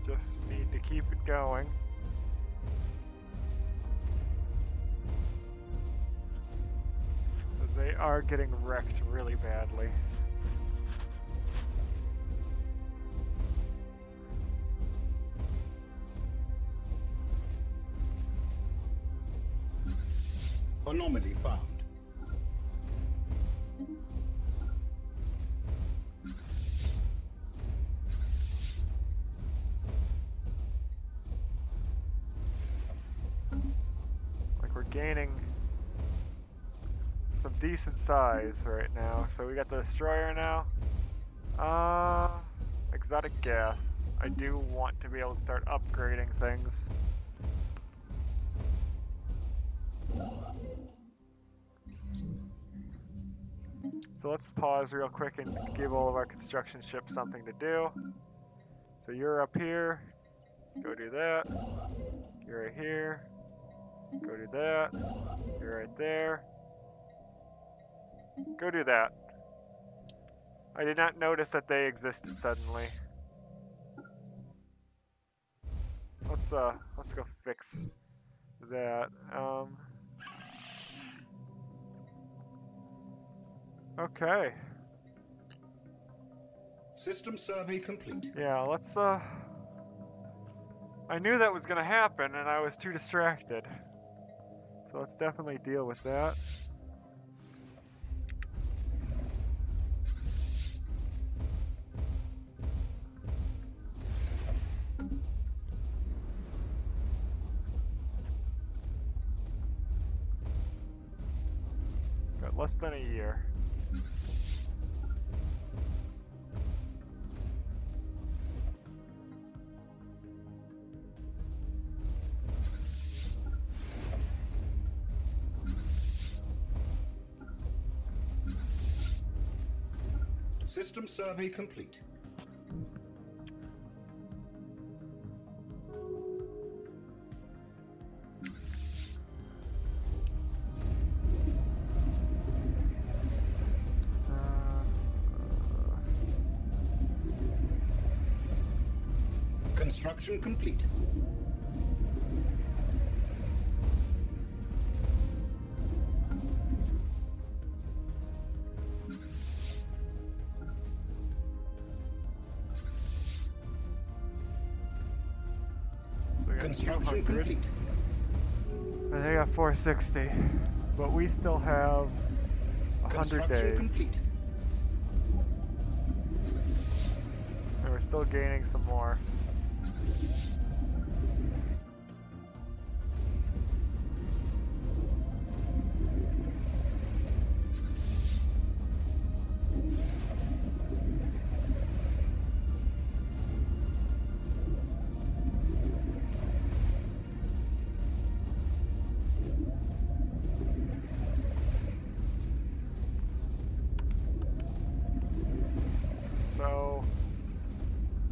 Just need to keep it going. Because they are getting wrecked really badly. Anomaly found. Like we're gaining some decent size right now. So we got the destroyer now. Exotic gas. I do want to be able to start upgrading things. So let's pause real quick and give all of our construction ships something to do. So you're up here, go do that. You're right here, go do that. You're right there, go do that. I did not notice that they existed suddenly. Let's go fix that. Okay. System survey complete. Yeah, let's I knew that was gonna happen and I was too distracted. So let's definitely deal with that. Got less than a year. System survey complete. Construction complete. Construction complete. And they got 460, but we still have 100 days. Complete. And we're still gaining some more.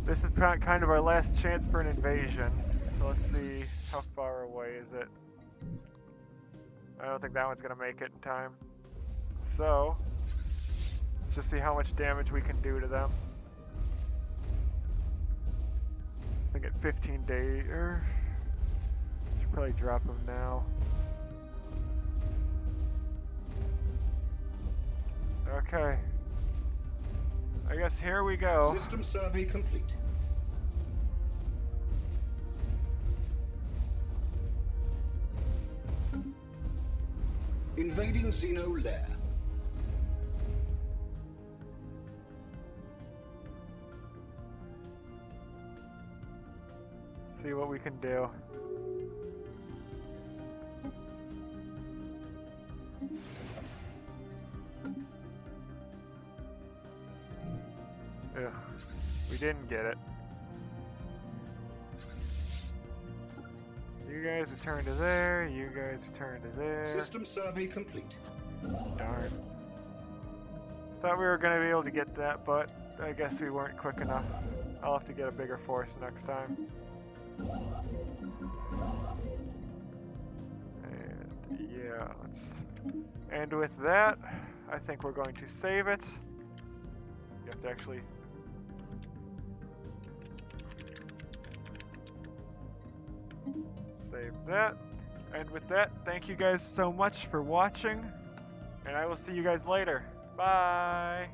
This is kind of our last chance for an invasion. So let's see, how far away is it? I don't think that one's gonna make it in time. So, let's just see how much damage we can do to them. I think at 15 days, should probably drop them now. Okay. I guess here we go. System survey complete. Invading Xeno lair. See what we can do. Ugh, we didn't get it. You guys return to there, you guys return to there. System survey complete. Darn. Thought we were going to be able to get that, but I guess we weren't quick enough. I'll have to get a bigger force next time. And yeah, let's... And with that, I think we're going to save it. You have to actually... Save that. And with that, thank you guys so much for watching. And I will see you guys later. Bye!